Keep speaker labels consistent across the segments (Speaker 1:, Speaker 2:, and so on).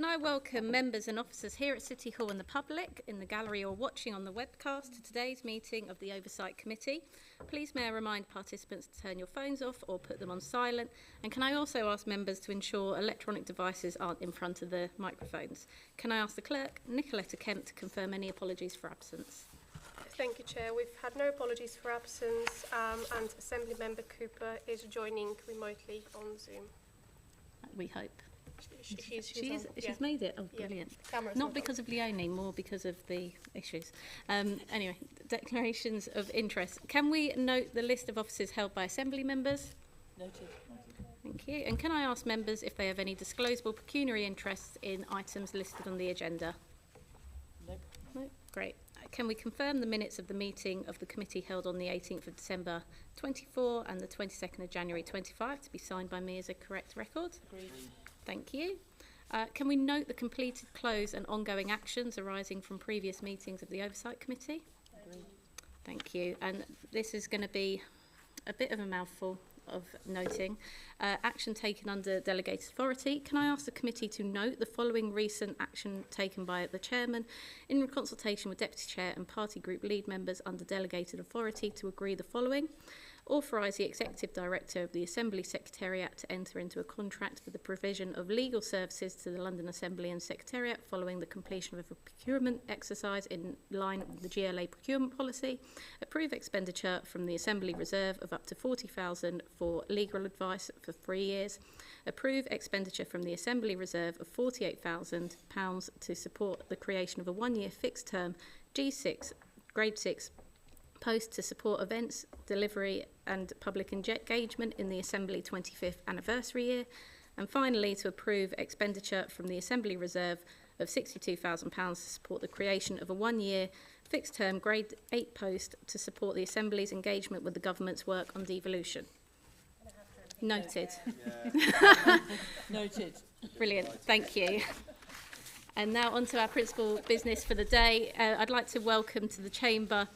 Speaker 1: Can I welcome members and officers here at City Hall and the public in the gallery or watching on the webcast to today's meeting of the Oversight Committee. Please may I remind participants to turn your phones off or put them on silent. And can I also ask members to ensure electronic devices aren't in front of the microphones. Can I ask the clerk, Nicoletta Kemp, to confirm any apologies for absence?
Speaker 2: Thank you, Chair. We've had no apologies for absence, and Assembly Member Cooper is joining remotely on Zoom.
Speaker 1: We hope.
Speaker 2: She's
Speaker 1: made it. Oh, brilliant. Not because of Leonie, more because of the issues. Anyway, declarations of interest. Can we note the list of offices held by Assembly members?
Speaker 3: Noted.
Speaker 1: Thank you. And can I ask members if they have any disclosable pecuniary interests in items listed on the agenda?
Speaker 3: Nope.
Speaker 1: No? Great. Can we confirm the minutes of the meeting of the committee held on the 18th of December 24 and the 22nd of January 25 to be signed by me as a correct record?
Speaker 3: Agreed.
Speaker 1: Thank you. Can we note the completed, closed and ongoing actions arising from previous meetings of the Oversight Committee?
Speaker 3: Agreed.
Speaker 1: Thank you. And this is going to be a bit of a mouthful of noting. Action taken under delegated authority. Can I ask the committee to note the following recent action taken by the chairman in consultation with deputy chair and party group lead members under delegated authority to agree the following? Authorise the Executive Director of the Assembly Secretariat to enter into a contract for the provision of legal services to the London Assembly and Secretariat following the completion of a procurement exercise in line with the GLA procurement policy. Approve expenditure from the Assembly Reserve of up to £40,000 for legal advice for 3 years. Approve expenditure from the Assembly Reserve of £48,000 to support the creation of a 1-year fixed term G6, Grade 6 post to support events, delivery and public engagement in the Assembly 25th anniversary year. And finally, to approve expenditure from the Assembly Reserve of £62,000 to support the creation of a 1-year fixed term Grade 8 post to support the Assembly's engagement with the government's work on devolution. Noted.
Speaker 3: Noted.
Speaker 1: Brilliant, thank you. And now on to our principal business for the day. I'd like to welcome to the Chamber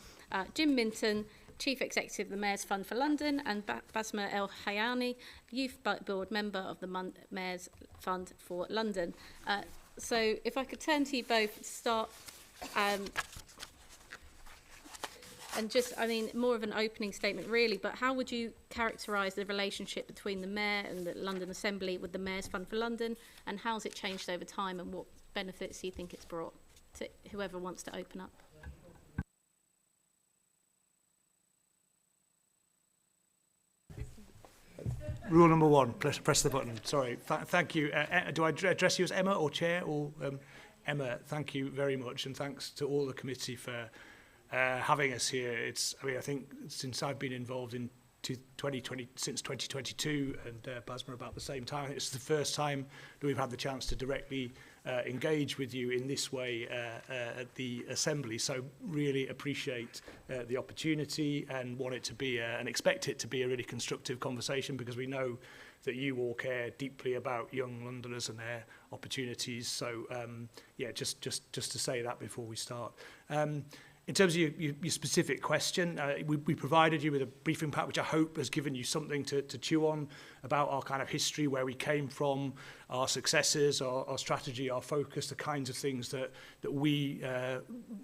Speaker 1: Jim Minton, Chief Executive of the Mayor's Fund for London, and Basma El Hayani, Youth Board Member of the Mayor's Fund for London. So if I could turn to you both to start, and just, I mean, more of an opening statement really, but how would you characterise the relationship between the Mayor and the London Assembly with the Mayor's Fund for London, and how's it changed over time, and what benefits do you think it's brought to whoever wants to open up?
Speaker 4: Rule number one, press the button. Sorry, thank you. Do I address you as Emma or Chair? Or Emma, thank you very much, and thanks to all the committee for having us here. I think since I've been involved in since 2022, and Basma about the same time, it's the first time that we've had the chance to directly engage with you in this way at the Assembly. So really appreciate the opportunity and want it to be and expect it to be a really constructive conversation, because we know that you all care deeply about young Londoners and their opportunities. So yeah, just to say that before we start. In terms of your specific question, we provided you with a briefing pack, which I hope has given you something to chew on about our kind of history, where we came from, our successes, our strategy, our focus, the kinds of things that we,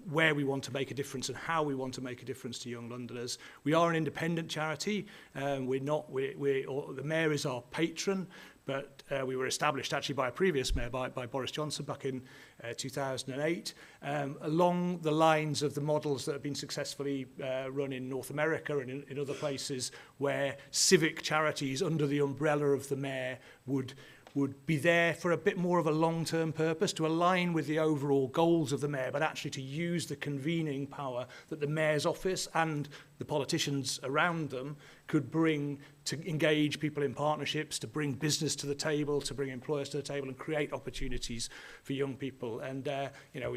Speaker 4: where we want to make a difference and how we want to make a difference to young Londoners. We are an independent charity. The Mayor is our patron, but we were established actually by a previous mayor, by Boris Johnson, back in 2008, along the lines of the models that have been successfully run in North America and in other places, where civic charities under the umbrella of the mayor would be there for a bit more of a long-term purpose, to align with the overall goals of the mayor, but actually to use the convening power that the mayor's office and the politicians around them could bring to engage people in partnerships, to bring business to the table, to bring employers to the table, and create opportunities for young people. And you know,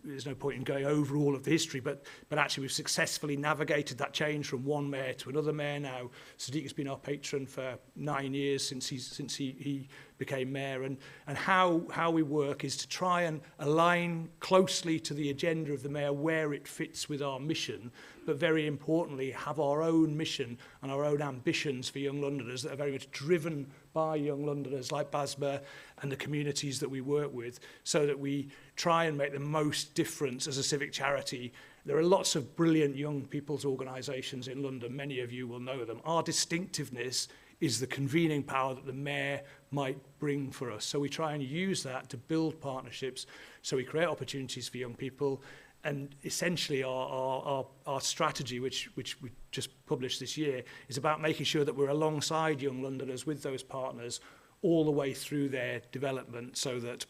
Speaker 4: there's no point in going over all of the history, but actually we've successfully navigated that change from one mayor to another mayor now. Sadiq has been our patron for 9 years since he became mayor. And how we work is to try and align closely to the agenda of the mayor where it fits with our mission, but very importantly have our own mission and our own ambitions for young Londoners that are very much driven by young Londoners like Basma and the communities that we work with, so that we try and make the most difference as a civic charity. There are lots of brilliant young people's organisations in London. Many of you will know them. Our distinctiveness is the convening power that the mayor might bring for us. So we try and use that to build partnerships, so we create opportunities for young people. And essentially our strategy, which we just published this year, is about making sure that we're alongside young Londoners with those partners all the way through their development, so that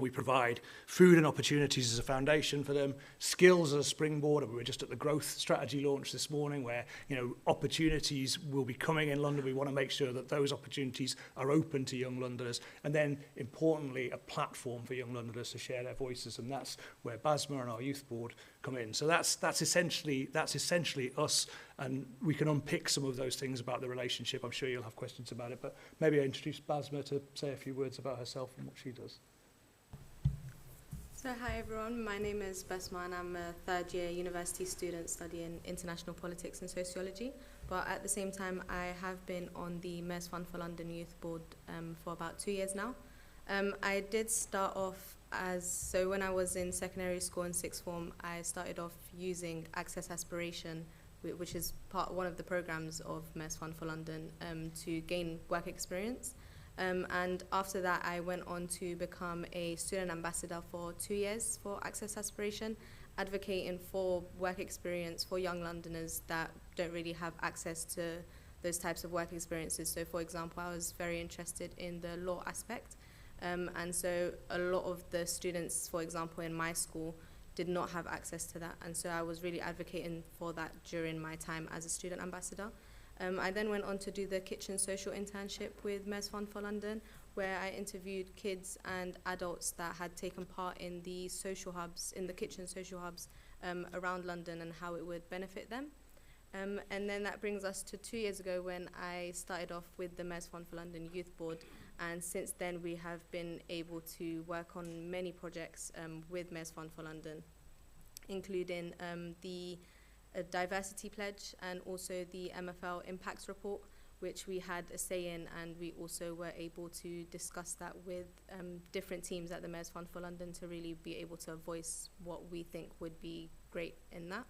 Speaker 4: we provide food and opportunities as a foundation for them, skills as a springboard. We were just at the growth strategy launch this morning where, you know, opportunities will be coming in London. We want to make sure that those opportunities are open to young Londoners. And then, importantly, a platform for young Londoners to share their voices. And that's where BASMA and our youth board come in. So that's essentially us. And we can unpick some of those things about the relationship. I'm sure you'll have questions about it. But maybe I introduce BASMA to say a few words about herself and what she does.
Speaker 3: So hi everyone, my name is Basma and I'm a third year university student studying international politics and sociology, but at the same time I have been on the Mayor's Fund for London Youth Board for about 2 years now. I did start off so when I was in secondary school in sixth form, I started off using Access Aspiration, which is one of the programs of Mayor's Fund for London, to gain work experience. And after that, I went on to become a student ambassador for 2 years for Access Aspiration, advocating for work experience for young Londoners that don't really have access to those types of work experiences. So, for example, I was very interested in the law aspect. And so a lot of the students, for example, in my school, did not have access to that. And so I was really advocating for that during my time as a student ambassador. I then went on to do the Kitchen Social internship with Mayor's Fund for London, where I interviewed kids and adults that had taken part in the social hubs, in the kitchen social hubs around London, and how it would benefit them. And then that brings us to 2 years ago when I started off with the Mayor's Fund for London Youth Board. And since then we have been able to work on many projects with Mayor's Fund for London, including the Diversity Pledge and also the MFL Impacts Report, which we had a say in, and we also were able to discuss that with different teams at the Mayor's Fund for London to really be able to voice what we think would be great in that.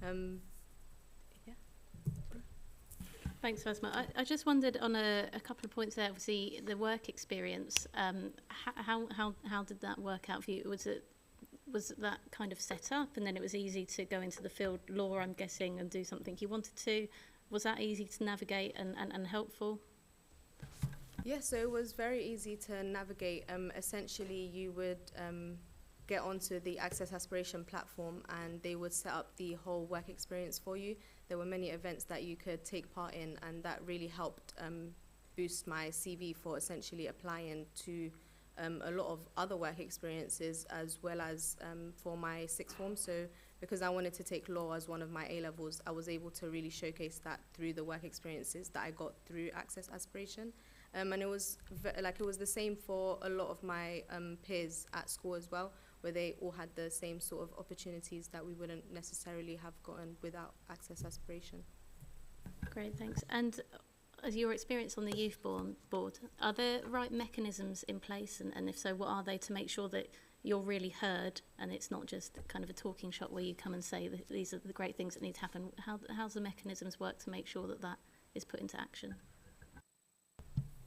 Speaker 3: Yeah.
Speaker 1: Thanks, Basma. I just wondered on a couple of points there. Obviously, the work experience. How did that work out for you? Was that kind of set up, and then it was easy to go into the field law, I'm guessing, and do something you wanted to? Was that easy to navigate and helpful?
Speaker 3: Yeah, so it was very easy to navigate. Essentially, you would get onto the Access Aspiration platform and they would set up the whole work experience for you. There were many events that you could take part in, and that really helped boost my CV for essentially applying to a lot of other work experiences, as well as for my sixth form. So because I wanted to take law as one of my A-levels, I was able to really showcase that through the work experiences that I got through Access Aspiration. And it was the same for a lot of my peers at school as well, where they all had the same sort of opportunities that we wouldn't necessarily have gotten without Access Aspiration.
Speaker 1: Great, thanks. And as your experience on the youth board, are there right mechanisms in place, and if so, what are they, to make sure that you're really heard and it's not just kind of a talking shop where you come and say that these are the great things that need to happen? How's the mechanisms work to make sure that that is put into action?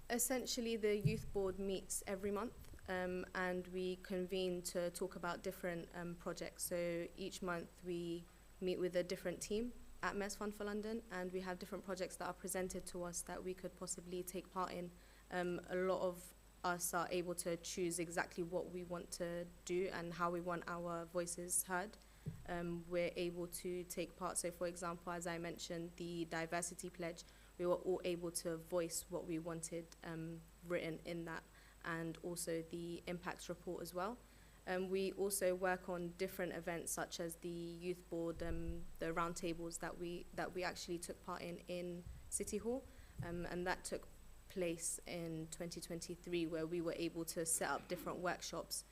Speaker 3: Essentially, the youth board meets every month, and we convene to talk about different projects. So each month we meet with a different team at Mayor's Fund for London, and we have different projects that are presented to us that we could possibly take part in. A lot of us are able to choose exactly what we want to do and how we want our voices heard. We're able to take part. So, for example, as I mentioned, the Diversity Pledge, we were all able to voice what we wanted written in that, and also the Impacts Report as well. We also work on different events such as the youth board, the roundtables that we actually took part in City Hall, and that took place in 2023 where we were able to set up different workshops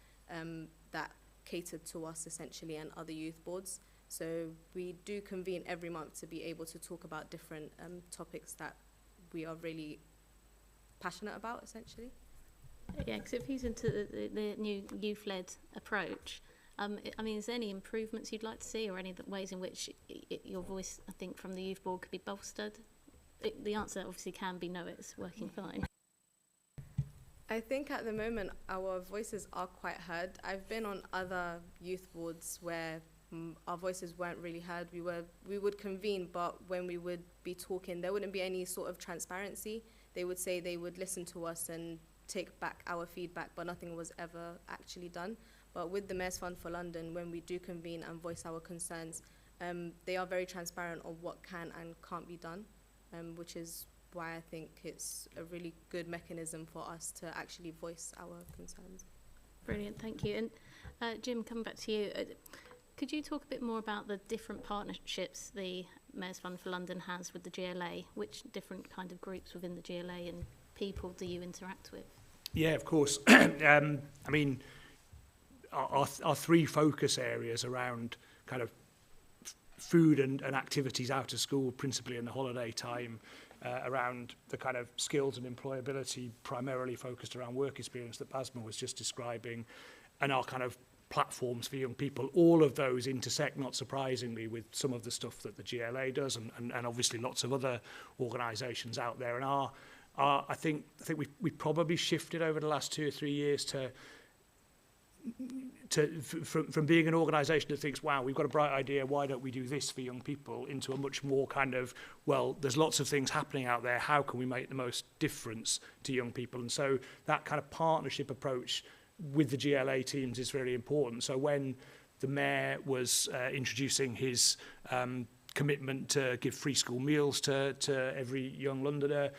Speaker 3: that catered to us essentially and other youth boards. So we do convene every month to be able to talk about different topics that we are really passionate about essentially.
Speaker 1: Yeah, because it feeds into the new youth-led approach. I mean, is there any improvements you'd like to see, or any ways in which your voice, I think, from the youth board could be bolstered? The answer obviously can be no, it's working fine.
Speaker 3: I think at the moment our voices are quite heard. I've been on other youth boards where our voices weren't really heard. We would convene, but when we would be talking, there wouldn't be any sort of transparency. They would say they would listen to us and take back our feedback, but nothing was ever actually done. But with the Mayor's Fund for London, when we do convene and voice our concerns, they are very transparent on what can and can't be done, which is why I think it's a really good mechanism for us to actually voice our concerns.
Speaker 1: Brilliant, thank you. And Jim, coming back to you, could you talk a bit more about the different partnerships the Mayor's Fund for London has with the GLA? Which different kind of groups within the GLA and people do you interact with? Yeah,
Speaker 4: of course. I mean, our three focus areas around kind of food and activities out of school, principally in the holiday time, around the kind of skills and employability, primarily focused around work experience that Basma was just describing, and our kind of platforms for young people. All of those intersect, not surprisingly, with some of the stuff that the GLA does, and obviously lots of other organisations out there. And I think we've probably shifted over the last 2 or 3 years from being an organisation that thinks, wow, we've got a bright idea, why don't we do this for young people, into a much more kind of, well, there's lots of things happening out there, how can we make the most difference to young people? And so that kind of partnership approach with the GLA teams is very important. So when the Mayor was introducing his commitment to give free school meals to every young Londoner,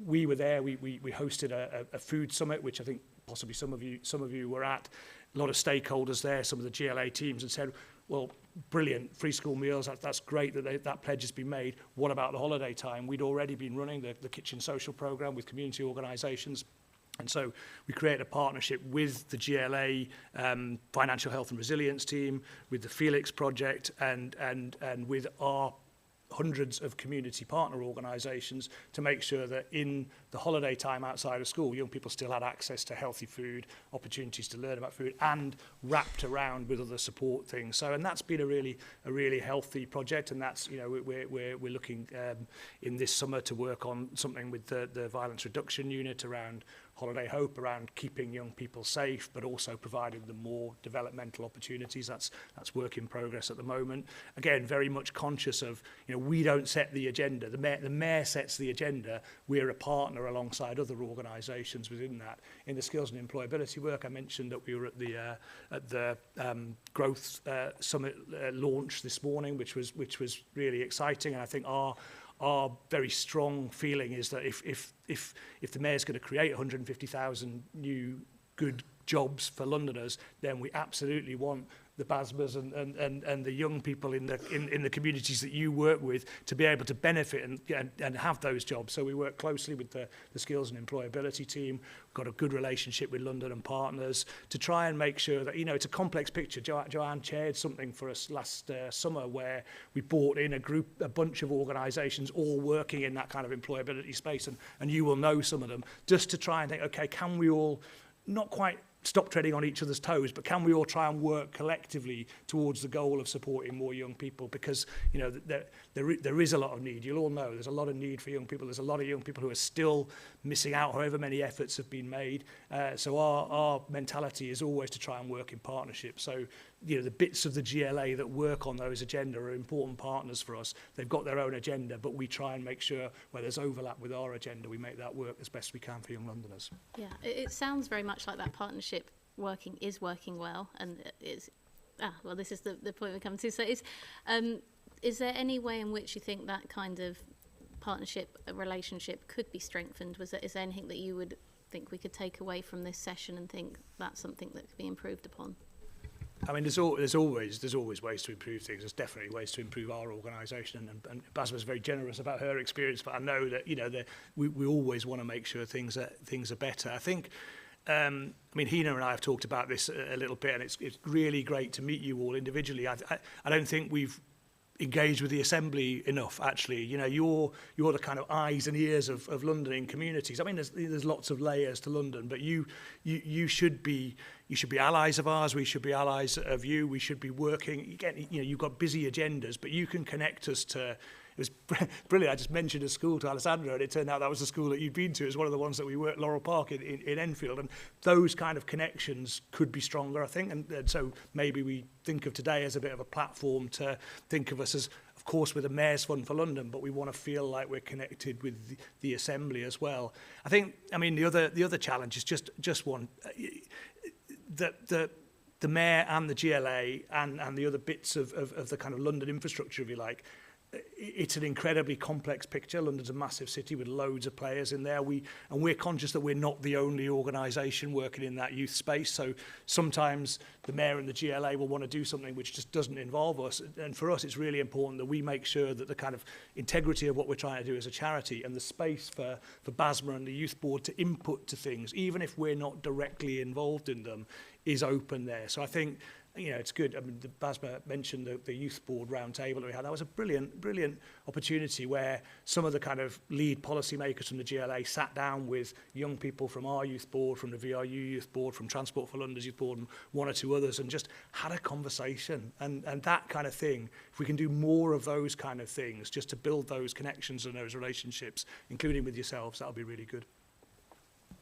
Speaker 4: we were there. We hosted a food summit, which I think possibly some of you were at. A lot of stakeholders there, some of the GLA teams, and said, well, brilliant, free school meals, that's great that pledge has been made. What about the holiday time? We'd already been running the Kitchen Social Programme with community organisations. And so we created a partnership with the GLA Financial Health and Resilience team, with the Felix Project, and with our hundreds of community partner organisations to make sure that in the holiday time outside of school, young people still had access to healthy food, opportunities to learn about food, and wrapped around with other support things. So, and that's been a really healthy project, and that's, you know, we're looking in this summer to work on something with the violence reduction unit around Holiday Hope, around keeping young people safe, but also providing them more developmental opportunities. That's work in progress at the moment. Again, very much conscious of, you know, we don't set the agenda. The Mayor sets the agenda. We're a partner alongside other organisations within that. In the skills and employability work, I mentioned that we were at the growth summit launch this morning, which was really exciting. And I think our very strong feeling is that if the Mayor's going to create 150,000 new good jobs for Londoners, then we absolutely want the Basmas and the young people in the communities that you work with to be able to benefit and have those jobs. So we work closely with the skills and employability team. We've got a good relationship with London and Partners to try and make sure that, you know, it's a complex picture. Joanne chaired something for us last summer where we brought in a bunch of organisations all working in that kind of employability space, and you will know some of them, just to try and think, okay, can we all not quite stop treading on each other's toes, but can we all try and work collectively towards the goal of supporting more young people? Because, you know, there is a lot of need. You'll all know there's a lot of need for young people. There's a lot of young people who are still missing out, however many efforts have been made. So our mentality is always to try and work in partnership. So, you know, the bits of the GLA that work on those agenda are important partners for us. They've got their own agenda, but we try and make sure where there's overlap with our agenda, we make that work as best we can for young Londoners. Yeah, it sounds very much like that partnership is working well, and it's well, this is the point we come to. So is there any way in which you think that kind of partnership relationship could be strengthened? Is there anything that you would think we could take away from this session and think that's something that could be improved upon? I mean, there's always ways to improve things. There's definitely ways to improve our organisation, and Basma's very generous about her experience. But I know that we always want to make sure things are better. I think. I mean, Hina and I have talked about this a little bit, and it's really great to meet you all individually. I don't think we've engaged with the Assembly enough, actually. You're the kind of eyes and ears of London in communities. I mean, there's lots of layers to London, but you should be allies of ours. We should be allies of you. We should be working. Again, you've got busy agendas, but you can connect us to. It was brilliant. I just mentioned a school to Alessandra, and it turned out that was the school that you'd been to. It was one of the ones that we were at Laurel Park in Enfield. And those kind of connections could be stronger, I think. And so maybe we think of today as a bit of a platform to think of us as, of course, with the Mayor's Fund for London, but we want to feel like we're connected with the Assembly as well. I mean, the other challenge is just one. The Mayor and the GLA and the other bits of the kind of London infrastructure, if you like, it's an incredibly complex picture. London's a massive city with loads of players in there. We're conscious that we're not the only organisation working in that youth space. So sometimes the Mayor and the GLA will want to do something which just doesn't involve us. And for us, it's really important that we make sure that the kind of integrity of what we're trying to do as a charity and the space for BASMA and the Youth Board to input to things, even if we're not directly involved in them, is open there. So I think, it's good. I mean, Basma mentioned the Youth Board roundtable that we had. That was a brilliant opportunity where some of the kind of lead policymakers from the GLA sat down with young people from our Youth Board, from the VRU Youth Board, from Transport for London's Youth Board, and one or two others, and just had a conversation. And that kind of thing, if we can do more of those kind of things, just to build those connections and those relationships, including with yourselves, that'll be really good.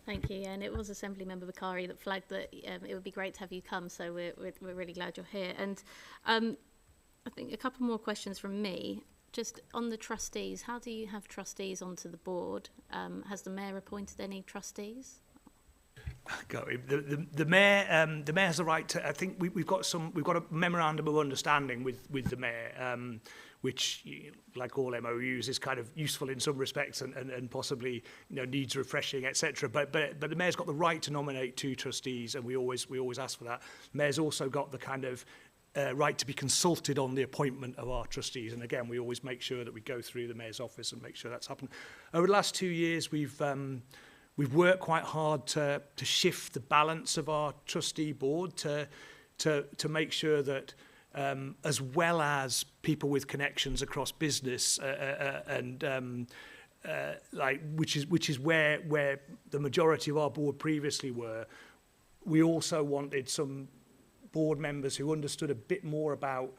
Speaker 1: Thank you. And it was Assembly Member Bakari that flagged that it would be great to have you come, so we're really glad you're here. And I think a couple more questions from me. Just on the trustees, how do you have trustees onto the board? Has the Mayor appointed any trustees?
Speaker 4: The Mayor has the right to. I think we've got a memorandum of understanding with the Mayor, which, like all MOUs, is kind of useful in some respects and possibly needs refreshing, etc. But the Mayor's got the right to nominate 2 trustees, and we always ask for that. The Mayor's also got the kind of right to be consulted on the appointment of our trustees, and again, we always make sure that we go through the Mayor's office and make sure that's happened. Over the last 2 years, we've worked quite hard to shift the balance of our trustee board to make sure that as well as people with connections across business which is where the majority of our board previously were, we also wanted some board members who understood a bit more about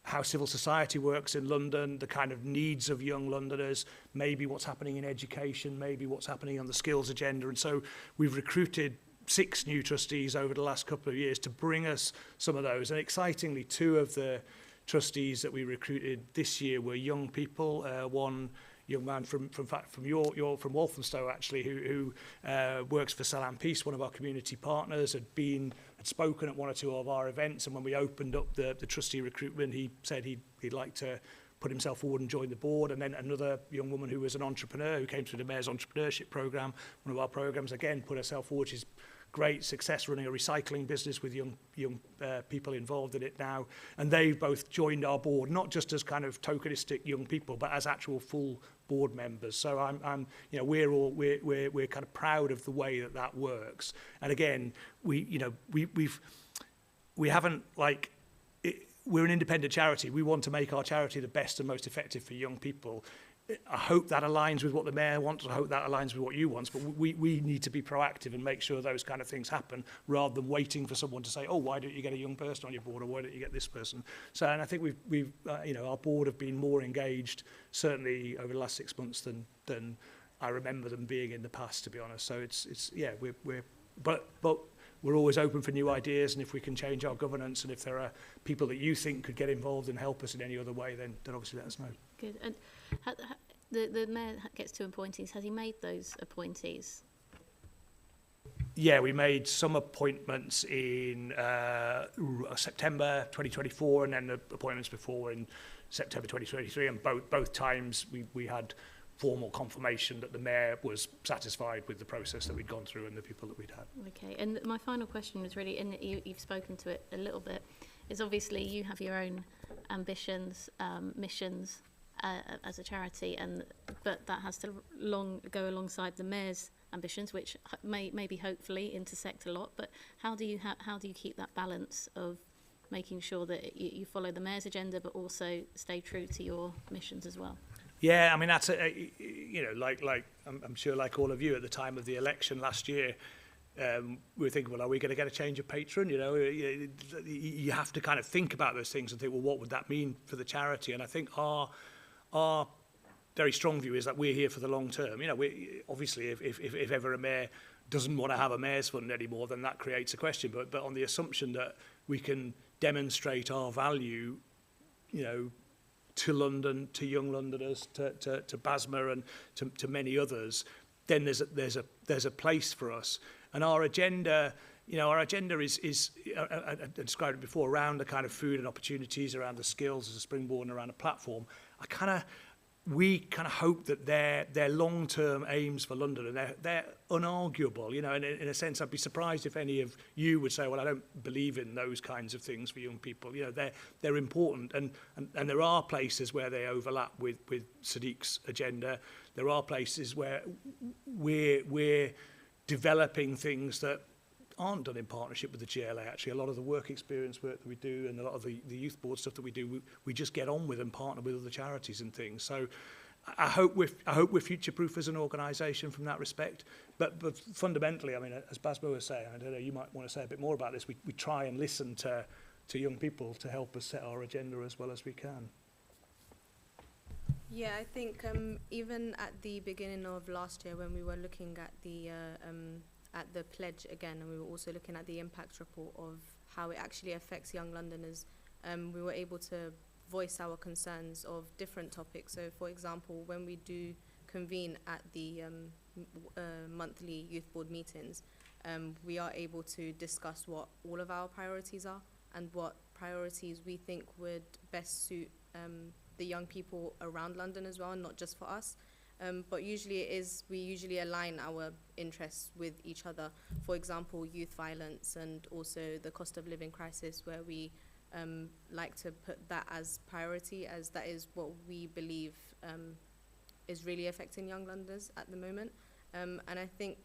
Speaker 4: how civil society works in London, the kind of needs of young Londoners, maybe what's happening in education, maybe what's happening on the skills agenda. And so we've recruited 6 new trustees over the last couple of years to bring us some of those. And excitingly, 2 of the trustees that we recruited this year were young people. One young man from Walthamstow, actually, who works for Salam Peace, one of our community partners, had spoken at 1 or 2 of our events, and when we opened up the trustee recruitment, he said he'd like to put himself forward and join the board. And then another young woman who was an entrepreneur who came through the Mayor's Entrepreneurship Programme, one of our programmes, again put herself forward. She's great success running a recycling business with young people involved in it now, and they've both joined our board, not just as kind of tokenistic young people, but as actual full board members. So we're kind of proud of the way that works. And again, we haven't we're an independent charity. We want to make our charity the best and most effective for young people. I hope that aligns with what the Mayor wants. I hope that aligns with what you want. But we need to be proactive and make sure those kind of things happen, rather than waiting for someone to say, "Oh, why don't you get a young person on your board, or why don't you get this person?" So, and I think we've our board have been more engaged, certainly over the last 6 months than I remember them being in the past, to be honest. So we're always open for new ideas, and if we can change our governance, and if there are people that you think could get involved and help us in any other way, then obviously let us know.
Speaker 1: Good. And the Mayor gets 2 appointees. Has he made those appointees?
Speaker 4: Yeah, we made some appointments in September 2024, and then the appointments before were in September 2023, and both times we had formal confirmation that the Mayor was satisfied with the process that we'd gone through and the people that we'd had.
Speaker 1: Okay, and my final question was really, and you've spoken to it a little bit, is obviously you have your own ambitions, missions as a charity, but that has to go alongside the mayor's ambitions, which maybe hopefully intersect a lot. But how do you keep that balance of making sure that you follow the mayor's agenda, but also stay true to your missions as well?
Speaker 4: Yeah, I mean, that's I'm sure, like all of you, at the time of the election last year, we were thinking, well, are we going to get a change of patron? You know, you have to kind of think about those things and think, well, what would that mean for the charity? And I think our very strong view is that we're here for the long term. You know, obviously, if ever a mayor doesn't want to have a mayor's fund anymore, then that creates a question. But on the assumption that we can demonstrate our value, you know, to London, to young Londoners, to BASMA and to many others, then there's a place for us. And our agenda, you know, is I described it before, around the kind of food and opportunities, around the skills as a springboard and around a platform. We kind of hope that they're long-term aims for London, and they're unarguable. You know, and in a sense, I'd be surprised if any of you would say, well, I don't believe in those kinds of things for young people. You know, they're important, and there are places where they overlap with Sadiq's agenda. There are places where we're developing things that aren't done in partnership with the GLA. Actually, a lot of the work experience work that we do and a lot of the youth board stuff that we do, we just get on with and partner with other charities and things. So I hope we're future-proof as an organisation from that respect. But fundamentally, I mean, as Basmo was saying, I don't know, you might want to say a bit more about this. We try and listen to young people to help us set our agenda as well as we can.
Speaker 3: Yeah, I think even at the beginning of last year, when we were looking at the pledge again, and we were also looking at the impact report of how it actually affects young Londoners, we were able to voice our concerns of different topics. So, for example, when we do convene at the monthly youth board meetings, we are able to discuss what all of our priorities are and what priorities we think would best suit the young people around London as well, and not just for us. But usually we usually align our interests with each other. For example, youth violence and also the cost of living crisis, where we like to put that as priority, as that is what we believe is really affecting young Londoners at the moment. And I think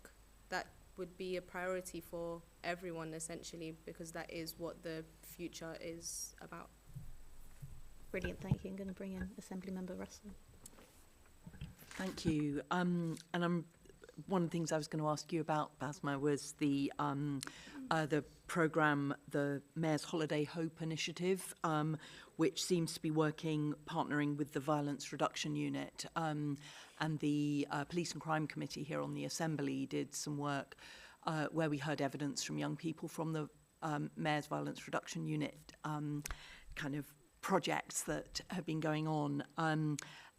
Speaker 3: that would be a priority for everyone, essentially, because that is what the future is about.
Speaker 1: Brilliant, thank you. I'm going to bring in Assemblymember Russell.
Speaker 5: Thank you. And one of the things I was going to ask you about, Basma, was the programme, the Mayor's Holiday Hope Initiative, which seems to be partnering with the Violence Reduction Unit. And the Police and Crime Committee here on the Assembly did some work where we heard evidence from young people from the Mayor's Violence Reduction Unit kind of projects that have been going on.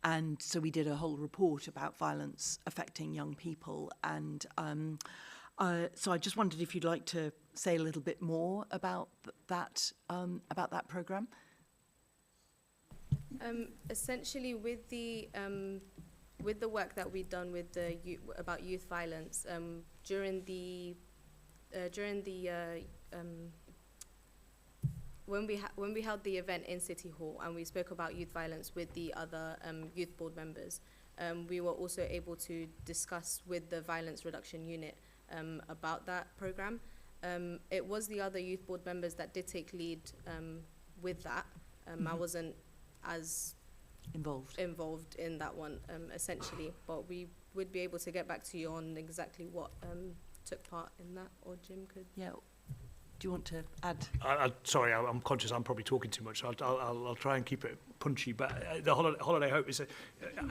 Speaker 5: And so we did a whole report about violence affecting young people. And so I just wondered if you'd like to say a little bit more about that programme.
Speaker 3: Essentially, with the work that we've done with about youth violence, during the when we held the event in City Hall and we spoke about youth violence with the other youth board members, we were also able to discuss with the Violence Reduction Unit about that programme. It was the other youth board members that did take lead with that. I wasn't as involved in that one, essentially, but we would be able to get back to you on exactly what took part in that, or Jim could.
Speaker 5: Yeah. Do you want to add?
Speaker 4: Sorry, I'm conscious I'm probably talking too much. I'll try and keep it punchy. But the Holiday Hope is,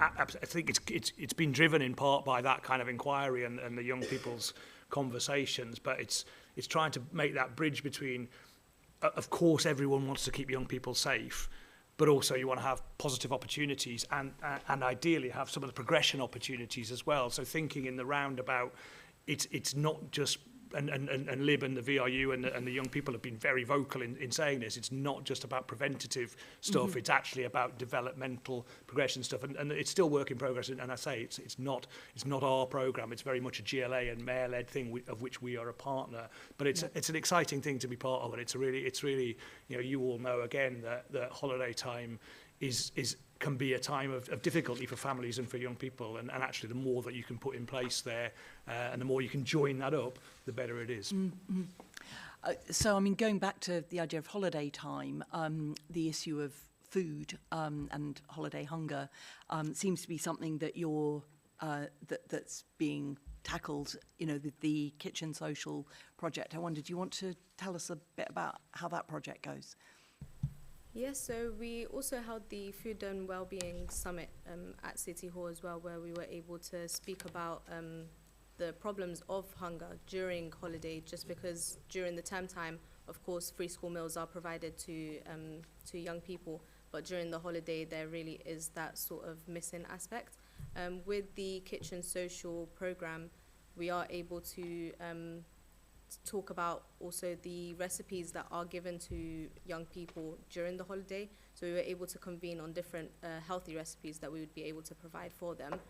Speaker 4: I think it's been driven in part by that kind of inquiry and the young people's conversations. But it's trying to make that bridge between, of course, everyone wants to keep young people safe, but also you want to have positive opportunities and ideally have some of the progression opportunities as well. So thinking in the roundabout, it's not just Lib and the VRU and the young people have been very vocal in saying this. It's not just about preventative stuff. It's actually about developmental progression stuff, and it's still work in progress. And I say it's not our programme. It's very much a GLA and mayor-led thing of which we are a partner. But it's an exciting thing to be part of, and it's really you all know again that holiday time can be a time of difficulty for families and for young people, and actually the more that you can put in place there and the more you can join that up, the better it is.
Speaker 5: So, I mean, going back to the idea of holiday time, the issue of food and holiday hunger seems to be something that that's being tackled, with the Kitchen Social project. I wondered, do you want to tell us a bit about how that project goes?
Speaker 3: Yes, so we also held the Food and Wellbeing Summit at City Hall as well, where we were able to speak about the problems of hunger during holiday, just because during the term time, of course, free school meals are provided to young people, but during the holiday there really is that sort of missing aspect. With the Kitchen Social program, we are able to talk about also the recipes that are given to young people during the holiday. So we were able to convene on different healthy recipes that we would be able to provide for them.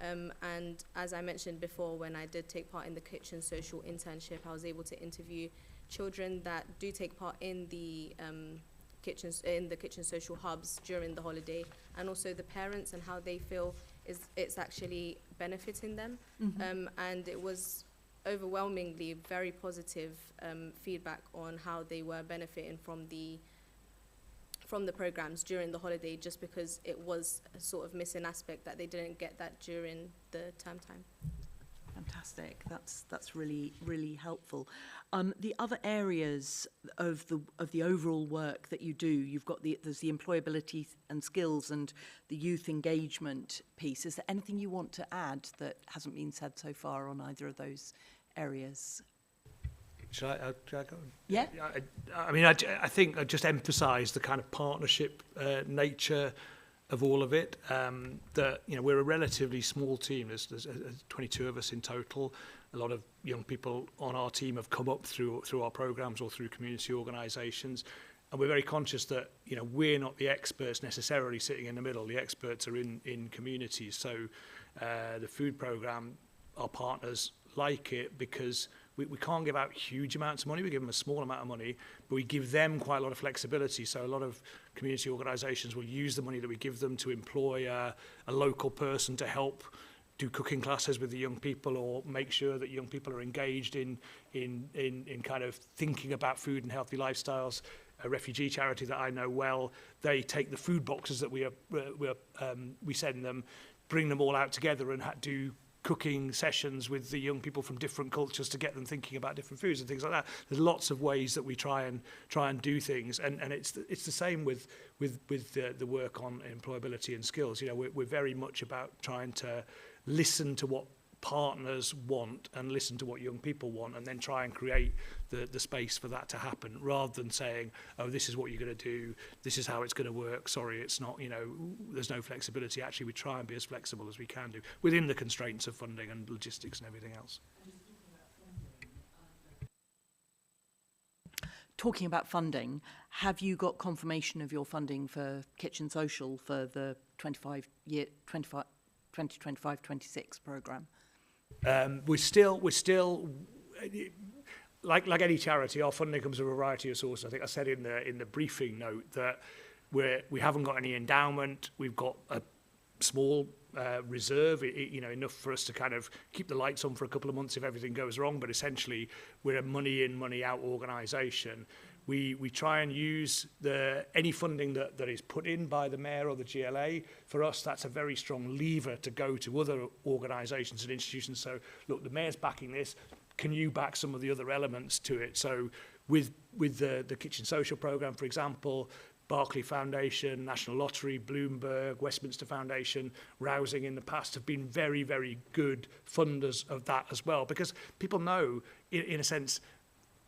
Speaker 3: And as I mentioned before, when I did take part in the Kitchen Social internship, I was able to interview children that do take part in the Kitchen Social hubs during the holiday, and also the parents and how they feel it's actually benefiting them. And it was overwhelmingly very positive feedback on how they were benefiting from the programs during the holiday, just because it was a sort of missing aspect that they didn't get that during the term time.
Speaker 5: Fantastic. That's really, really helpful. The other areas of the overall work that you do, you've got there's the employability and skills and the youth engagement piece. Is there anything you want to add that hasn't been said so far on either of those areas?
Speaker 4: Shall I go?
Speaker 5: Yeah.
Speaker 4: I think I just emphasise the kind of partnership nature of all of it. That we're a relatively small team. There's 22 of us in total. A lot of young people on our team have come up through our programmes or through community organisations, and we're very conscious that we're not the experts necessarily sitting in the middle. The experts are in communities. So the food programme, our partners like it because we can't give out huge amounts of money. We give them a small amount of money, but we give them quite a lot of flexibility. So a lot of community organisations will use the money that we give them to employ a local person to help do cooking classes with the young people, or make sure that young people are engaged in kind of thinking about food and healthy lifestyles. A refugee charity that I know well, they take the food boxes that we send them, bring them all out together and do cooking sessions with the young people from different cultures to get them thinking about different foods and things like that. There's lots of ways that we try and do things, and it's the same with the work on employability and skills. We're very much about trying to listen to what partners want and listen to what young people want, and then try and create the space for that to happen, rather than saying, oh, this is what you're going to do, this is how it's going to work, sorry, it's not, there's no flexibility. Actually, we try and be as flexible as we can do within the constraints of funding and logistics and everything else.
Speaker 5: Talking about funding, have you got confirmation of your funding for Kitchen Social for the 2025-26 programme?
Speaker 4: We're still like any charity. Our funding comes from a variety of sources. I think I said in the briefing note that we haven't got any endowment. We've got a small reserve, enough for us to kind of keep the lights on for a couple of months if everything goes wrong. But essentially, we're a money in, money out organisation. We try and use any funding that is put in by the mayor or the GLA. For us, that's a very strong lever to go to other organisations and institutions. So, look, the mayor's backing this. Can you back some of the other elements to it? So, with the Kitchen Social programme, for example, Barclay Foundation, National Lottery, Bloomberg, Westminster Foundation, Rousing in the past have been very, very good funders of that as well, because people know, in a sense,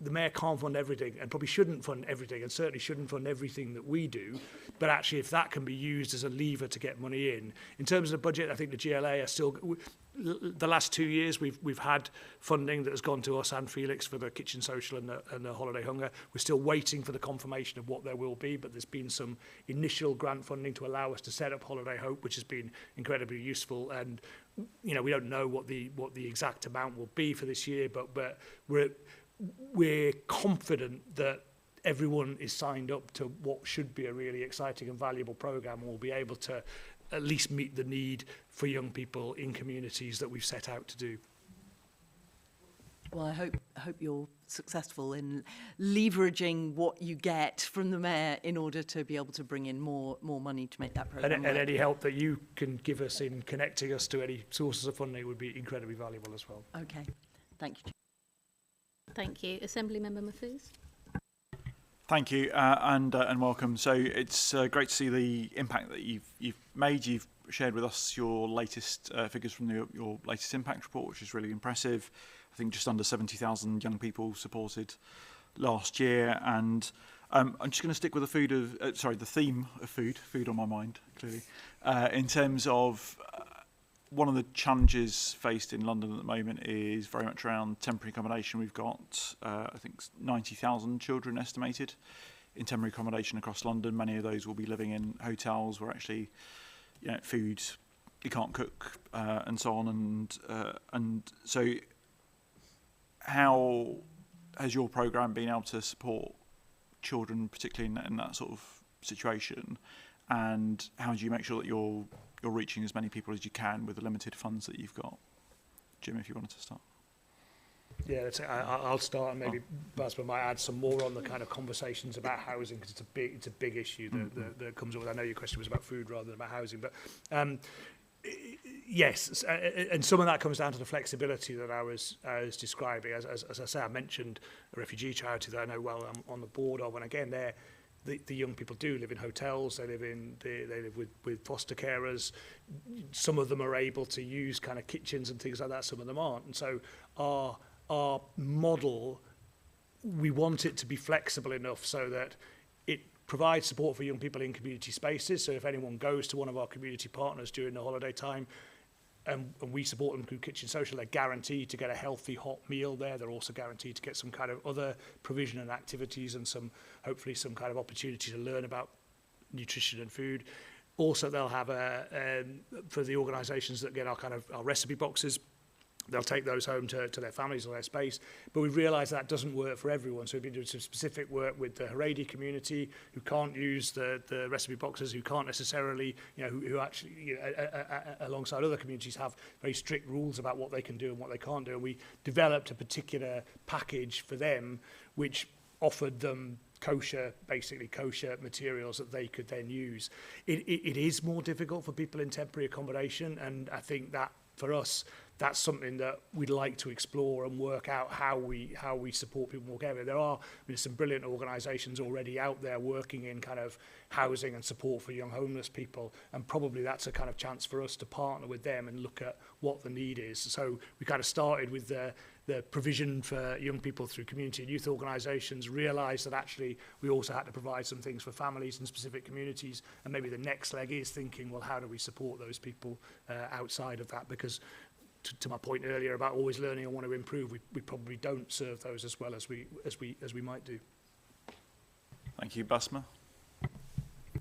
Speaker 4: the mayor can't fund everything and probably shouldn't fund everything and certainly shouldn't fund everything that we do. But actually, if that can be used as a lever to get money in terms of the budget, I think the GLA are still, the last 2 years we've had funding that has gone to us and Felix for the kitchen social and the holiday hunger. We're still waiting for the confirmation of what there will be, but there's been some initial grant funding to allow us to set up Holiday Hope, which has been incredibly useful. And we don't know what the exact amount will be for this year, but we're confident that everyone is signed up to what should be a really exciting and valuable program, and will be able to at least meet the need for young people in communities that we've set out to do.
Speaker 5: Well, I hope you're successful in leveraging what you get from the mayor in order to be able to bring in more money to make that programme
Speaker 4: And any help that you can give us in connecting us to any sources of funding would be incredibly valuable as well.
Speaker 5: Okay, thank you.
Speaker 1: Thank you. Assembly Member Mahfouz.
Speaker 6: Thank you and welcome. So it's great to see the impact that you've made. You've shared with us your latest figures from your latest impact report, which is really impressive. I think just under 70,000 young people supported last year, and I'm just going to stick with the theme of food on my mind clearly. In terms of one of the challenges faced in London at the moment is very much around temporary accommodation. We've got, I think, 90,000 children estimated in temporary accommodation across London. Many of those will be living in hotels where actually, food you can't cook and so on. And so, how has your programme been able to support children, particularly in that sort of situation? And how do you make sure that you're reaching as many people as you can with the limited funds that you've got? Jim, if you wanted to start.
Speaker 4: Yeah, I'll start, and maybe Basma might add some more on the kind of conversations about housing, because it's a big issue that comes up with. I know your question was about food rather than about housing, but yes, and some of that comes down to the flexibility that I was describing. As I say, I mentioned a refugee charity that I know well, I'm on the board of, and again, the young people do live in hotels. They live with foster carers. Some of them are able to use kind of kitchens and things like that. Some of them aren't. And so our model, we want it to be flexible enough so that it provides support for young people in community spaces. So if anyone goes to one of our community partners during the holiday time, and we support them through Kitchen Social, they're guaranteed to get a healthy hot meal there. They're also guaranteed to get some kind of other provision and activities, and hopefully some kind of opportunity to learn about nutrition and food. Also, they'll have for the organisations that get our recipe boxes, they'll take those home to their families or their space. But we've realised that doesn't work for everyone. So we've been doing some specific work with the Haredi community who can't use the recipe boxes, who can't necessarily, who actually, alongside other communities, have very strict rules about what they can do and what they can't do. And we developed a particular package for them, which offered them kosher materials that they could then use. It is more difficult for people in temporary accommodation, and I think that for us, that's something that we'd like to explore and work out how we support people more carefully. There are some brilliant organisations already out there working in kind of housing and support for young homeless people, and probably that's a kind of chance for us to partner with them and look at what the need is. So we kind of started with the provision for young people through community and youth organisations, realised that actually we also had to provide some things for families and specific communities, and maybe the next leg is thinking, well, how do we support those people outside of that? Because to my point earlier about always learning and want to improve, we probably don't serve those as well as we might do.
Speaker 6: Thank you, Basma.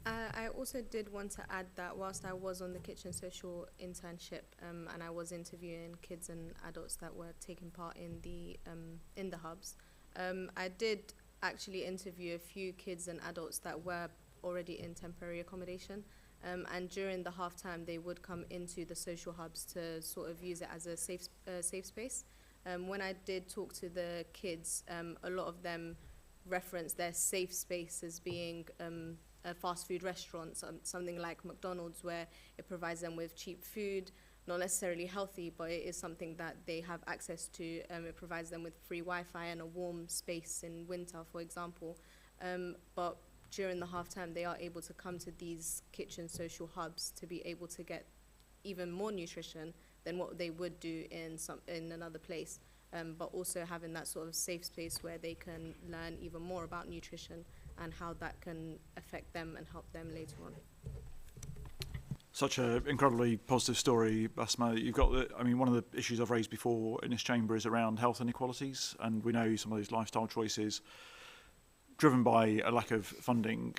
Speaker 3: I also did want to add that whilst I was on the Kitchen Social internship and I was interviewing kids and adults that were taking part in the hubs, I did actually interview a few kids and adults that were already in temporary accommodation. And during the half time, they would come into the social hubs to sort of use it as a safe space. When I did talk to the kids, a lot of them referenced their safe space as being a fast food restaurant, something like McDonald's, where it provides them with cheap food, not necessarily healthy, but it is something that they have access to. It provides them with free Wi-Fi and a warm space in winter, for example. But during the half time, they are able to come to these kitchen social hubs to be able to get even more nutrition than what they would do in another place. but also having that sort of safe space where they can learn even more about nutrition and how that can affect them and help them later on.
Speaker 6: Such an incredibly positive story, Basma. You've got one of the issues I've raised before in this chamber is around health inequalities, and we know some of those lifestyle choices driven by a lack of funding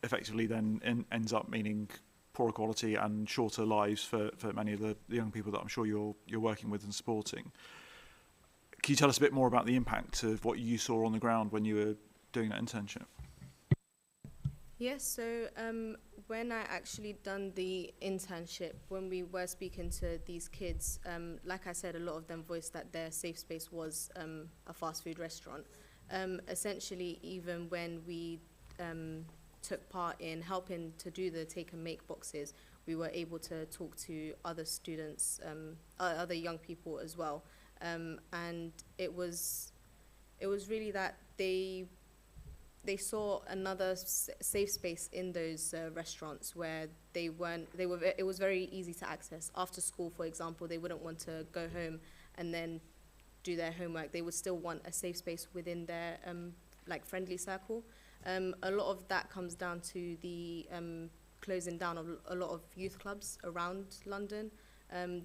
Speaker 6: effectively then ends up meaning poorer quality and shorter lives for many of the young people that I'm sure you're working with and supporting. Can you tell us a bit more about the impact of what you saw on the ground when you were doing that internship?
Speaker 3: Yes, so when I actually done the internship, when we were speaking to these kids, like I said, a lot of them voiced that their safe space was a fast food restaurant. Essentially, even when we took part in helping to do the take and make boxes, we were able to talk to other students, other young people as well. And it was really that they saw another safe space in those restaurants where it was very easy to access. After school, for example, they wouldn't want to go home and then do their homework. They would still want a safe space within their friendly circle. A lot of that comes down to the closing down of a lot of youth clubs around London.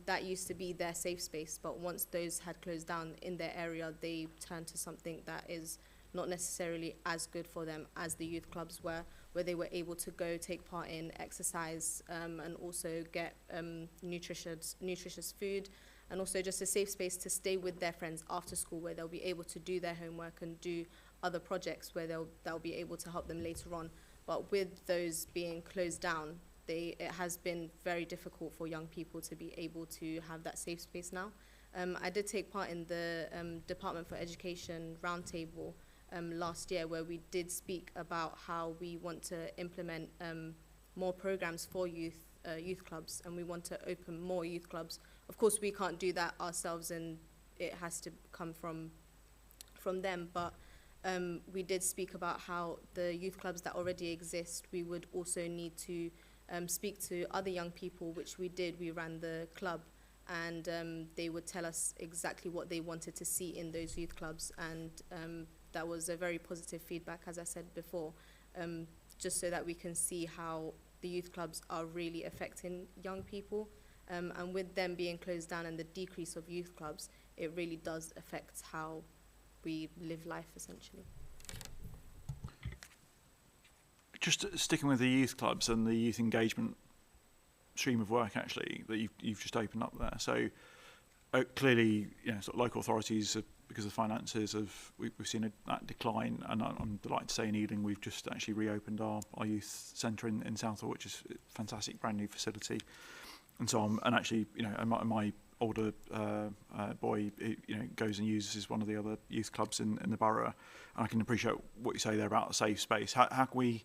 Speaker 3: That used to be their safe space, but once those had closed down in their area, they turned to something that is not necessarily as good for them as the youth clubs were, where they were able to go take part in exercise and also get nutritious food, and also just a safe space to stay with their friends after school, where they'll be able to do their homework and do other projects where they'll be able to help them later on. But with those being closed down, it has been very difficult for young people to be able to have that safe space now. I did take part in the Department for Education roundtable last year, where we did speak about how we want to implement more programs for youth clubs, and we want to open more youth clubs. Of course, we can't do that ourselves, and it has to come from them, but we did speak about how the youth clubs that already exist, we would also need to speak to other young people, which we did. We ran the club, and they would tell us exactly what they wanted to see in those youth clubs, and that was a very positive feedback, as I said before, just so that we can see how the youth clubs are really affecting young people. And with them being closed down and the decrease of youth clubs, it really does affect how we live life, essentially.
Speaker 6: Just sticking with the youth clubs and the youth engagement stream of work, actually, that you've just opened up there. So clearly, sort of local authorities, because of finances, we've seen that decline. And I'm delighted to say in Ealing, we've just actually reopened our youth centre in Southall, which is a fantastic brand new facility. And so on. And actually, my older boy, goes and uses one of the other youth clubs in the borough. And I can appreciate what you say there about a safe space. How can we?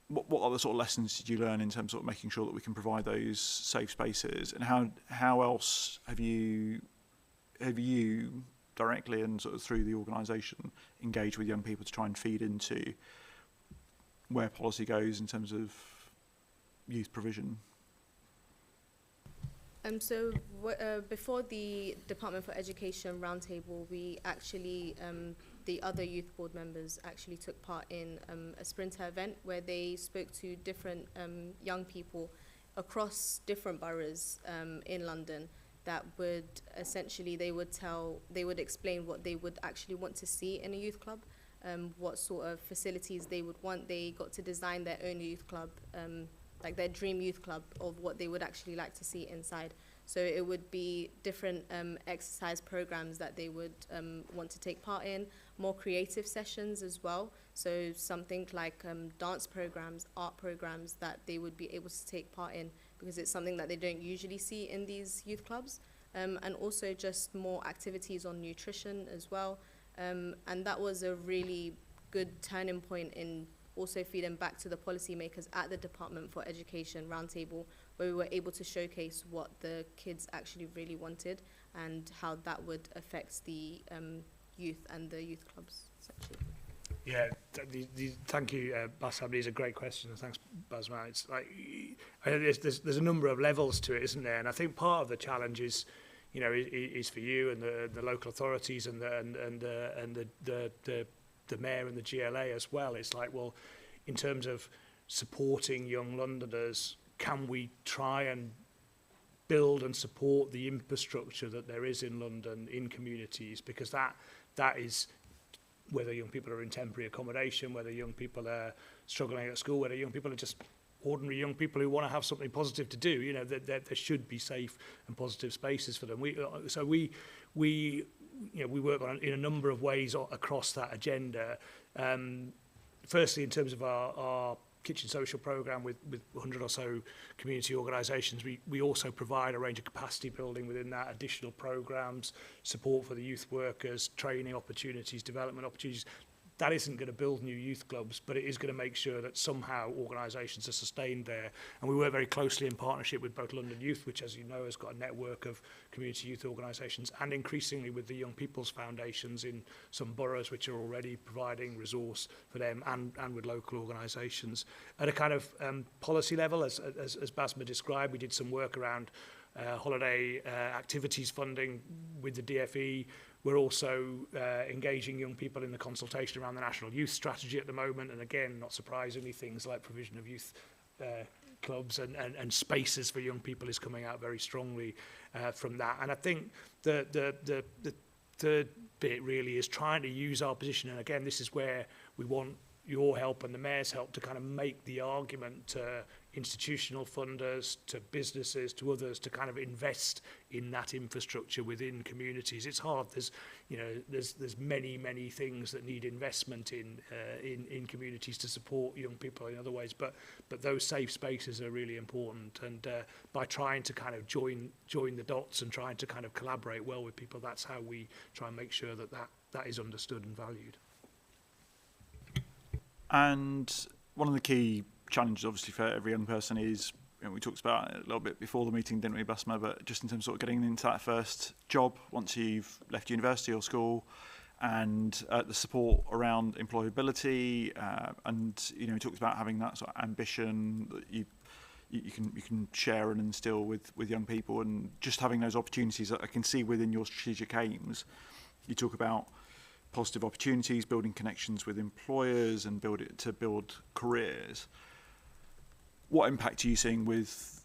Speaker 6: What other sort of lessons did you learn in terms of making sure that we can provide those safe spaces? And how else have you directly and sort of through the organisation engaged with young people to try and feed into where policy goes in terms of youth provision?
Speaker 3: So before the Department for Education roundtable, we actually, the other youth board members actually took part in a Sprinter event where they spoke to different young people across different boroughs in London that would essentially, they would explain what they would actually want to see in a youth club, what sort of facilities they would want. They got to design their own youth club, like their dream youth club of what they would actually like to see inside. So it would be different exercise programs that they would want to take part in, more creative sessions as well. So something like dance programs, art programs that they would be able to take part in, because it's something that they don't usually see in these youth clubs. And also just more activities on nutrition as well. And that was a really good turning point in also feeding back to the policymakers at the Department for Education roundtable, where we were able to showcase what the kids actually really wanted and how that would affect the youth and the youth clubs, essentially.
Speaker 4: Yeah, thank you, Bassam. These are great questions. Thanks, Basma. It's like there's a number of levels to it, isn't there? And I think part of the challenge is you know, is for you and the local authorities and the mayor and the GLA as well. It's like, well, in terms of supporting young Londoners, can we try and build and support the infrastructure that there is in London in communities, because that is, whether young people are in temporary accommodation, whether young people are struggling at school, whether young people are just ordinary young people who want to have something positive to do, you know, that there should be safe and positive spaces for them. We work on in a number of ways across that agenda. Firstly, in terms of our Kitchen Social programme with 100 or so community organisations, we also provide a range of capacity building within that, additional programmes, support for the youth workers, training opportunities, development opportunities. That isn't going to build new youth clubs, but it is going to make sure that somehow organisations are sustained there. And we work very closely in partnership with both London Youth, which, as you know, has got a network of community youth organisations, and increasingly with the Young People's Foundations in some boroughs, which are already providing resource for them, and with local organisations. At a kind of policy level, as Basma described, we did some work around holiday activities funding with the DFE. We're also engaging young people in the consultation around the National Youth Strategy at the moment, and again, not surprisingly, things like provision of youth clubs and spaces for young people is coming out very strongly from that. And I think the third bit really is trying to use our position, and again, this is where we want your help and the Mayor's help to kind of make the argument to institutional funders, to businesses, to others, to kind of invest in that infrastructure within communities. It's hard. There's many things that need investment in communities to support young people in other ways, but those safe spaces are really important. And by trying to kind of join the dots and trying to kind of collaborate well with people, that's how we try and make sure that is understood and valued.
Speaker 6: And one of the key challenges, obviously, for every young person is, you know, we talked about it a little bit before the meeting, didn't we, Basma, but just in terms of sort of getting into that first job once you've left university or school, and the support around employability, and, you know, we talked about having that sort of ambition that you can share and instill with young people, and just having those opportunities that I can see within your strategic aims. You talk about positive opportunities, building connections with employers, and build careers. What impact are you seeing with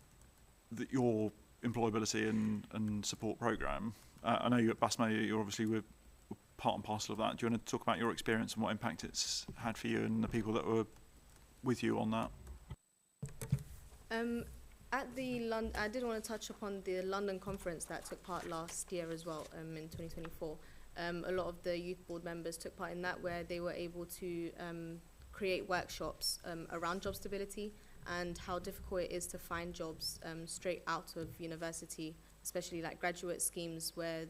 Speaker 6: your employability and support programme? I know you at Basma, you're obviously with part and parcel of that. Do you want to talk about your experience and what impact it's had for you and the people that were with you on that?
Speaker 3: I did want to touch upon the London conference that took part last year as well, in 2024. A lot of the youth board members took part in that, where they were able to create workshops around job stability and how difficult it is to find jobs straight out of university, especially like graduate schemes where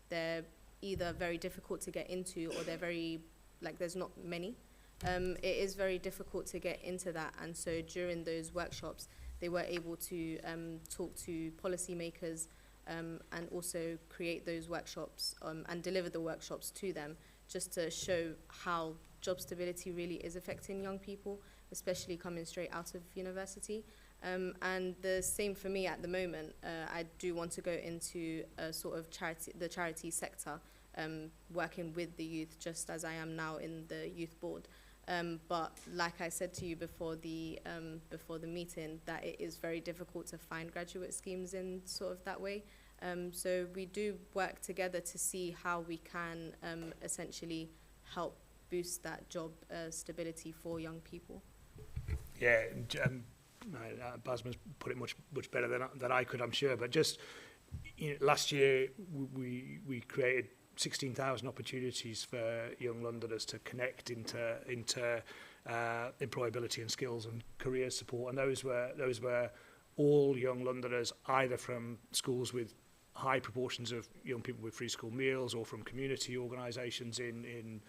Speaker 3: they're either very difficult to get into or they're very, like, there's not many. It is very difficult to get into that, and so during those workshops they were able to talk to policymakers and also create those workshops and deliver the workshops to them, just to show how job stability really is affecting young people, especially coming straight out of university. And the same for me at the moment. I do want to go into a sort of the charity sector, working with the youth, just as I am now in the youth board. But like I said to you before the meeting, that it is very difficult to find graduate schemes in sort of that way. So we do work together to see how we can essentially help boost that job stability for young people.
Speaker 4: Yeah, Basma's put it much better than I could, I'm sure. But just, you know, last year we created 16,000 opportunities for young Londoners to connect into employability and skills and career support, and those were all young Londoners, either from schools with high proportions of young people with free school meals, or from community organisations in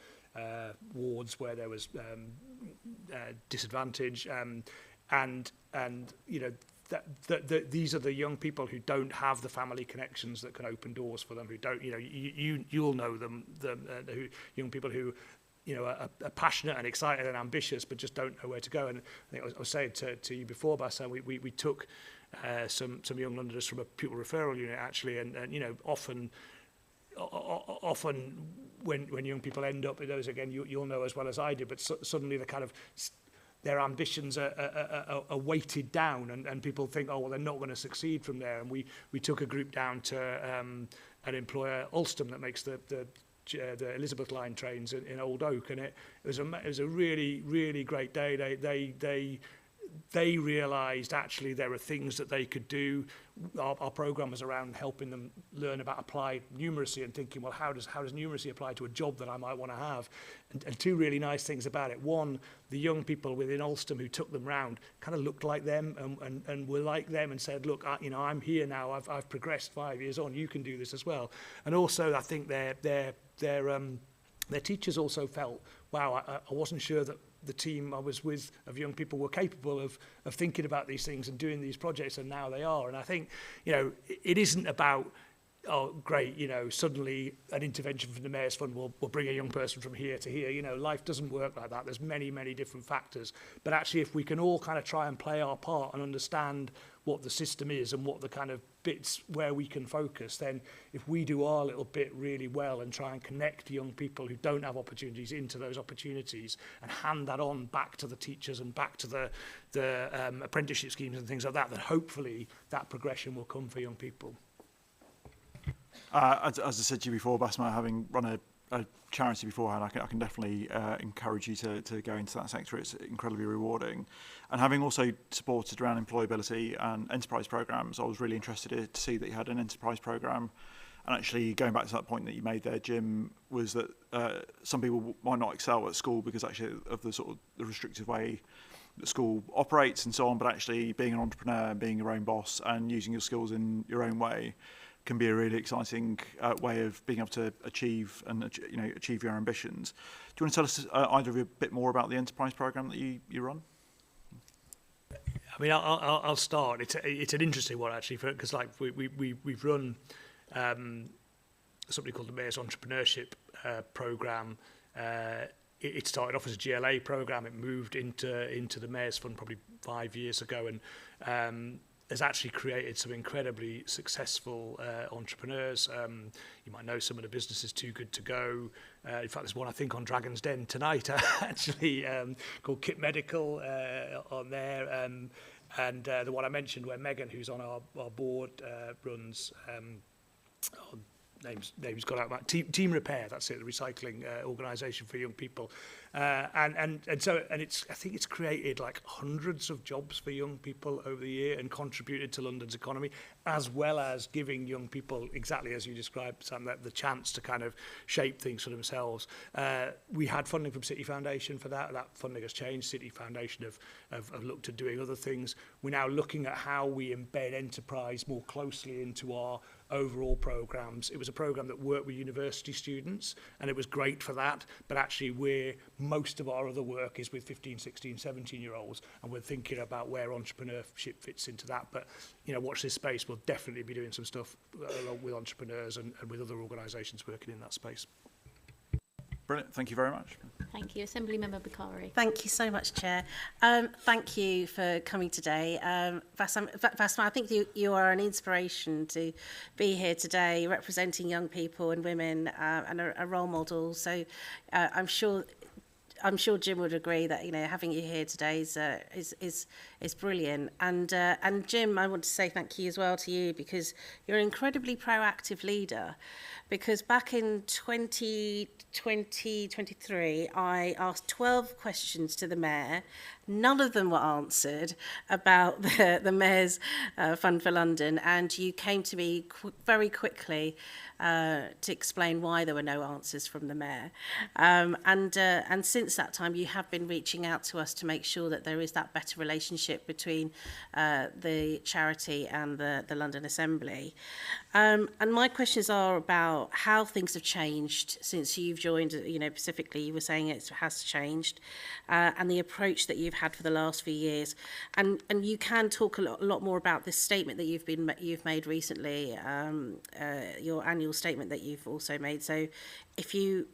Speaker 4: wards where there was disadvantage, and you know, these are the young people who don't have the family connections that can open doors for them, who don't, you know, you'll know them, who, young people who, you know, are passionate and excited and ambitious, but just don't know where to go. And I think I was saying to you before, Bassa, we took some young Londoners from a pupil referral unit actually, and you know, often when young people end up in those, again, you'll know as well as I do, but suddenly the kind of their ambitions are weighted down, and people think, oh well, they're not going to succeed from there. And we took a group down to an employer, Alstom, that makes the Elizabeth line trains in Old Oak, and it was a really great day. They realised actually there are things that they could do. Our programme was around helping them learn about applied numeracy and thinking, well, how does numeracy apply to a job that I might want to have? And two really nice things about it. One, the young people within Alstom who took them round kind of looked like them and were like them and said, look, I'm here now. I've progressed 5 years on. You can do this as well. And also, I think their teachers also felt, wow, I wasn't sure that the team I was with of young people were capable of thinking about these things and doing these projects, and now they are. And I think, you know, it isn't about, oh, great, you know, suddenly an intervention from the Mayor's Fund will bring a young person from here to here. You know, life doesn't work like that. There's many different factors. But actually, if we can all kind of try and play our part and understand what the system is and what the kind of bits where we can focus, then if we do our little bit really well and try and connect young people who don't have opportunities into those opportunities and hand that on back to the teachers and back to the apprenticeship schemes and things like that, then hopefully that progression will come for young people.
Speaker 6: As I said to you before, Basma, having run a charity beforehand, I can definitely encourage you to go into that sector. It's incredibly rewarding. And having also supported around employability and enterprise programs, I was really interested to see that you had an enterprise program. And actually, going back to that point that you made there, Jim, was that some people might not excel at school because actually of the sort of the restrictive way that school operates and so on, but actually being an entrepreneur, being your own boss and using your skills in your own way can be a really exciting way of being able to achieve your ambitions. Do you want to tell us either of you a bit more about the enterprise program that you run?
Speaker 4: I mean, I'll start. It's an interesting one actually, because like we've run something called the Mayor's Entrepreneurship Programme. It started off as a GLA programme. It moved into the Mayor's Fund probably 5 years ago, and has actually created some incredibly successful entrepreneurs. You might know some of the businesses Too Good To Go. In fact, there's one I think on Dragon's Den tonight, actually, called Kit Medical on there. And the one I mentioned where Megan, who's on our board, runs, name's got out, Team Repair, that's it, the recycling organisation for young people. And it's, I think it's created like hundreds of jobs for young people over the year and contributed to London's economy, as well as giving young people, exactly as you described, Sam, the chance to kind of shape things for themselves. We had funding from City Foundation for that. That funding has changed. City Foundation have looked at doing other things. We're now looking at how we embed enterprise more closely into our overall programs. It was a program that worked with university students, and it was great for that, but actually most of our other work is with 15, 16, 17-year-olds, and we're thinking about where entrepreneurship fits into that. But, you know, watch this space. We'll definitely be doing some stuff along with entrepreneurs and with other organisations working in that space.
Speaker 6: Brilliant. Thank you very much.
Speaker 1: Thank you. Assembly Member Bakari.
Speaker 7: Thank you so much, Chair. Thank you for coming today. Vasma, I think you are an inspiration to be here today, representing young people and women, and a role model. So I'm sure Jim would agree that, you know, having you here today is brilliant. And Jim, I want to say thank you as well to you, because you're an incredibly proactive leader. Because back in 2023, I asked 12 questions to the Mayor. None of them were answered about the Mayor's Fund for London, and you came to me very quickly to explain why there were no answers from the Mayor. And since that time, you have been reaching out to us to make sure that there is that better relationship between the charity and the London Assembly. And my questions are about how things have changed since you've joined. You know, specifically, you were saying it has changed, and the approach that you've had for the last few years. And you can talk a lot more about this statement that you've made recently, your annual statement that you've also made. So if you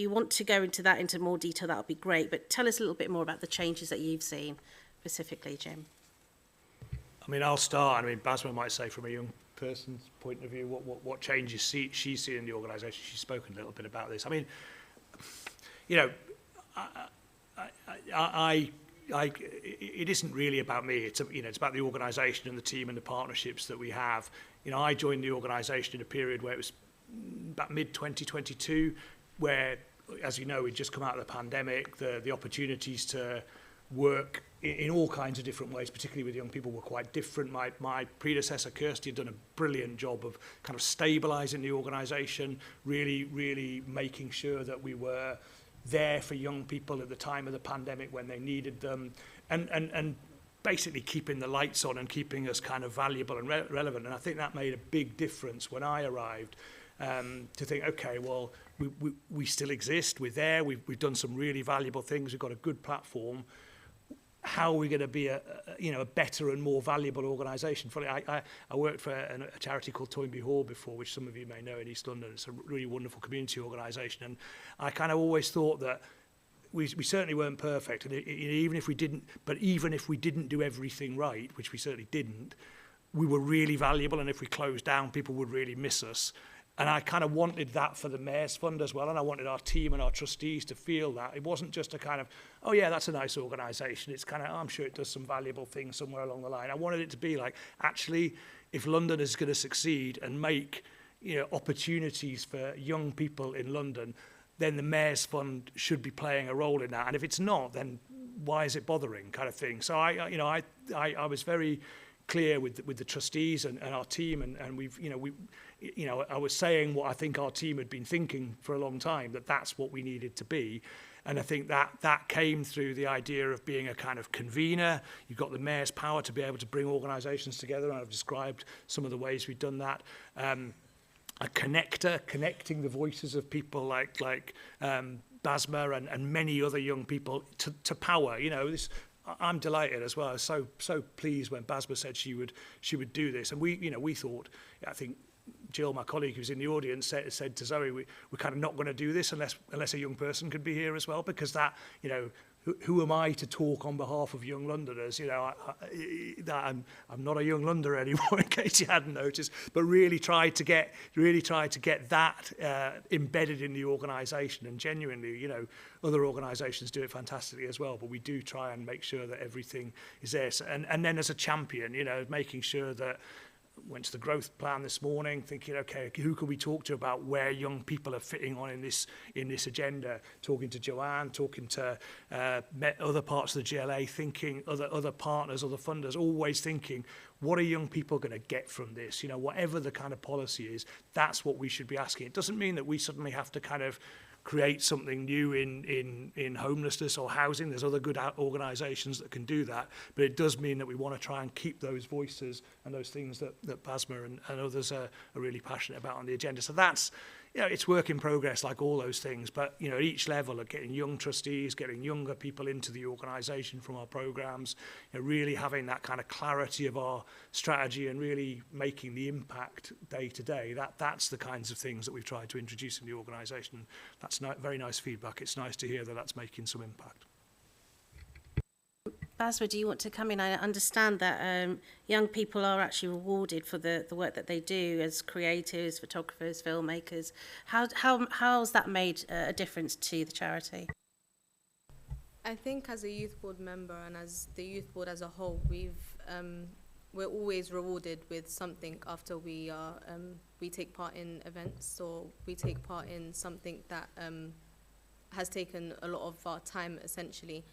Speaker 7: want to go into more detail, that would be great. But tell us a little bit more about the changes that you've seen, specifically, Jim.
Speaker 4: I mean, I'll start. I mean, Basma might say from a young person's point of view what changes she's seen in the organisation. She's spoken a little bit about this. I mean, you know, it isn't really about me. It's it's about the organisation and the team and the partnerships that we have. You know, I joined the organisation in a period where it was about mid-2022, where, as you know, we'd just come out of the pandemic. The opportunities to work in all kinds of different ways, particularly with young people, were quite different. My predecessor, Kirsty, had done a brilliant job of kind of stabilising the organisation, really making sure that we were there for young people at the time of the pandemic when they needed them, and basically keeping the lights on and keeping us kind of valuable and relevant. And I think that made a big difference when I arrived, to think, okay, well, we still exist, we're there, we've done some really valuable things, we've got a good platform. How are we going to be a better and more valuable organisation? I worked for a charity called Toynbee Hall before, which some of you may know, in East London. It's a really wonderful community organisation, and I kind of always thought that we certainly weren't perfect, and even if we didn't do everything right, which we certainly didn't, we were really valuable, and if we closed down, people would really miss us. And I kind of wanted that for the Mayor's Fund as well, and I wanted our team and our trustees to feel that. It wasn't just a kind of, oh yeah, that's a nice organisation. It's kind of, oh, I'm sure it does some valuable things somewhere along the line. I wanted it to be like, actually, if London is going to succeed and make opportunities for young people in London, then the Mayor's Fund should be playing a role in that. And if it's not, then why is it bothering, kind of thing. So I was very clear with the trustees and our team, and I was saying what I think our team had been thinking for a long time, that's what we needed to be. And I think that came through the idea of being a kind of convener. You've got the mayor's power to be able to bring organisations together, and I've described some of the ways we've done that. A connector, connecting the voices of people like Basma and many other young people to power. I'm delighted as well. I was so pleased when Basma said she would do this, and we thought, I think Jill, my colleague who's in the audience, said to Zoe, we're kind of not going to do this unless a young person could be here as well, because that, who am I to talk on behalf of young Londoners? I'm not a young Londoner anymore, in case you hadn't noticed, but really tried to get that embedded in the organisation, and genuinely, other organisations do it fantastically as well, but we do try and make sure that everything is there. And then as a champion, making sure that, went to the growth plan this morning, thinking, okay, who can we talk to about where young people are fitting on in this agenda? Talking to Joanne, talking to other parts of the GLA, thinking other partners, other funders, always thinking, what are young people going to get from this? Whatever the kind of policy is, that's what we should be asking. It doesn't mean that we suddenly have to kind of create something new in homelessness or housing. There's other good organisations that can do that, but it does mean that we want to try and keep those voices and those things that Basma and others are really passionate about on the agenda. So that's, it's work in progress, like all those things, but at each level of getting young trustees, getting younger people into the organisation from our programmes, really having that kind of clarity of our strategy and really making the impact day to day. That's the kinds of things that we've tried to introduce in the organisation. That's very nice feedback. It's nice to hear that that's making some impact.
Speaker 7: Basma, do you want to come in? I understand that young people are actually rewarded for the work that they do as creators, photographers, filmmakers. How's that made a difference to the charity?
Speaker 3: I think as a youth board member and as the youth board as a whole, we're always rewarded with something after we take part in events, or we take part in something that has taken a lot of our time, essentially.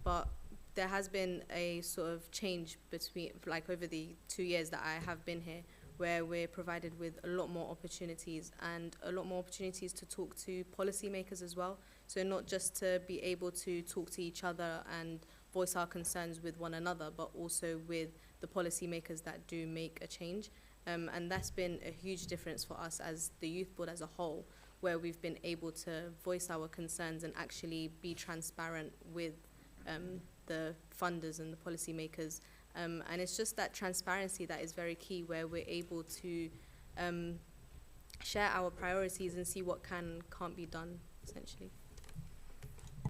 Speaker 3: But there has been a sort of change over the 2 years that I have been here, where we're provided with a lot more opportunities, and a lot more opportunities to talk to policymakers as well. So not just to be able to talk to each other and voice our concerns with one another, but also with the policymakers that do make a change. And that's been a huge difference for us as the youth board as a whole, where we've been able to voice our concerns and actually be transparent with the funders and the policymakers. And it's just that transparency that is very key, where we're able to share our priorities and see what can and can't be done, essentially.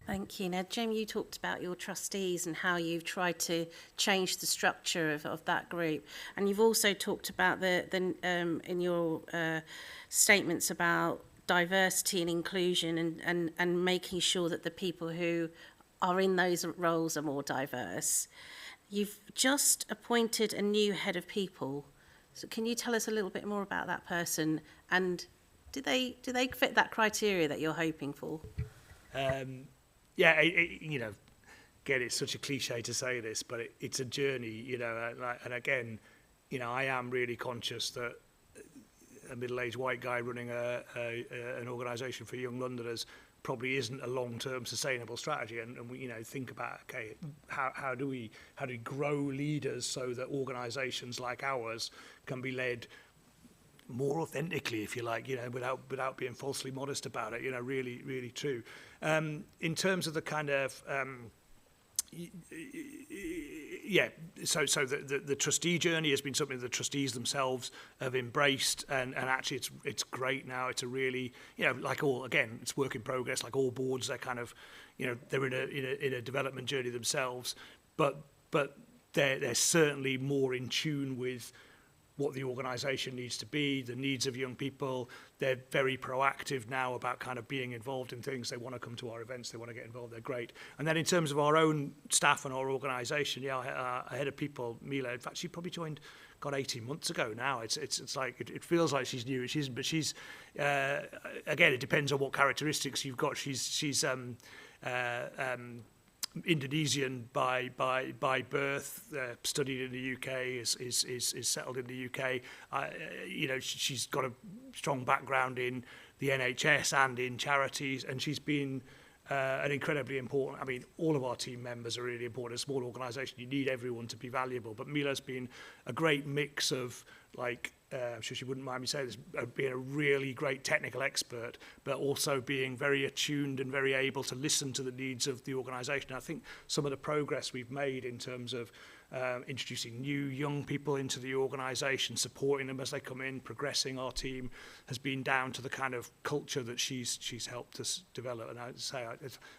Speaker 7: Thank you. Now, Jim, you talked about your trustees and how you've tried to change the structure of that group. And you've also talked about in your statements about diversity and inclusion and making sure that the people who are in those roles are more diverse. You've just appointed a new head of people. So can you tell us a little bit more about that person? And do they fit that criteria that you're hoping for?
Speaker 4: Yeah, you know, again, it's such a cliche to say this, but it's a journey, you know, and again, you know, I am really conscious that a middle-aged white guy running an organisation for young Londoners probably isn't a long-term sustainable strategy, and we, you know, think about, okay, how do we grow leaders so that organisations like ours can be led more authentically, if you like, you know, without being falsely modest about it, you know, really, really true. In terms of the kind of, yeah, so the trustee journey has been something the trustees themselves have embraced, and actually it's great now. It's a really, you know, like all, again, it's work in progress, like all boards, they're kind of, you know, they're in a development journey themselves, but they're certainly more in tune with what the organisation needs to be, the needs of young people. They're very proactive now about kind of being involved in things. They want to come to our events, they want to get involved, they're great. And then in terms of our own staff and our organisation, yeah, our head of people, Mila, in fact, she probably joined, 18 months ago now. It's like, it feels like she's new, but she's, again, it depends on what characteristics you've got. She's Indonesian by birth, studied in the UK, is settled in the UK. You know, she's got a strong background in the NHS and in charities, and she's been an incredibly important. I mean, all of our team members are really important. A small organisation, you need everyone to be valuable. But Mila's been a great mix of, like, I'm sure she wouldn't mind me saying this, being a really great technical expert, but also being very attuned and very able to listen to the needs of the organisation. I think some of the progress we've made in terms of introducing new young people into the organisation, supporting them as they come in, progressing our team, has been down to the kind of culture that she's helped us develop. And I'd say I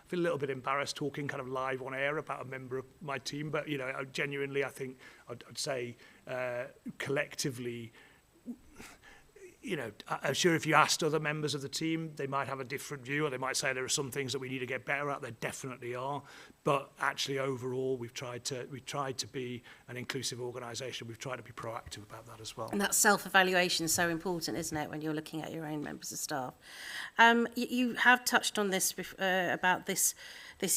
Speaker 4: feel a little bit embarrassed talking kind of live on air about a member of my team, but you know, genuinely, I think I'd say collectively, you know, I'm sure if you asked other members of the team, they might have a different view, or they might say there are some things that we need to get better at. There definitely are, but actually overall, we've tried to be an inclusive organisation. We've tried to be proactive about that as well.
Speaker 7: And that self-evaluation is so important, isn't it, when you're looking at your own members of staff? You have touched on this about this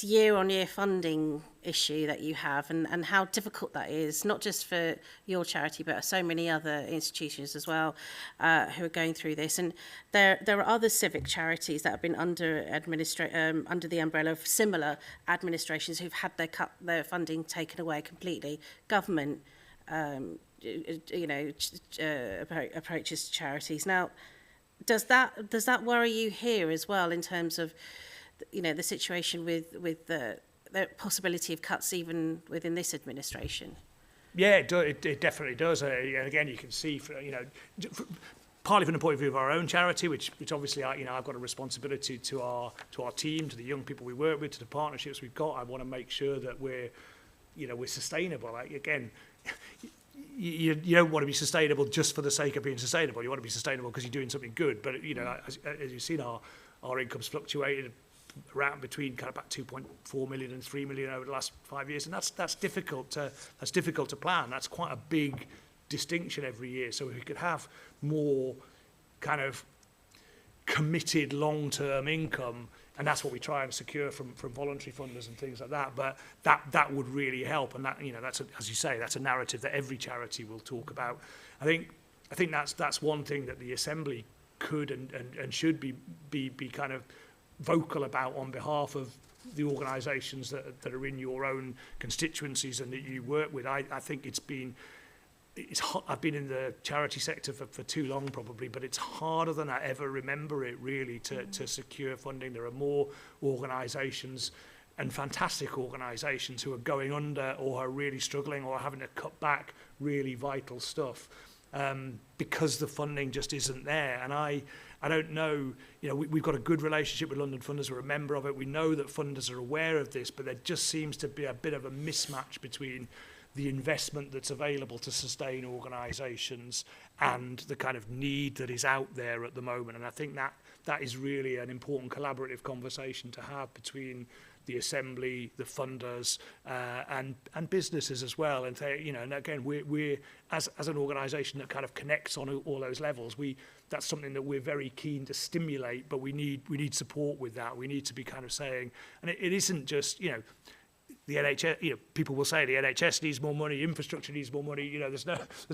Speaker 7: year-on-year funding issue that you have, and how difficult that is, not just for your charity, but so many other institutions as well who are going through this. And there are other civic charities that have been under the umbrella of similar administrations who've had their funding taken away completely. Government, approaches to charities. Now, does that worry you here as well, in terms of, you know, the situation with the possibility of cuts even within this administration?
Speaker 4: Yeah, it definitely does. And again, you can see, partly from the point of view of our own charity, which obviously I've got a responsibility to our team, to the young people we work with, to the partnerships we've got. I want to make sure that we're sustainable. Like, again, you don't want to be sustainable just for the sake of being sustainable. You want to be sustainable because you're doing something good. But you know, as you've seen, our income's fluctuated around between kind of about 2.4 million and 3 million over the last 5 years, and that's difficult to plan. That's quite a big distinction every year. So if we could have more kind of committed long-term income, and that's what we try and secure from voluntary funders and things like that. But that would really help, and that, you know, that's as you say, that's a narrative that every charity will talk about. I think that's one thing that the Assembly could and should be kind of vocal about on behalf of the organisations that are in your own constituencies and that you work with. I think I've been in the charity sector for too long probably, but it's harder than I ever remember it really to secure funding. There are more organisations, and fantastic organisations, who are going under or are really struggling or having to cut back really vital stuff because the funding just isn't there. And I don't know, we've got a good relationship with London Funders, we're a member of it, we know that funders are aware of this, but there just seems to be a bit of a mismatch between the investment that's available to sustain organisations and the kind of need that is out there at the moment. And I think that is really an important collaborative conversation to have between the Assembly, the funders, and businesses as well. And and again, we're as an organisation that kind of connects on all those levels. That's something that we're very keen to stimulate, but we need support with that. We need to be kind of saying, and it isn't just the NHS, people will say the NHS needs more money, infrastructure needs more money. There's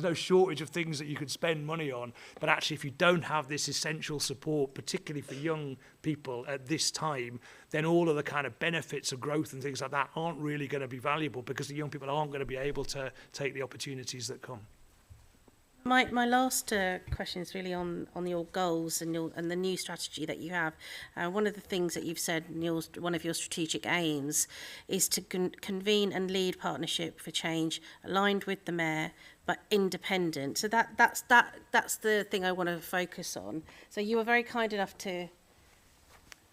Speaker 4: no shortage of things that you can spend money on. But actually, if you don't have this essential support, particularly for young people at this time, then all of the kind of benefits of growth and things like that aren't really going to be valuable, because the young people aren't going to be able to take the opportunities that come.
Speaker 7: My last question is really on your goals and the new strategy that you have. One of the things that you've said in one of your strategic aims is to convene and lead partnership for change aligned with the mayor but independent. So that's the thing I want to focus on. So you were very kind enough to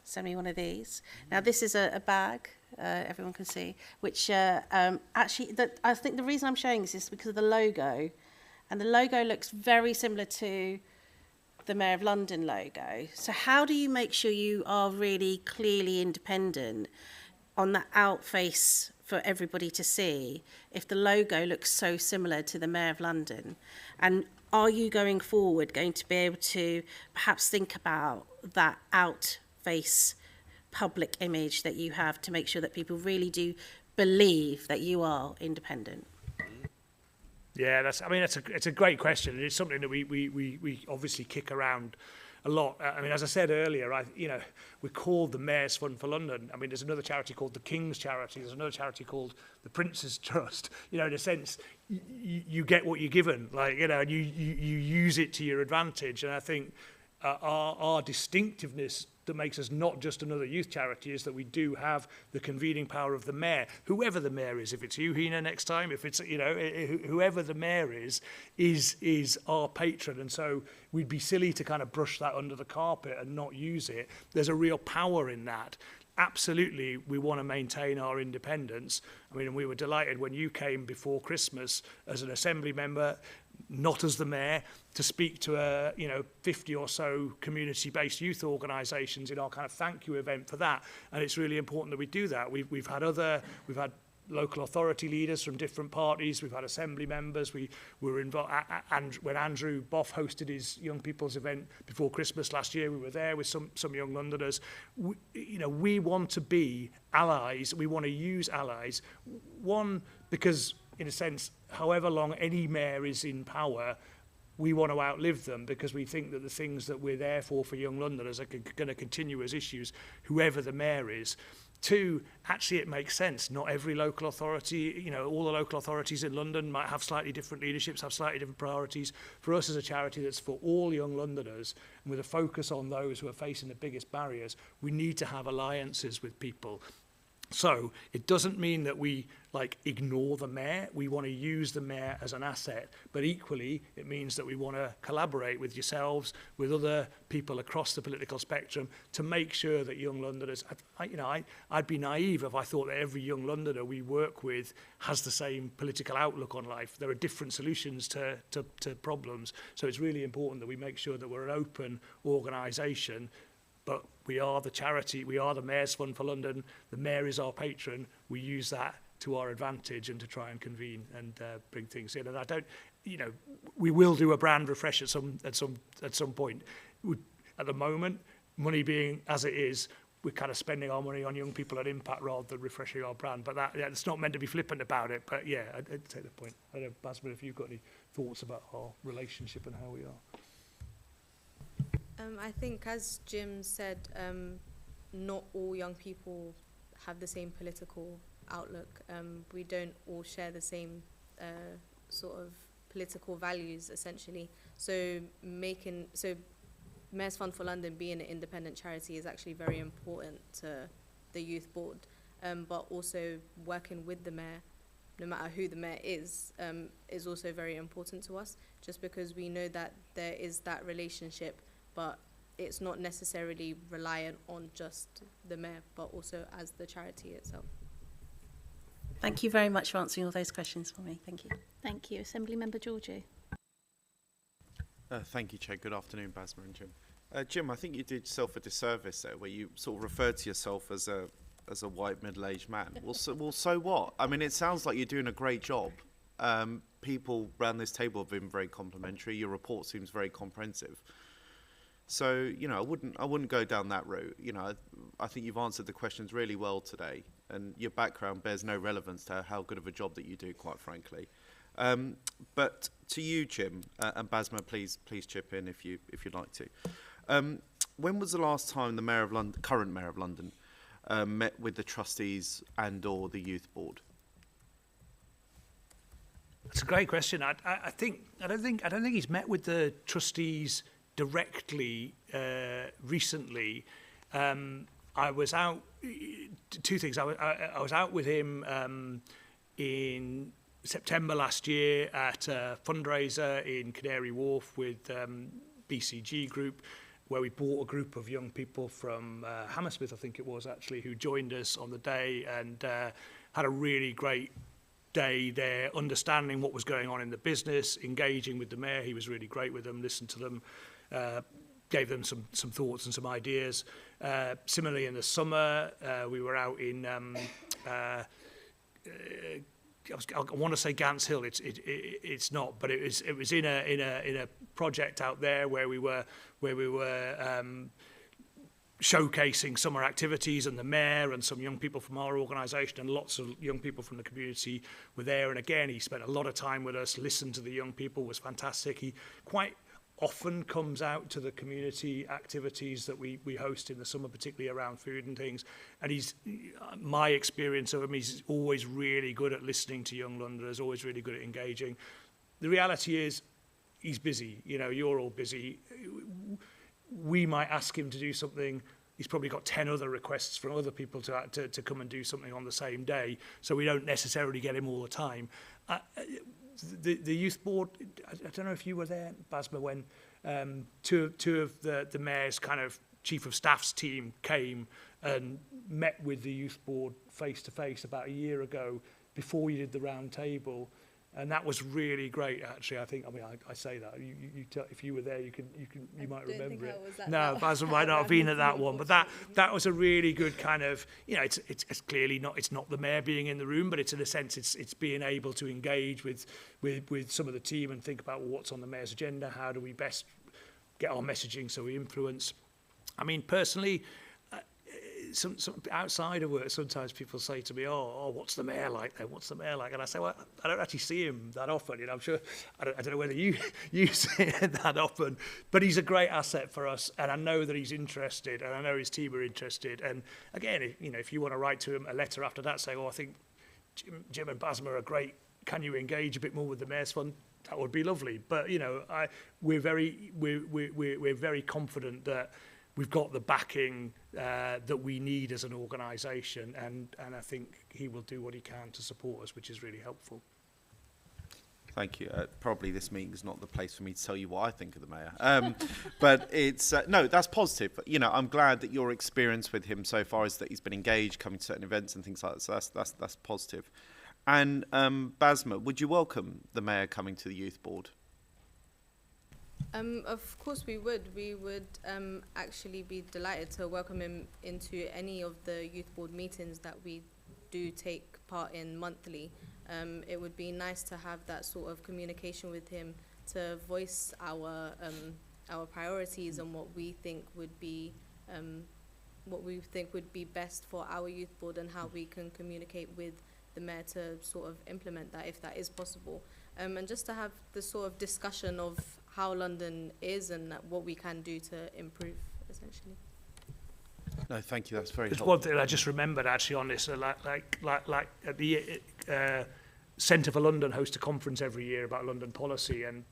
Speaker 7: send me one of these. Now this is a bag. Everyone can see, which actually I think the reason I'm showing this is because of the logo. And the logo looks very similar to the Mayor of London logo. So how do you make sure you are really clearly independent on the outface for everybody to see if the logo looks so similar to the Mayor of London? And are you going forward going to be able to perhaps think about that outface public image that you have to make sure that people really do believe that you are independent?
Speaker 4: Yeah, it's a great question. It's something that we obviously kick around a lot. As I said earlier, we're called the Mayor's Fund for London. There's another charity called the King's Charity. There's another charity called the Prince's Trust. In a sense, you get what you're given, and you use it to your advantage. And I think our distinctivehness that makes us not just another youth charity is that we do have the convening power of the mayor, whoever the mayor is. If it's you, Hina, next time, if it's whoever the mayor is our patron, and so we'd be silly to kind of brush that under the carpet and not use it. There's a real power in that. Absolutely, we want to maintain our independence. We were delighted when you came before Christmas as an Assembly member, not as the mayor, to speak to 50 or so community-based youth organisations in our kind of thank you event for that. And it's really important that we do that. We've had local authority leaders from different parties. We've had Assembly members. We were involved, and when Andrew Boff hosted his young people's event before Christmas last year, we were there with some young Londoners. We want to be allies. We want to use allies. One, because in a sense, however long any mayor is in power, we want to outlive them, because we think that the things that we're there for young Londoners are going to continue as issues, whoever the mayor is. Two, actually it makes sense. Not every local authority, all the local authorities in London might have slightly different leaderships, have slightly different priorities. For us as a charity that's for all young Londoners, and with a focus on those who are facing the biggest barriers, we need to have alliances with people. So it doesn't mean that we ignore the mayor. We want to use the mayor as an asset, but equally it means that we want to collaborate with yourselves, with other people across the political spectrum, to make sure that young Londoners, I'd be naive if I thought that every young Londoner we work with has the same political outlook on life. There are different solutions to problems. So it's really important that we make sure that we're an open organisation. But we are the charity, we are the Mayor's Fund for London, the Mayor is our patron, we use that to our advantage and to try and convene and bring things in. And I don't, we will do a brand refresh at some point. At the moment, money being as it is, we're kind of spending our money on young people at impact rather than refreshing our brand. But it's not meant to be flippant about it, but yeah, I'd take the point. I don't know, Basma, if you've got any thoughts about our relationship and how we are.
Speaker 3: I think, as Jim said, not all young people have the same political outlook. We don't all share the same sort of political values, essentially. So Mayor's Fund for London being an independent charity is actually very important to the youth board, but also working with the mayor, no matter who the mayor is also very important to us, just because we know that there is that relationship. But it's not necessarily reliant on just the mayor, but also as the charity itself.
Speaker 7: Thank you very much for answering all those questions for me. Thank you.
Speaker 1: Thank you. Assembly Member Georgie.
Speaker 8: Thank you, Chair. Good afternoon, Basma and Jim. Jim, I think you did yourself a disservice there, where you sort of referred to yourself as a white middle-aged man. Well, so what? I mean, it sounds like you're doing a great job. People around this table have been very complimentary. Your report seems very comprehensive. So, you know, I wouldn't go down that route. You know, I think you've answered the questions really well today, and your background bears no relevance to how good of a job that you do, quite frankly. But to you, Jim, and Basma, please chip in if you'd like to. When was the last time the Mayor of London, current Mayor of London, met with the trustees and/or the youth board?
Speaker 4: That's a great question. I don't think he's met with the trustees directly recently. I was out. Two things. I was out with him in September last year at a fundraiser in Canary Wharf with BCG Group, where we brought a group of young people from Hammersmith, I think it was actually, who joined us on the day and had a really great day there, understanding what was going on in the business, engaging with the mayor. He was really great with them, listened to them, gave them some thoughts and some ideas. Similarly, in the summer, we were out in I want to say Gants Hill. It's not, but it was in a project out there where we were showcasing summer activities, and the mayor and some young people from our organisation and lots of young people from the community were there. And again, he spent a lot of time with us, listened to the young people, was fantastic. He quite often comes out to the community activities that we host in the summer, particularly around food and things. And he's, my experience of him, he's always really good at listening to young Londoners, always really good at engaging. The reality is he's busy. You know, you're all busy. We might ask him to do something. He's probably got 10 other requests from other people to come and do something on the same day. So we don't necessarily get him all the time. The youth board, I don't know if you were there, Basma, when two of the mayor's kind of chief of staff's team came and met with the youth board face to face about a year ago before you did the round table. And that was really great, actually. I think, I mean, I say that. If you were there, you might remember it. No, Basma might not have been at that one. But that was a really good kind of, you know, it's clearly not, it's not the mayor being in the room, but it's in a sense, it's being able to engage with some of the team and think about, well, what's on the mayor's agenda? How do we best get our messaging so we influence? I mean, personally, some outside of work, sometimes people say to me, oh, what's the mayor like then? What's the mayor like? And I say, well, I don't actually see him that often. You know, I'm sure, I don't know whether you see it that often, but he's a great asset for us. And I know that he's interested, and I know his team are interested. And again, if you want to write to him a letter after that, say, oh, I think Jim and Basma are great. Can you engage a bit more with the Mayor's Fund? That would be lovely. But, you know, we're very confident that we've got the backing that we need as an organisation, and I think he will do what he can to support us, which is really helpful.
Speaker 8: Thank you. Probably this meeting is not the place for me to tell you what I think of the mayor. But it's, no, that's positive. You know, I'm glad that your experience with him so far is that he's been engaged, coming to certain events and things like that. So that's positive. And Basma, would you welcome the mayor coming to the youth board?
Speaker 3: Of course we would. We would actually be delighted to welcome him into any of the youth board meetings that we do take part in monthly. It would be nice to have that sort of communication with him to voice our priorities and what we think would be best for our youth board, and how we can communicate with the mayor to sort of implement that if that is possible. And just to have the sort of discussion of how London is and what we can do to improve, essentially.
Speaker 8: No, thank you. That's very
Speaker 4: There's
Speaker 8: helpful.
Speaker 4: one thing I just remembered actually on this, like at the Centre for London hosts a conference every year about London policy, and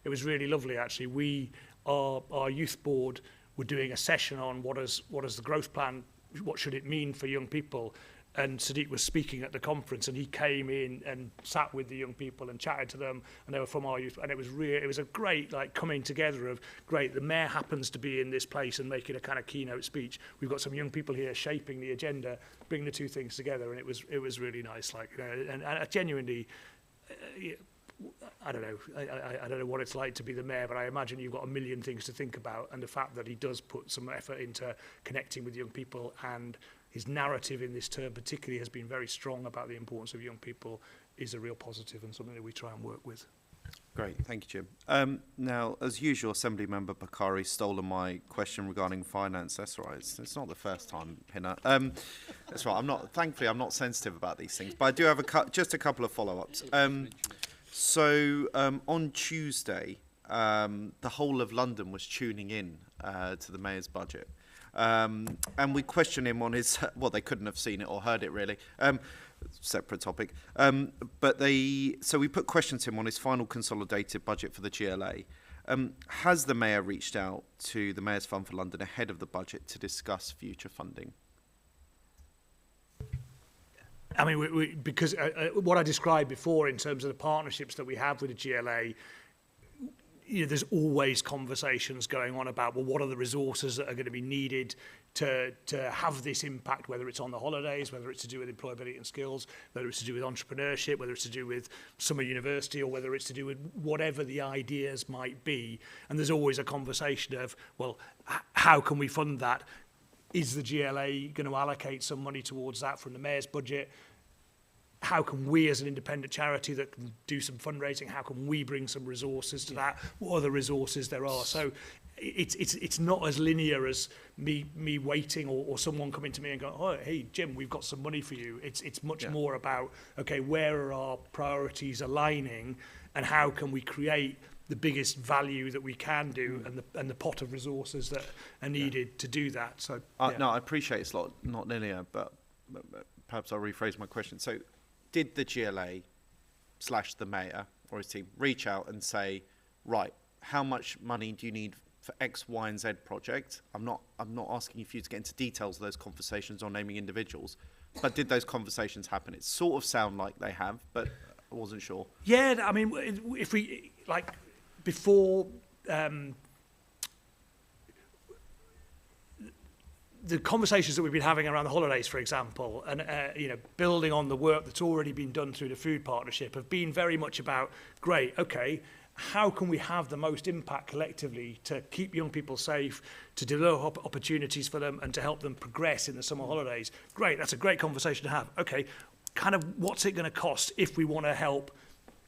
Speaker 4: it was really lovely actually. Our youth board were doing a session on what is the growth plan, what should it mean for young people. and Sadiq was speaking at the conference, and he came in and sat with the young people and chatted to them, and they were from our youth, and it was a great like coming together of great. The mayor happens to be in this place and making a kind of keynote speech. We've got some young people here shaping the agenda, bringing the two things together, and it was really nice. Like, you know, and I genuinely. I don't know. I don't know what it's like to be the mayor, but I imagine you've got a million things to think about, and the fact that he does put some effort into connecting with young people, and his narrative in this term particularly has been very strong about the importance of young people, is a real positive and something that we try and work with.
Speaker 8: Great, thank you, Jim. Now, as usual, Assembly Member Bakari stolen my question regarding finance. That's all right. It's not the first time, Pinner. That's right. Thankfully, I'm not sensitive about these things, but I do have just a couple of follow-ups. So on Tuesday, the whole of London was tuning in to the Mayor's budget. And we questioned him on his, well, they couldn't have seen it or heard it really, separate topic. So we put questions to him on his final consolidated budget for the GLA. Has the Mayor reached out to the Mayor's Fund for London ahead of the budget to discuss future funding?
Speaker 4: I mean, because what I described before in terms of the partnerships that we have with the GLA, you know, there's always conversations going on about, well, what are the resources that are going to be needed to have this impact, whether it's on the holidays, whether it's to do with employability and skills, whether it's to do with entrepreneurship, whether it's to do with summer university, or whether it's to do with whatever the ideas might be. And there's always a conversation of, well, how can we fund that? Is the GLA going to allocate some money towards that from the Mayor's budget? How can we, as an independent charity that can do some fundraising, how can we bring some resources to that? What other resources there are? So it's not as linear as me waiting or someone coming to me and going, oh, hey, Jim, we've got some money for you. It's much more about, okay, where are our priorities aligning, and how can we create the biggest value that we can do, and the pot of resources that are needed to do that. So
Speaker 8: no, I appreciate it's not linear, but perhaps I'll rephrase my question. So did the GLA / the Mayor or his team reach out and say, right, how much money do you need for X, Y, and Z project? I'm not asking you for you to get into details of those conversations or naming individuals, but did those conversations happen? It sort of sound like they have, but I wasn't sure.
Speaker 4: Yeah, I mean, if we, like, before the conversations that we've been having around the holidays, for example, and you know, building on the work that's already been done through the food partnership, have been very much about, great, okay, how can we have the most impact collectively to keep young people safe, to develop opportunities for them, and to help them progress in the summer holidays? Great, that's a great conversation to have. Okay, kind of what's it going to cost if we want to help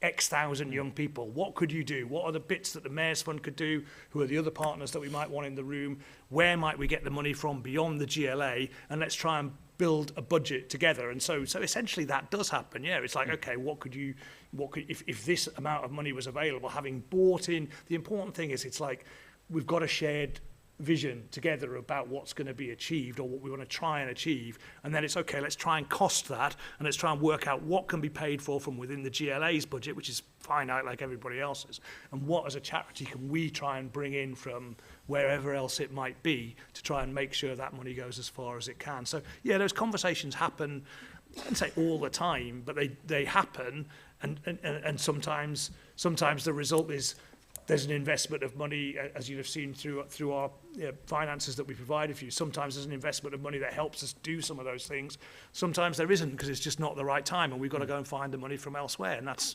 Speaker 4: X thousand young people? What could you do? What are the bits that the Mayor's Fund could do? Who are the other partners that we might want in the room? Where might we get the money from beyond the GLA? And let's try and build a budget together. And so essentially that does happen. Yeah, it's like, okay, if this amount of money was available, having bought in, the important thing is it's like we've got a shared vision together about what's going to be achieved, or what we want to try and achieve, and then it's okay, let's try and cost that, and let's try and work out what can be paid for from within the GLA's budget, which is finite like everybody else's, and what as a charity can we try and bring in from wherever else it might be to try and make sure that money goes as far as it can. So yeah, those conversations happen, I wouldn't say all the time, but they happen, and sometimes the result is there's an investment of money, as you'll have seen through our finances that we provided for you. Sometimes there's an investment of money that helps us do some of those things. Sometimes there isn't, because it's just not the right time, and we've got to go and find the money from elsewhere, and that's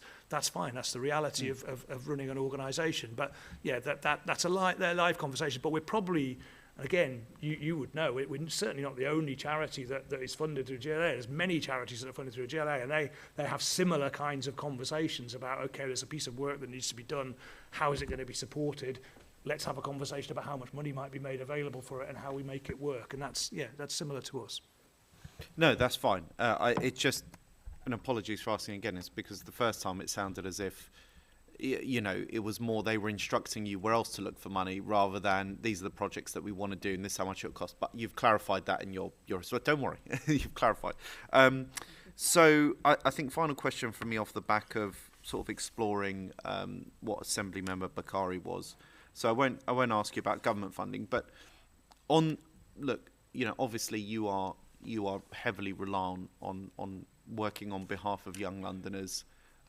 Speaker 4: fine. That's the reality of running an organisation. But yeah, that's they're live conversations. But we're probably, again, you would know, we're certainly not the only charity that is funded through GLA. There's many charities that are funded through GLA, and they have similar kinds of conversations about, okay, there's a piece of work that needs to be done. How is it going to be supported? Let's have a conversation about how much money might be made available for it and how we make it work. And that's similar to us.
Speaker 8: No, that's fine. It's just, and apologies for asking again, it's because the first time it sounded as if, you know, it was more they were instructing you where else to look for money, rather than these are the projects that we want to do and this is how much it'll cost. But you've clarified that in your so don't worry, you've clarified. So I think final question from me off the back of sort of exploring what Assembly Member Bakari was. So I won't ask you about government funding, but look, you know, obviously you are you are heavily reliant on working on behalf of young Londoners,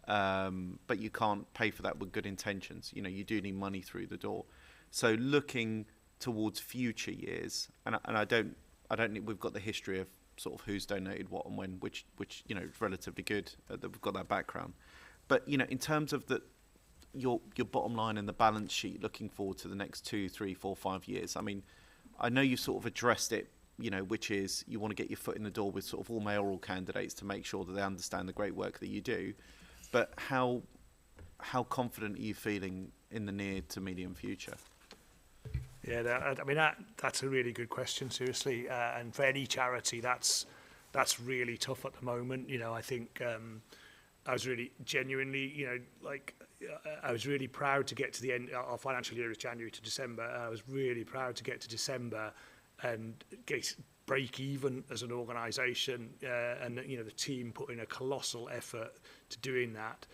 Speaker 8: but you can't pay for that with good intentions. You know, you do need money through the door. So looking towards future years, and I don't think we've got the history of sort of who's donated what and when, which you know, is relatively good that we've got that background. But you know, in terms of your bottom line and the balance sheet looking forward to the next 2, 3, 4, 5 years, I mean, I know you sort of addressed it, you know, which is you want to get your foot in the door with sort of all mayoral candidates to make sure that they understand the great work that you do. But how confident are you feeling in the near to medium future?
Speaker 4: Yeah, I mean, that's a really good question, seriously. And for any charity, that's really tough at the moment. You know, I think I was really genuinely, you know, like I was really proud to get to the end. Our financial year is January to December. I was really proud to get to December and break even as an organisation. And, you know, the team put in a colossal effort to doing that.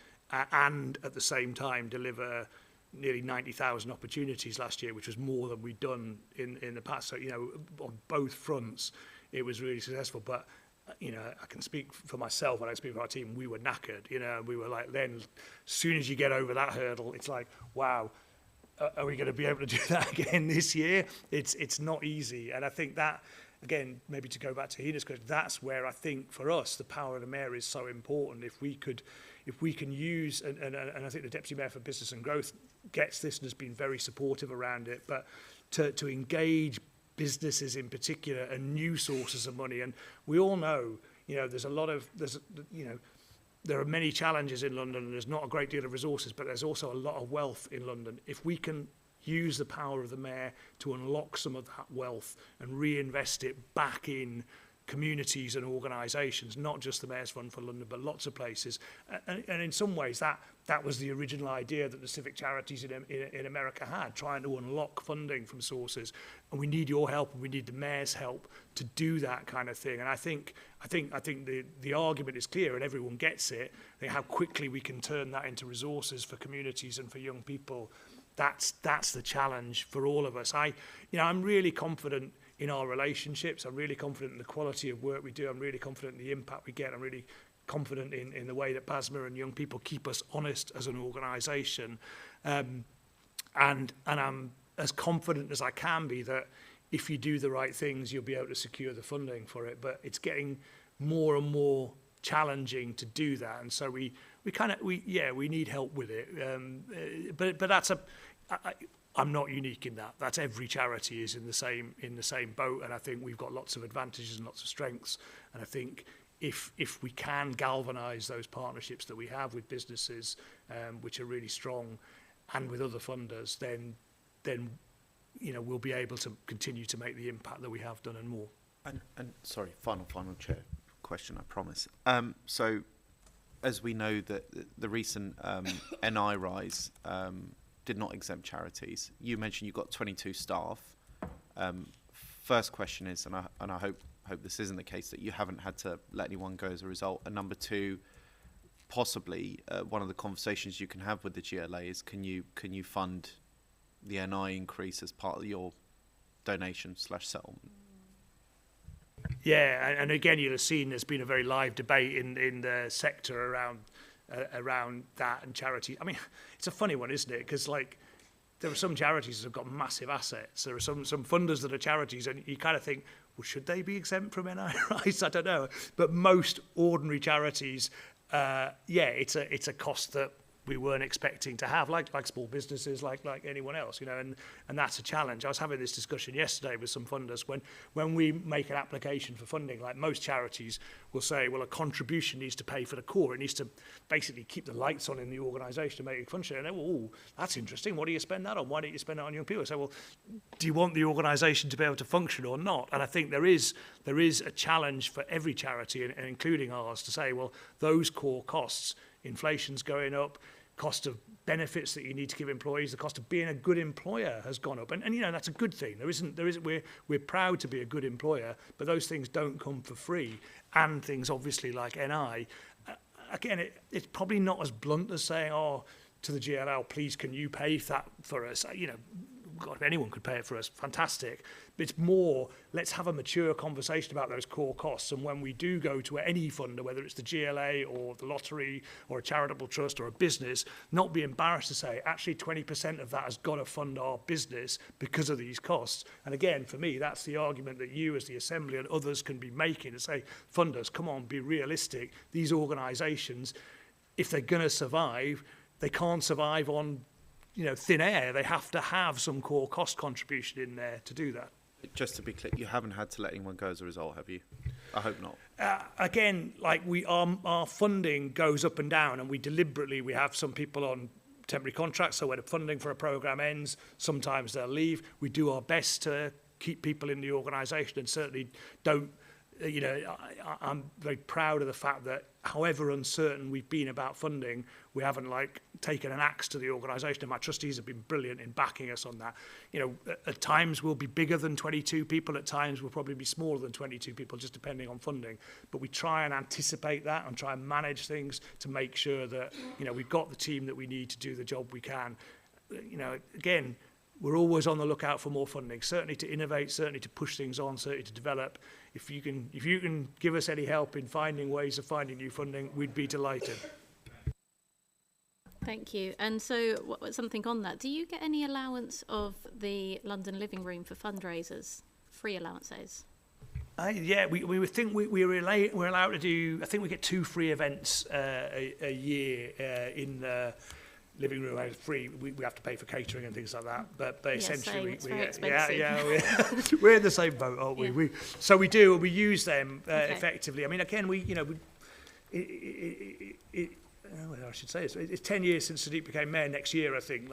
Speaker 4: And at the same time, deliver nearly 90,000 opportunities last year, which was more than we'd done in the past. So, you know, on both fronts, it was really successful. But, you know, I can speak for myself and I speak for our team, we were knackered, you know, we were like, then as soon as you get over that hurdle, it's like, wow, are we going to be able to do that again this year? It's not easy. And I think that, again, maybe to go back to Hina's question, that's where I think for us, the power of the mayor is so important. If we can use, and I think the Deputy Mayor for Business and Growth gets this and has been very supportive around it, but to engage businesses in particular and new sources of money. And we all know, you know, there are many challenges in London and there's not a great deal of resources, but there's also a lot of wealth in London. If we can use the power of the mayor to unlock some of that wealth and reinvest it back in communities and organisations, not just the Mayor's Fund for London, but lots of places. And in some ways, that was the original idea that the civic charities in America had, trying to unlock funding from sources. And we need your help, and we need the Mayor's help to do that kind of thing. And I think the argument is clear, and everyone gets it. I think how quickly we can turn that into resources for communities and for young people. That's the challenge for all of us. I'm really confident in our relationships. I'm really confident in the quality of work we do. I'm really confident in the impact we get. I'm really confident in the way that BASMA and young people keep us honest as an organisation. And I'm as confident as I can be that if you do the right things, you'll be able to secure the funding for it. But it's getting more and more challenging to do that. And so we need help with it. But that's I'm not unique in that. That's every charity is in the same boat, and I think we've got lots of advantages and lots of strengths. And I think if we can galvanise those partnerships that we have with businesses, which are really strong, and with other funders, then you know, we'll be able to continue to make the impact that we have done and more.
Speaker 8: And sorry, final chair question, I promise. So, as we know, that the recent NI rise did not exempt charities. You mentioned you've got 22 staff. First question is, and I hope this isn't the case, that you haven't had to let anyone go as a result. And number two, possibly one of the conversations you can have with the GLA is, can you fund the NI increase as part of your donation/settlement?
Speaker 4: Yeah, and again, you'll have seen there's been a very live debate in the sector around that and charity. I mean, it's a funny one, isn't it? Because like, there are some charities that have got massive assets. There are some funders that are charities, and you kind of think, well, should they be exempt from NI rise? I don't know. But most ordinary charities, it's a cost that we weren't expecting to have, like small businesses, like anyone else, you know, and that's a challenge. I was having this discussion yesterday with some funders. When we make an application for funding, like most charities will say, well, a contribution needs to pay for the core. It needs to basically keep the lights on in the organisation to make it function. And they well, oh, that's interesting. What do you spend that on? Why don't you spend it on young people? I say, well, do you want the organisation to be able to function or not? And I think there is a challenge for every charity, and including ours, to say, well, those core costs, inflation's going up, cost of benefits that you need to give employees, the cost of being a good employer has gone up, and you know, that's a good thing. There isn't. We're proud to be a good employer, but those things don't come for free. And things obviously like NI, again, it's probably not as blunt as saying, oh, to the GLL, please can you pay that for us? You know, God, if anyone could pay it for us, fantastic. But it's more, let's have a mature conversation about those core costs. And when we do go to any funder, whether it's the GLA or the lottery or a charitable trust or a business, not be embarrassed to say, actually 20% of that has got to fund our business because of these costs. And again, for me, that's the argument that you as the Assembly and others can be making, to say, funders, come on, be realistic. These organisations, if they're going to survive, they can't survive on thin air. They have to have some core cost contribution in there to do that.
Speaker 8: Just to be clear, you haven't had to let anyone go as a result, have you? I hope not.
Speaker 4: Again, like our funding goes up and down, and we have some people on temporary contracts, so when the funding for a programme ends, sometimes they'll leave. We do our best to keep people in the organisation, and certainly don't, I'm very proud of the fact that however uncertain we've been about funding, we haven't taken an axe to the organisation, and my trustees have been brilliant in backing us on that. At times we'll be bigger than 22 people, at times we'll probably be smaller than 22 people, just depending on funding. But we try and anticipate that and try and manage things to make sure that, we've got the team that we need to do the job we can. Again, we're always on the lookout for more funding, certainly to innovate, certainly to push things on, certainly to develop. If you can give us any help in finding ways of finding new funding, we'd be delighted.
Speaker 1: Thank you. And so something on that, do you get any allowance of the London Living Room for fundraisers, free allowances?
Speaker 4: Yeah, we think we're allowed to do, I think we get 2 free events a year in the living room. Free. We have to pay for catering and things like that, but essentially we're in the same boat, aren't we?
Speaker 1: Yeah.
Speaker 4: So we do, and we use them effectively. I mean, again, I should say it's 10 years since Sadiq became mayor next year, I think.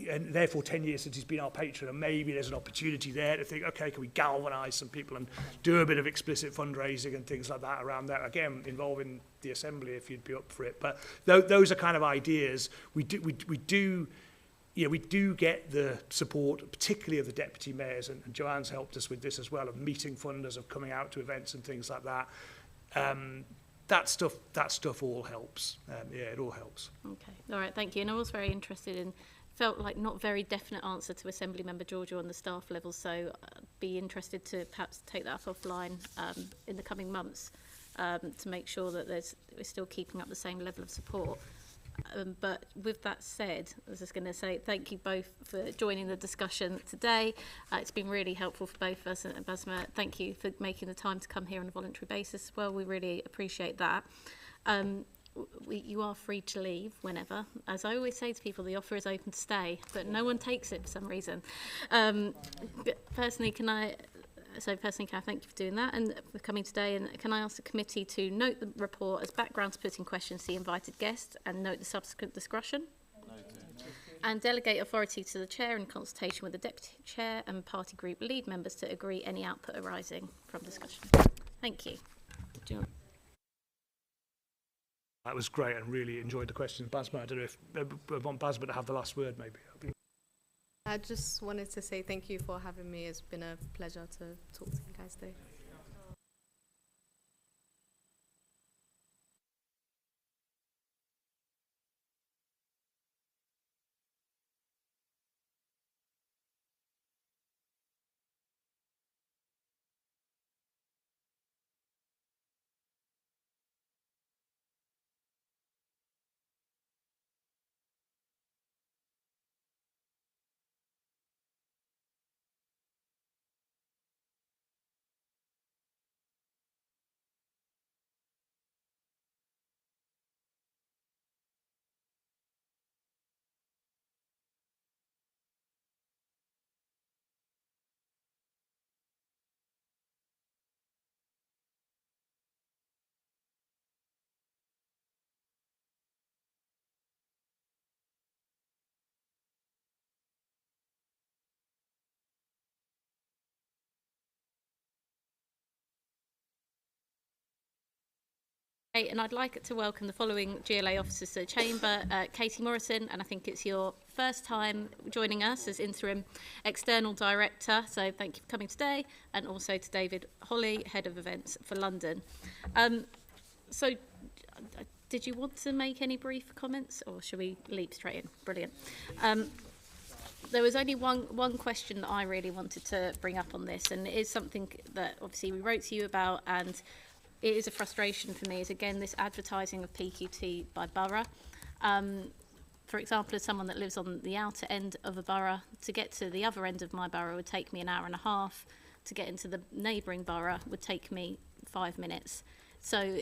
Speaker 4: And therefore 10 years since he's been our patron, and maybe there's an opportunity there to think, okay, can we galvanise some people and do a bit of explicit fundraising and things like that around that, again involving the Assembly if you'd be up for it. But those are kind of ideas. We do get the support, particularly of the deputy mayors, and Joanne's helped us with this as well, of meeting funders, of coming out to events and things like that. That stuff all helps. It all helps.
Speaker 1: Okay, all right, thank you. And I was very interested in, felt like not very definite answer to Assembly Member Georgia on the staff level, so I'd be interested to perhaps take that up offline in the coming months to make sure that we're still keeping up the same level of support. But with that said, I was just going to say thank you both for joining the discussion today. It's been really helpful for both of us, and Basma, thank you for making the time to come here on a voluntary basis as well. We really appreciate that. You are free to leave whenever. As I always say to people, the offer is open to stay, but no one takes it for some reason. Personally, can I thank you for doing that and for coming today, and can I ask the committee to note the report as background to putting questions to the invited guests and note the subsequent discussion? And delegate authority to the chair in consultation with the deputy chair and party group lead members to agree any output arising from discussion. Thank you.
Speaker 4: That was great, and really enjoyed the questions. Basma, I don't know if I want Basma to have the last word, maybe.
Speaker 3: I just wanted to say thank you for having me. It's been a pleasure to talk to you guys today.
Speaker 1: And I'd like to welcome the following GLA officers to the Chamber. Katie Morrison, and I think it's your first time joining us as Interim External Director, so thank you for coming today, and also to David Holly, Head of Events for London. So Did you want to make any brief comments, or should we leap straight in? Brilliant. There was only one question that I really wanted to bring up on this, and it is something that obviously we wrote to you about, and it is a frustration for me, is again this advertising of PQT by borough. For example, as someone that lives on the outer end of a borough, to get to the other end of my borough would take me an hour and a half. To get into the neighbouring borough would take me 5 minutes. So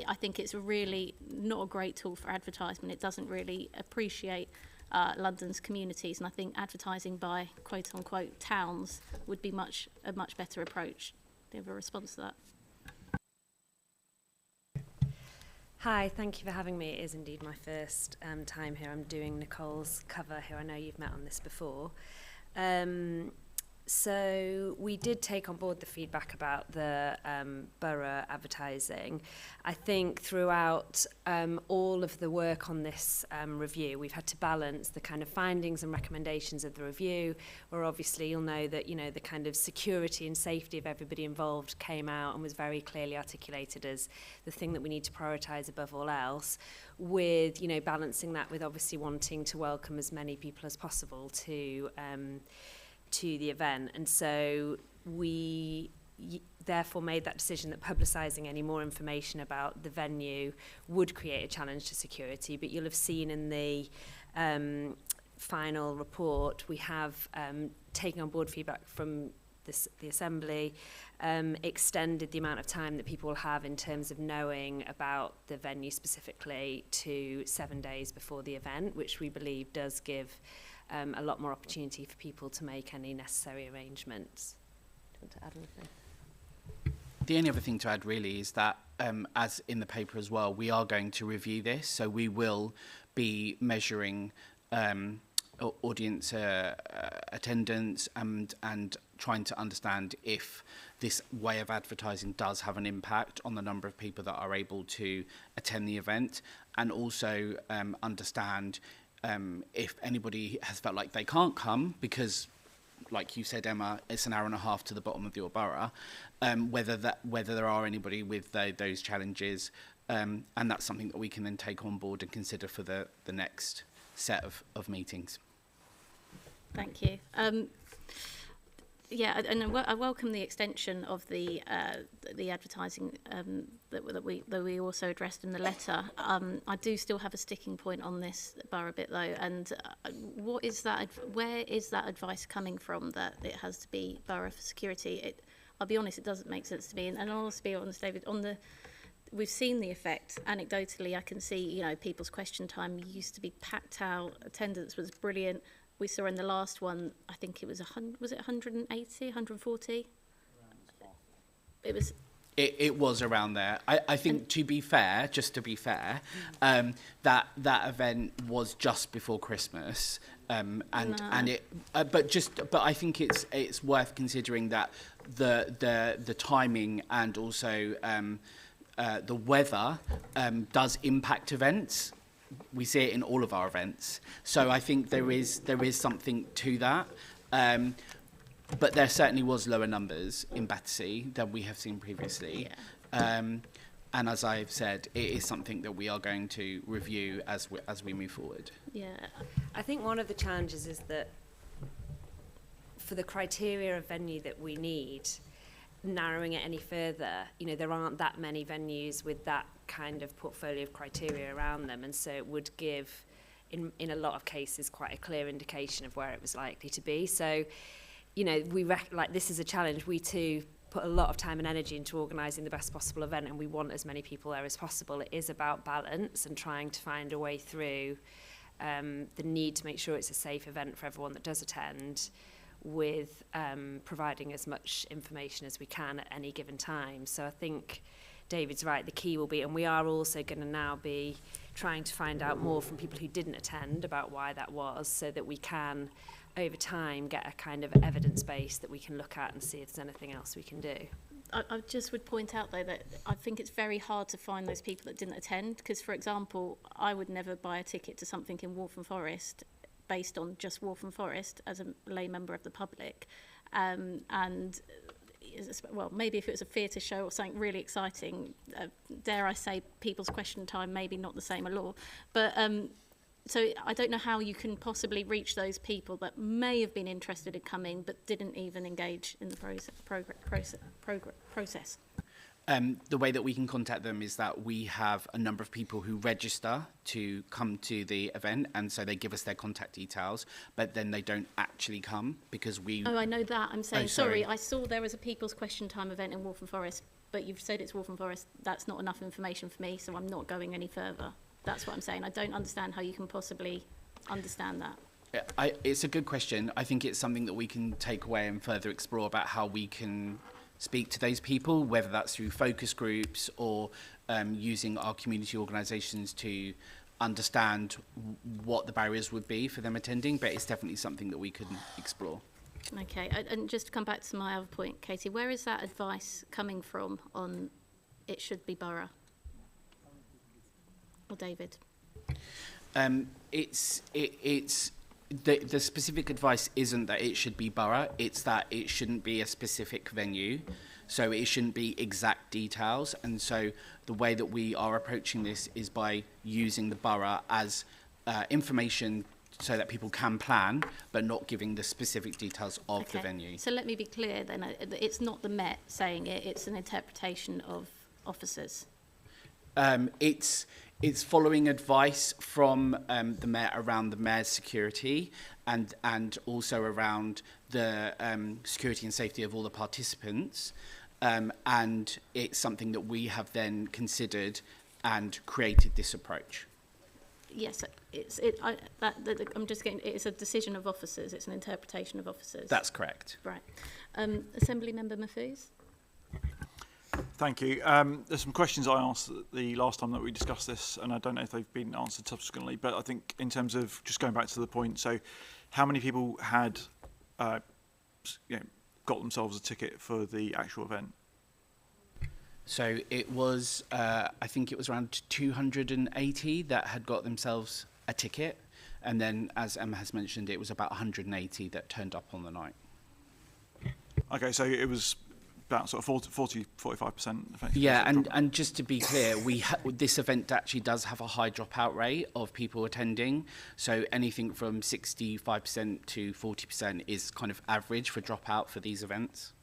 Speaker 1: I think it's really not a great tool for advertisement. It doesn't really appreciate London's communities, and I think advertising by quote unquote towns would be a much better approach. Do you have a response to that?
Speaker 9: Hi, thank you for having me. It is indeed my first time here. I'm doing Nicole's cover, who I know you've met on this before. So we did take on board the feedback about the borough advertising. I think throughout all of the work on this review, we've had to balance the kind of findings and recommendations of the review, where obviously you'll know that, you know, the kind of security and safety of everybody involved came out and was very clearly articulated as the thing that we need to prioritise above all else, with, you know, balancing that with obviously wanting to welcome as many people as possible to the event. And so we therefore made that decision that publicising any more information about the venue would create a challenge to security. But you'll have seen in the final report, we have taken on board feedback from the Assembly, extended the amount of time that people will have in terms of knowing about the venue specifically to 7 days before the event, which we believe does give a lot more opportunity for people to make any necessary arrangements. Do you want to add anything?
Speaker 10: The only other thing to add really is that, as in the paper as well, we are going to review this, so we will be measuring audience attendance and trying to understand if this way of advertising does have an impact on the number of people that are able to attend the event, and also understand if anybody has felt like they can't come because, like you said, Emma, it's an hour and a half to the bottom of your borough, whether there are anybody with those challenges, and that's something that we can then take on board and consider for the next set of meetings.
Speaker 1: Thank you. Yeah, and I welcome the extension of the advertising that we also addressed in the letter. I do still have a sticking point on this borough bit though, and where is that advice coming from that it has to be borough for security? I'll be honest, it doesn't make sense to me, and I'll also be honest, David, we've seen the effect anecdotally. I can see, you know, people's question time used to be packed out, attendance was brilliant. We saw in the last one, I think it was 180, 140?
Speaker 10: It was around there. I think, to be fair, that event was just before Christmas, but I think it's worth considering that the timing and also the weather does impact events. We see it in all of our events, so I think there is something to that. But there certainly was lower numbers in Battersea than we have seen previously. Yeah. And as I've said, it is something that we are going to review as we move forward.
Speaker 1: Yeah.
Speaker 9: I think one of the challenges is that for the criteria of venue that we need, narrowing it any further, you know, there aren't that many venues with that kind of portfolio of criteria around them, and so it would give, in a lot of cases, quite a clear indication of where it was likely to be. So, you know, this is a challenge. We too put a lot of time and energy into organising the best possible event, and we want as many people there as possible. It is about balance and trying to find a way through the need to make sure it's a safe event for everyone that does attend, with providing as much information as we can at any given time. So I think David's right, the key will be, and we are also going to now be trying to find out more from people who didn't attend about why that was, so that we can, over time, get a kind of evidence base that we can look at and see if there's anything else we can do.
Speaker 1: I just would point out, though, that I think it's very hard to find those people that didn't attend, because, for example, I would never buy a ticket to something in Waltham Forest based on just Waltham Forest as a lay member of the public. And well, maybe if it was a theatre show or something really exciting, dare I say, people's question time, maybe not the same at all. But so I don't know how you can possibly reach those people that may have been interested in coming but didn't even engage in the process.
Speaker 10: The way that we can contact them is that we have a number of people who register to come to the event, and so they give us their contact details, but then they don't actually come because we...
Speaker 1: Oh, I know that. I'm saying,
Speaker 10: sorry,
Speaker 1: I saw there was a People's Question Time event in Waltham Forest, but you've said it's Waltham Forest. That's not enough information for me, so I'm not going any further. That's what I'm saying. I don't understand how you can possibly understand that.
Speaker 10: It's a good question. I think it's something that we can take away and further explore about how we can speak to those people, whether that's through focus groups or using our community organisations to understand what the barriers would be for them attending, but it's definitely something that we could explore.
Speaker 1: Okay, and just to come back to my other point, Katie, where is that advice coming from on it should be borough? Or David?
Speaker 10: It's the specific advice isn't that it should be borough, it's that it shouldn't be a specific venue, so it shouldn't be exact details. And so the way that we are approaching this is by using the borough as information so that people can plan, but not giving the specific details of the venue.
Speaker 1: So let me be clear then, it's not the Met saying it, it's an interpretation of officers.
Speaker 10: It's following advice from the Mayor around the Mayor's security and also around the security and safety of all the participants. And it's something that we have then considered and created this approach.
Speaker 1: Yes, I'm just getting, it's a decision of officers, it's an interpretation of officers.
Speaker 10: That's correct.
Speaker 1: Right. Assembly Member Mahfouz?
Speaker 6: Thank you. There's some questions I asked the last time that we discussed this, and I don't know if they've been answered subsequently, but I think in terms of just going back to the point, so how many people had got themselves a ticket for the actual event?
Speaker 10: So it was, I think it was around 280 that had got themselves a ticket, and then, as Emma has mentioned, it was about 180 that turned up on the night. Okay, so it was about sort of 40-45%. Yeah, and just to be clear, this event actually does have a high dropout rate of people attending. So anything from 65% to 40% is kind of average for dropout for these events.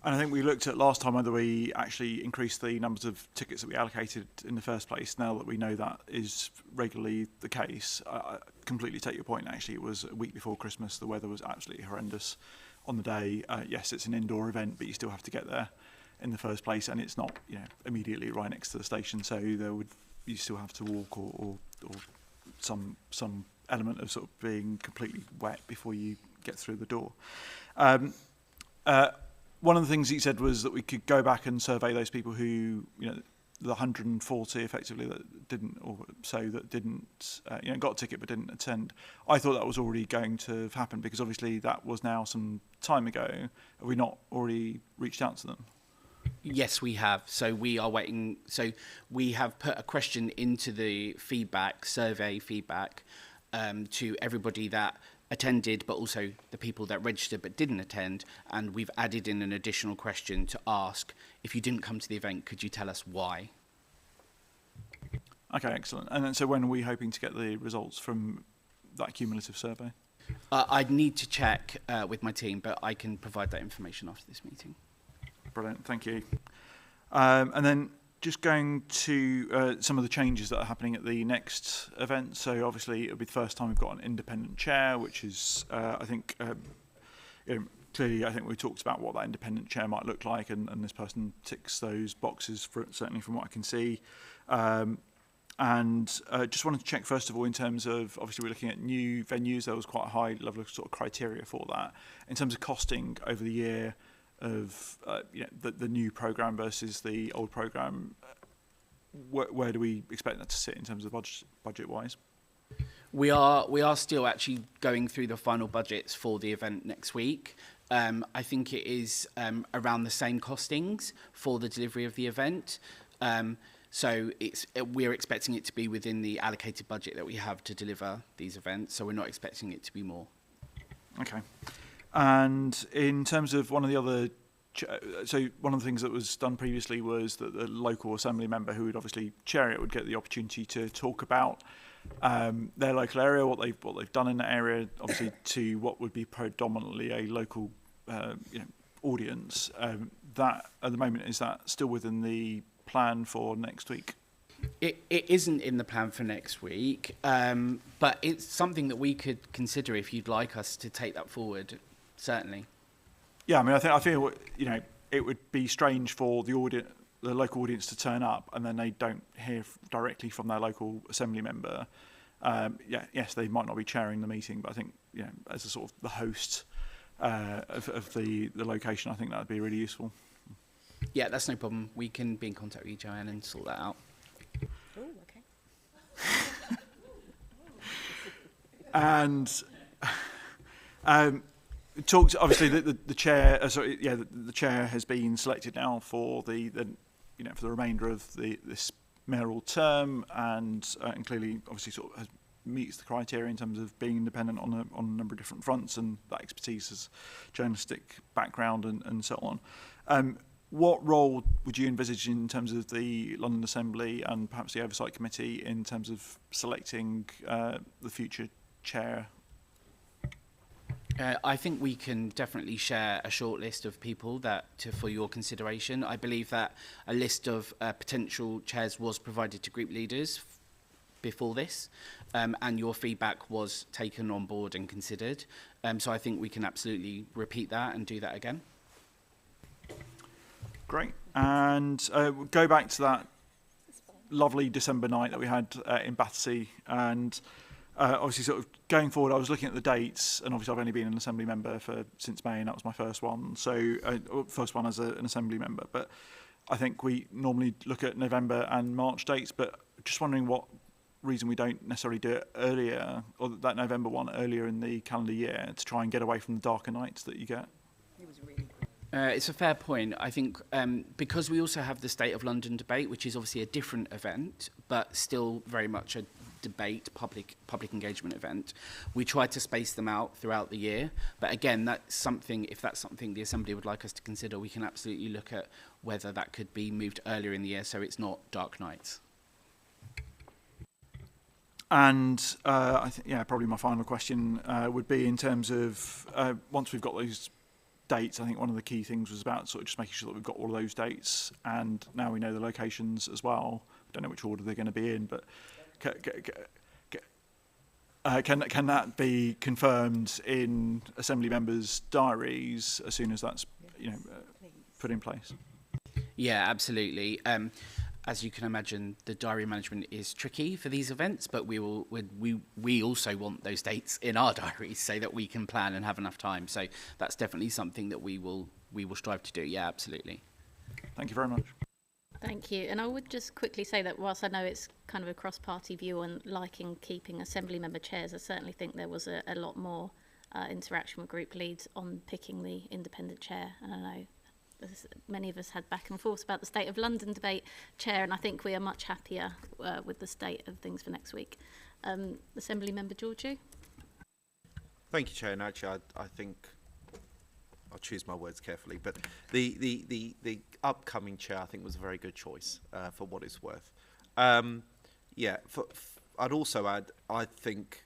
Speaker 6: And I think we looked at last time whether we actually increased the numbers of tickets that we allocated in the first place. Now that we know that is regularly the case, I completely take your point. Actually, it was a week before Christmas. The weather was absolutely horrendous on the day. Yes, it's an indoor event, but you still have to get there in the first place, and it's not immediately right next to the station. So you still have to walk or some element of sort of being completely wet before you get through the door. One of the things he said was that we could go back and survey those people who, the 140 effectively that didn't, got a ticket but didn't attend. I thought that was already going to have happened because obviously that was now some time ago. Have we not already reached out to them?
Speaker 10: Yes, we have. So we are waiting. So we have put a question into the survey feedback, to everybody that attended, but also the people that registered but didn't attend, and we've added in an additional question to ask, if you didn't come to the event, could you tell us why?
Speaker 6: Okay, excellent. And then, so when are we hoping to get the results from that cumulative survey?
Speaker 10: I'd need to check with my team, but I can provide that information after this meeting.
Speaker 6: Brilliant, thank you. And then just going to some of the changes that are happening at the next event. So obviously it'll be the first time we've got an independent chair, which is, I think, clearly I think we talked about what that independent chair might look like, and this person ticks those boxes, certainly from what I can see. And just wanted to check, first of all, in terms of, obviously we're looking at new venues, there was quite a high level of sort of criteria for that. In terms of costing over the year, of the new programme versus the old programme, where do we expect that to sit in terms of budget wise?
Speaker 10: We are still actually going through the final budgets for the event next week. I think it is around the same costings for the delivery of the event. So we're expecting it to be within the allocated budget that we have to deliver these events. So we're not expecting it to be more.
Speaker 6: Okay. And in terms of one of the other so one of the things that was done previously was that the local assembly member who would obviously chair it would get the opportunity to talk about their local area, what they've done in that area, obviously to what would be predominantly a local audience. That at the moment, is that still within the plan for next week?
Speaker 10: It isn't in the plan for next week, but it's something that we could consider if you'd like us to take that forward, certainly.
Speaker 6: Yeah, I mean, I feel it would be strange for the local audience to turn up and then they don't hear directly from their local assembly member. Yes, they might not be chairing the meeting, but I think as a sort of the host of the location, I think that would be really useful.
Speaker 10: Yeah, that's no problem. We can be in contact with you, Joanne, and sort that out.
Speaker 7: Oh, okay.
Speaker 6: And talked obviously the chair. The chair has been selected now for the for the remainder of this mayoral term, and clearly obviously sort of meets the criteria in terms of being independent on a number of different fronts, and that expertise as journalistic background and so on. What role would you envisage in terms of the London Assembly and perhaps the Oversight Committee in terms of selecting the future chair?
Speaker 10: I think we can definitely share a short list of people for your consideration. I believe that a list of potential chairs was provided to group leaders before this, and your feedback was taken on board and considered. So I think we can absolutely repeat that and do that again.
Speaker 6: Great. And go back to that lovely December night that we had in Battersea, and obviously sort of going forward, I was looking at the dates, and obviously I've only been an assembly member since May, and that was my first one. So first one as an assembly member. But I think we normally look at November and March dates, but just wondering what reason we don't necessarily do it earlier, or that November one earlier in the calendar year, to try and get away from the darker nights that you get.
Speaker 7: It was really good.
Speaker 10: It's a fair point. I think because we also have the State of London debate, which is obviously a different event, but still very much a debate, public engagement event, we try to space them out throughout the year. But again, if that's something the Assembly would like us to consider, we can absolutely look at whether that could be moved earlier in the year so it's not dark nights.
Speaker 6: And I think, probably my final question would be in terms of once we've got those dates, I think one of the key things was about sort of just making sure that we've got all of those dates, and now we know the locations as well. I don't know which order they're going to be in, but can that be confirmed in Assembly members' diaries as soon as that's put in place?
Speaker 10: Yeah, absolutely. As you can imagine, the diary management is tricky for these events, but we also want those dates in our diaries so that we can plan and have enough time. So that's definitely something that we will strive to do. Yeah, absolutely.
Speaker 6: Thank you very much.
Speaker 1: Thank you. And I would just quickly say that whilst I know it's kind of a cross-party view on liking keeping Assembly member chairs, I certainly think there was a lot more interaction with group leads on picking the independent chair. And I know many of us had back and forth about the State of London debate chair, and I think we are much happier with the state of things for next week. Assembly member Georgiou.
Speaker 8: Thank you, Chair. And actually, I think I'll choose my words carefully, but the upcoming chair I think was a very good choice for what it's worth. I'd also add, I think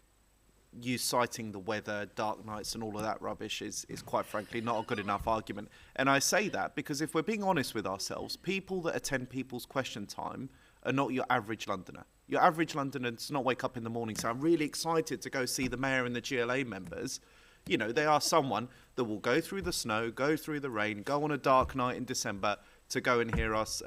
Speaker 8: you citing the weather, dark nights and all of that rubbish is quite frankly not a good enough argument. And I say that because if we're being honest with ourselves, people that attend People's Question Time are not your average Londoner. Your average Londoner does not wake up in the morning and say, I'm really excited to go see the Mayor and the GLA members. You know, they are someone that will go through the snow, go through the rain, go on a dark night in December to go and hear us,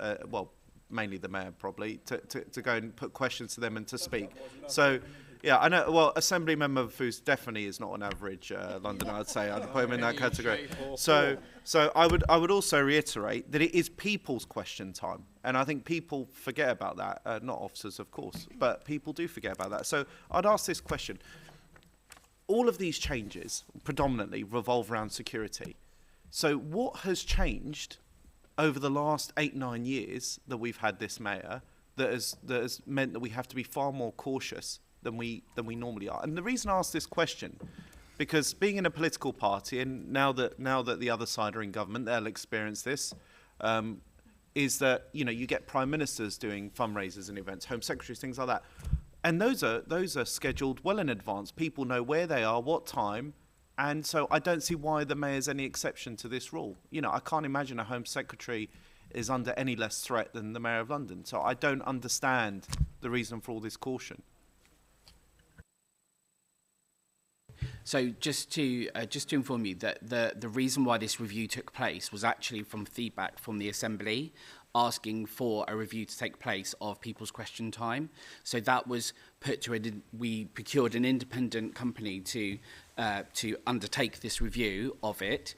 Speaker 8: mainly the Mayor probably, to go and put questions to them and to speak. So, yeah, I know. Well, Assembly member Foos definitely is not an average Londoner. I'd say I'd put him in that category. So I would also reiterate that it is people's question time, and I think people forget about that. Not officers, of course, but people do forget about that. So I'd ask this question: all of these changes predominantly revolve around security. So what has changed over the last 8-9 years that we've had this mayor that has meant that we have to be far more cautious than we normally are? And the reason I ask this question, Because being in a political party, and now that the other side are in government, they'll experience this, is that, you know, you get prime ministers doing fundraisers and events, home secretaries, things like that. And those are scheduled well in advance. People know where they are, what time, and so I don't see why the mayor's any exception to this rule. You know, I can't imagine a home secretary is under any less threat than the mayor of London. So I don't understand the reason for all this caution.
Speaker 10: So just to inform you that the reason why this review took place was actually from feedback from the Assembly asking for a review to take place of people's question time. So that was put to we procured an independent company to undertake this review of it.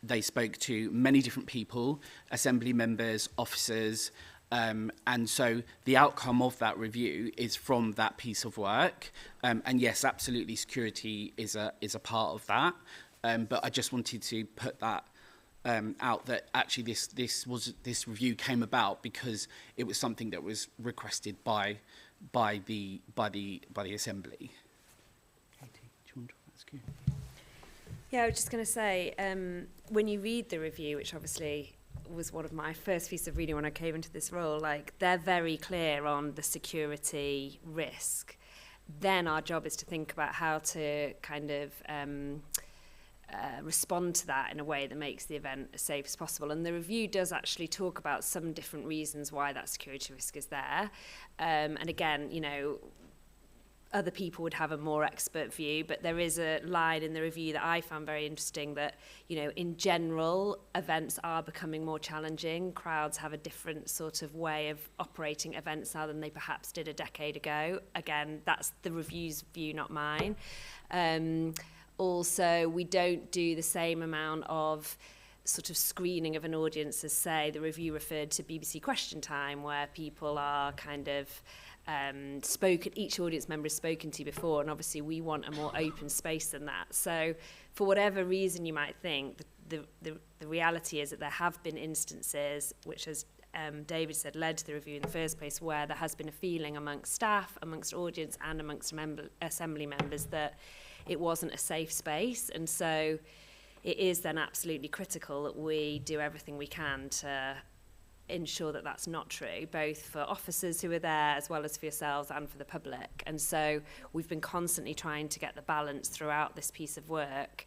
Speaker 10: They spoke to many different people, Assembly members, officers, and so the outcome of that review is from that piece of work. And yes, absolutely, security is a part of that. But I just wanted to put that out, that actually this review came about because it was something that was requested by the Assembly. Katie, do you want to ask you?
Speaker 9: Yeah, I was just going to say, when you read the review, which obviously was one of my first pieces of reading when I came into this role, like, they're very clear on the security risk. Then our job is to think about how to kind of respond to that in a way that makes the event as safe as possible. And the review does actually talk about some different reasons why that security risk is there. And again, you know, other people would have a more expert view, but there is a line in the review that I found very interesting that, you know, in general, events are becoming more challenging. Crowds have a different sort of way of operating events now than they perhaps did a decade ago. Again, that's the review's view, not mine. Also, we don't do the same amount of sort of screening of an audience as, say, the review referred to BBC Question Time, where people are kind of each audience member is spoken to before, and obviously we want a more open space than that. So for whatever reason you might think, the reality is that there have been instances, which as David said, led to the review in the first place, where there has been a feeling amongst staff, amongst audience and amongst Assembly members that it wasn't a safe space. And so it is then absolutely critical that we do everything we can to ensure that that's not true, both for officers who are there as well as for yourselves and for the public. And so we've been constantly trying to get the balance throughout this piece of work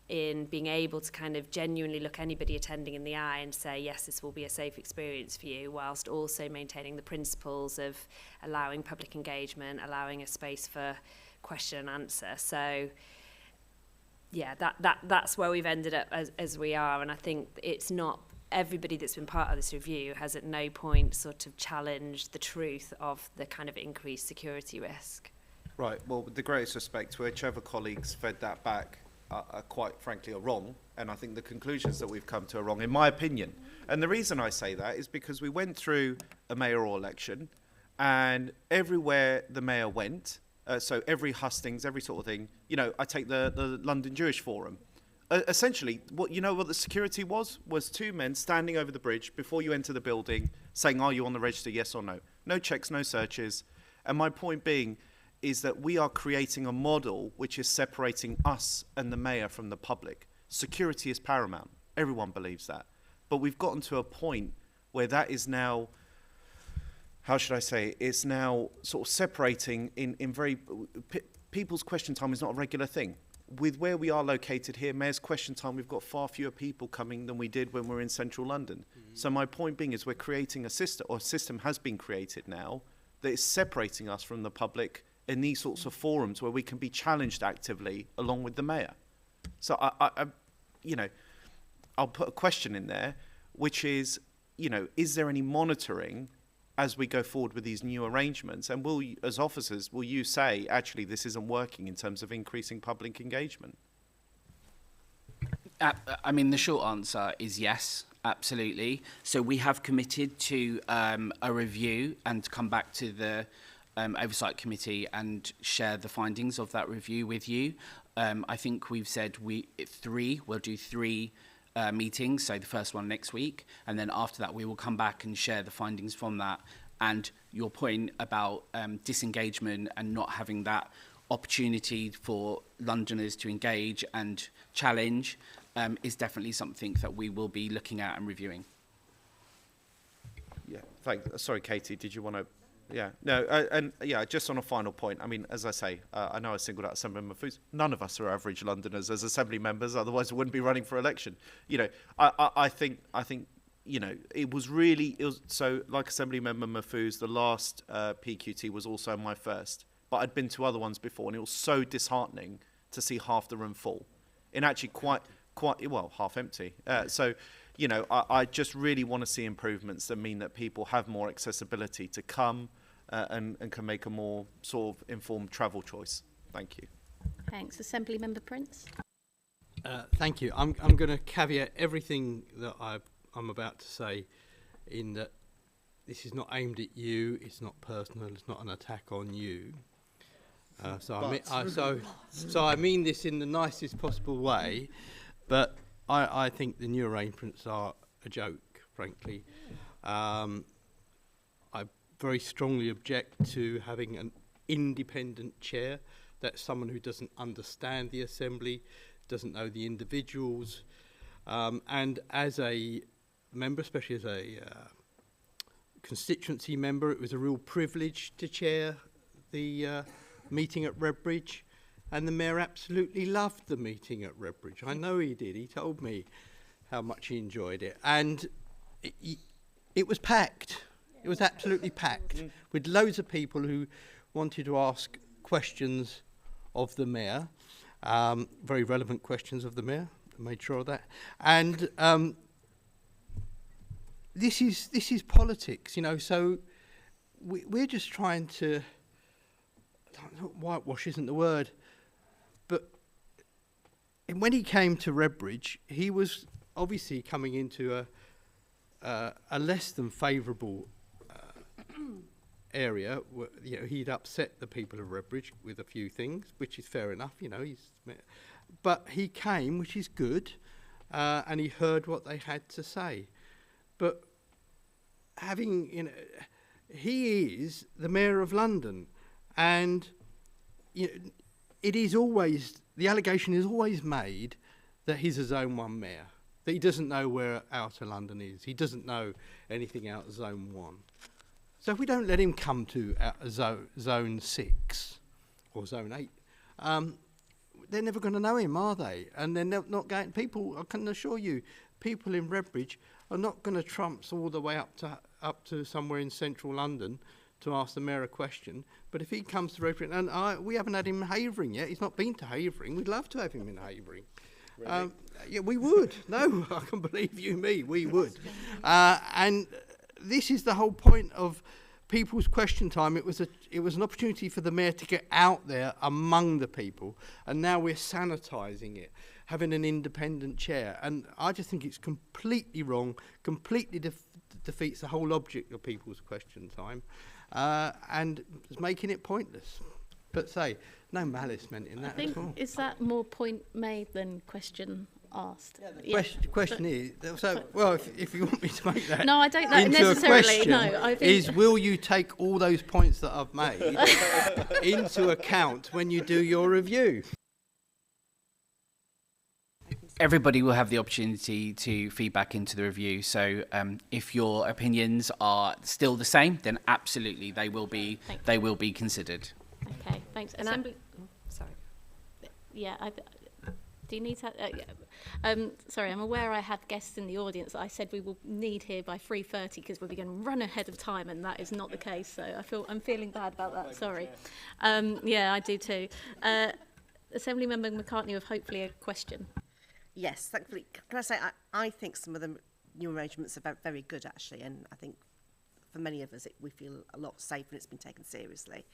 Speaker 9: in being able to kind of genuinely look anybody attending in the eye and say, yes, this will be a safe experience for you, whilst also maintaining the principles of allowing public engagement, allowing a space for question and answer. So yeah, that's where we've ended up as we are. And I think it's not everybody that's been part of this review has at no point sort of challenged the truth of the kind of increased security risk.
Speaker 8: Right, well, with the greatest respect to whichever colleagues fed that back are quite frankly are wrong, and I think the conclusions that we've come to are wrong, in my opinion. And the reason I say that is because we went through a mayoral election, and everywhere the mayor went, so every hustings, every sort of thing, you know, I take the London Jewish Forum. Essentially, what the security was two men standing over the bridge before you enter the building saying, are you on the register, yes or no? No checks, no searches. And my point being is that we are creating a model which is separating us and the mayor from the public. Security is paramount. Everyone believes that. But we've gotten to a point where that is now, how should I say, it's now sort of separating in very, people's question time is not a regular thing. With where we are located here, Mayor's Question Time, we've got far fewer people coming than we did when we were in central London. Mm-hmm. So my point being is we're creating a system, or a system has been created now, that is separating us from the public in these sorts of forums where we can be challenged actively along with the mayor. So I I'll put a question in there, which is, is there any monitoring as we go forward with these new arrangements? And will you, as officers, will you say, actually, this isn't working in terms of increasing public engagement?
Speaker 10: I mean, the short answer is yes, absolutely. So we have committed to a review and to come back to the Oversight Committee and share the findings of that review with you. I think we've said we'll do three meetings, so the first one next week, and then after that we will come back and share the findings from that. And your point about disengagement and not having that opportunity for Londoners to engage and challenge is definitely something that we will be looking at and reviewing.
Speaker 8: Yeah, thanks. Sorry, Katie, did you want to? Yeah, no, and yeah, just on a final point, I mean, as I say, I know I singled out Assemblymember Foos. None of us are average Londoners as Assembly members, otherwise we wouldn't be running for election. You know, I think, you know, it was so like Assemblymember Mahfouz, the last PQT was also my first, but I'd been to other ones before, and it was so disheartening to see half the room full, and actually quite well half empty. So, you know, I just really want to see improvements that mean that people have more accessibility to come and can make a more sort of informed travel choice. Thank you.
Speaker 1: Thanks. Assembly Member Prince.
Speaker 11: Thank you. I'm going to caveat everything that I'm about to say in that this is not aimed at you, it's not personal, it's not an attack on you. So I mean this in the nicest possible way, but I think the new arrangements are a joke, frankly. I very strongly object to having an independent chair. That's someone who doesn't understand the Assembly, doesn't know the individuals. And as a member, especially as a constituency member, it was a real privilege to chair the meeting at Redbridge. And the mayor absolutely loved the meeting at Redbridge. I know he did. He told me how much he enjoyed it. And it was packed. It was absolutely packed with loads of people who wanted to ask questions of the mayor, very relevant questions of the mayor. I made sure of that. And this is politics, you know. So we're just trying to, whitewash isn't the word, but when he came to Redbridge, he was obviously coming into a less than favourable area. Where, you know, he'd upset the people of Redbridge with a few things, which is fair enough. You know, but he came, which is good, and he heard what they had to say. But having, you know, he is the mayor of London, and you know, it is always, the allegation is always made that he's a Zone 1 mayor, that he doesn't know where Outer London is. He doesn't know anything out of Zone 1. So if we don't let him come to Zone 6 or Zone 8, they're never going to know him, are they? And they're not going, people, I can assure you, people in Redbridge are not going to trumps all the way up to somewhere in central London to ask the mayor a question. But if he comes to Redbridge, and we haven't had him in Havering yet, he's not been to Havering, we'd love to have him in Havering. Really? Yeah, we would. No, I can believe you me, we would. And this is the whole point of people's question time. It was an opportunity for the mayor to get out there among the people, and now we're sanitising it, having an independent chair. And I just think it's completely wrong, completely defeats the whole object of people's question time, and is making it pointless. But no malice meant in that
Speaker 1: I think,
Speaker 11: at all.
Speaker 1: is that more point made than question asked?
Speaker 11: Yeah, the question is, so, well, if you want me to make that
Speaker 1: no, I don't know
Speaker 11: into
Speaker 1: necessarily.
Speaker 11: a question,
Speaker 1: No, I think
Speaker 11: is will you take all those points that I've made into account when you do your review?
Speaker 10: Everybody will have the opportunity to feedback into the review. So if your opinions are still the same, then absolutely they will be considered.
Speaker 1: Okay, thanks.
Speaker 9: And
Speaker 1: Assembly.
Speaker 9: Sorry.
Speaker 1: Yeah, do you need to? Sorry, I'm aware I have guests in the audience that I said we will need here by 3:30 because we're going to run ahead of time, and that is not the case. So I'm feeling bad about that. Sorry. Yeah, I do too. Assembly Member McCartney with hopefully a question.
Speaker 12: Yes, thankfully. Can I say I think some of the new arrangements are very good actually, and I think for many of us we feel a lot safer and it's been taken seriously.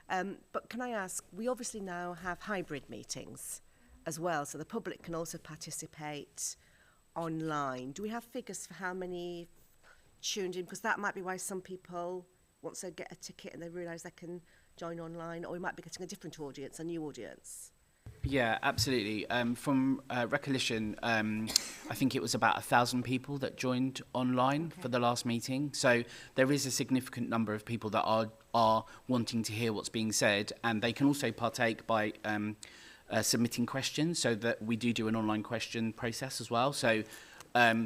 Speaker 12: But can I ask, we obviously now have hybrid meetings as well, so the public can also participate online. Do we have figures for how many tuned in? Because that might be why some people, once they get a ticket and they realise they can join online, or we might be getting a different audience, a new audience.
Speaker 10: Yeah, absolutely. From recollection, I think it was about 1,000 people that joined online for the last meeting. So there is a significant number of people that are wanting to hear what's being said, and they can also partake by submitting questions. So that we do an online question process as well. So there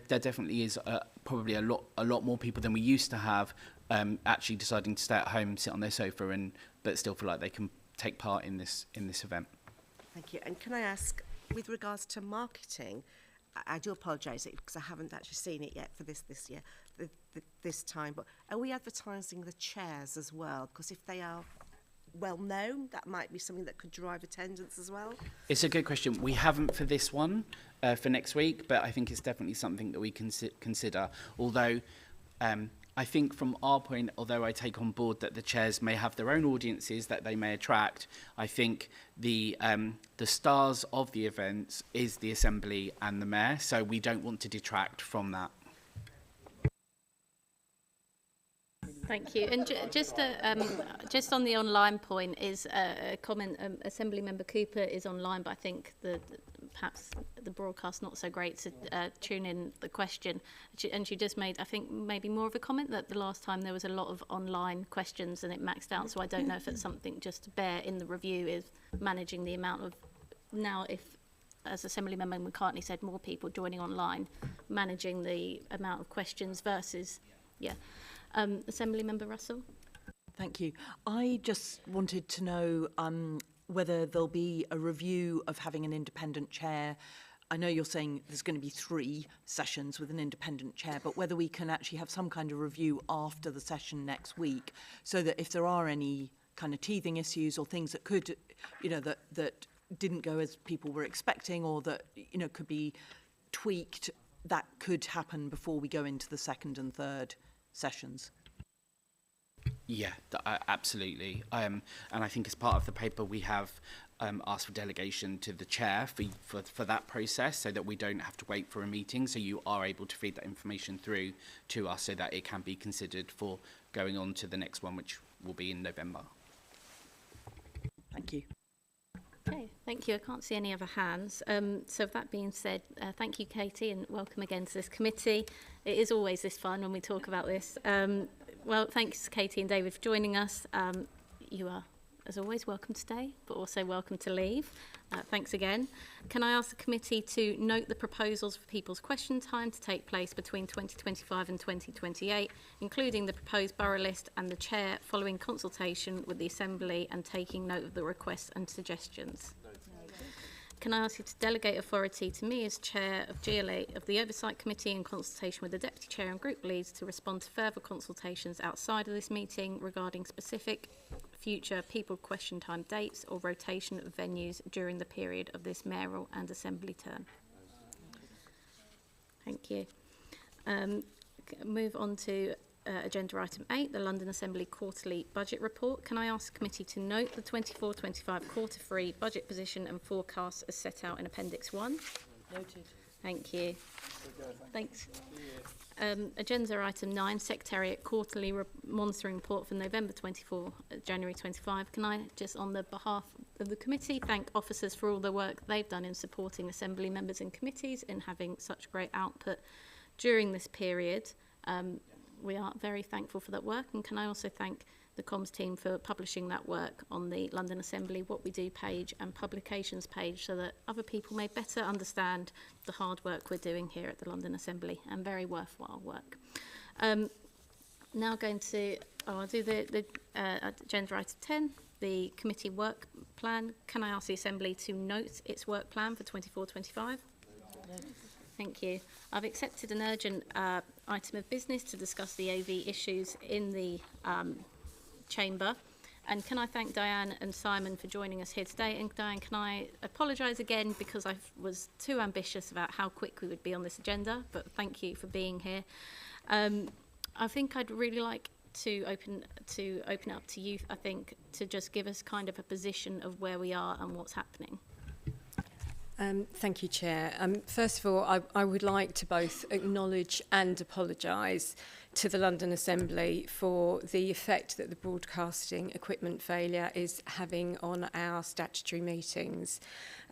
Speaker 10: definitely is probably a lot more people than we used to have actually deciding to stay at home, sit on their sofa, but still feel like they can take part in this event.
Speaker 12: Thank you. And can I ask, with regards to marketing, I do apologise because I haven't actually seen it yet for this year, this time, but are we advertising the chairs as well? Because if they are well known, that might be something that could drive attendance as well.
Speaker 10: It's a good question. We haven't for this one, for next week, but I think it's definitely something that we can consider. Although I think from our point, although I take on board that the chairs may have their own audiences that they may attract, I think the stars of the events is the Assembly and the Mayor, so we don't want to detract from that.
Speaker 1: Thank you. And just on the online point is a comment. Assembly Member Cooper is online, but I think perhaps the broadcast not so great to tune in the question. And she just made, I think, maybe more of a comment that the last time there was a lot of online questions and it maxed out. So I don't know if it's something just to bear in the review is managing the amount of now if. As Assembly Member McCartney said, more people joining online, managing the amount of questions versus, Assembly Member Russell.
Speaker 5: Thank you. I just wanted to know whether there'll be a review of having an independent chair. I know you're saying there's going to be 3 sessions with an independent chair, but whether we can actually have some kind of review after the session next week so that if there are any kind of teething issues or things that could, that didn't go as people were expecting or that, could be tweaked, that could happen before we go into the second and third sessions.
Speaker 10: Yeah, absolutely. And I think as part of the paper, we have asked for delegation to the chair for that process so that we don't have to wait for a meeting. So you are able to feed that information through to us so that it can be considered for going on to the next one, which will be in November.
Speaker 5: Thank you.
Speaker 1: Okay, thank you. I can't see any other hands. So with that being said, thank you, Katie, and welcome again to this committee. It is always this fun when we talk about this. Well, thanks, Katie and David, for joining us. You are, as always, welcome to stay, but also welcome to leave. Thanks again. Can I ask the committee to note the proposals for people's question time to take place between 2025 and 2028, including the proposed borough list and the chair following consultation with the Assembly and taking note of the requests and suggestions? Can I ask you to delegate authority to me as Chair of GLA of the Oversight Committee in consultation with the Deputy Chair and Group Leads to respond to further consultations outside of this meeting regarding specific future people question time dates or rotation of venues during the period of this mayoral and Assembly term? Thank you. Move on to agenda item 8, the London Assembly Quarterly Budget Report. Can I ask the committee to note the 24-25 Q3 budget position and forecasts as set out in Appendix 1?
Speaker 5: Noted.
Speaker 1: Thank you. Thanks. Agenda item 9, Secretariat Quarterly Monitoring Report for November 24, January 25. Can I just, on the behalf of the committee, thank officers for all the work they've done in supporting Assembly members and committees in having such great output during this period. We are very thankful for that work, and can I also thank the comms team for publishing that work on the London Assembly What We Do page and publications page so that other people may better understand the hard work we're doing here at the London Assembly, and very worthwhile work. Now going to, I'll do the agenda item 10, the committee work plan. Can I ask the Assembly to note its work plan for 24-25? Thank you. I've accepted an urgent item of business to discuss the AV issues in the chamber. And can I thank Diane and Simon for joining us here today? And Diane, can I apologise again because I was too ambitious about how quick we would be on this agenda, but thank you for being here. I think I'd really like to open it up to you, I think, to just give us kind of a position of where we are and what's happening.
Speaker 13: Thank you, Chair. First of all, I would like to both acknowledge and apologise to the London Assembly for the effect that the broadcasting equipment failure is having on our statutory meetings.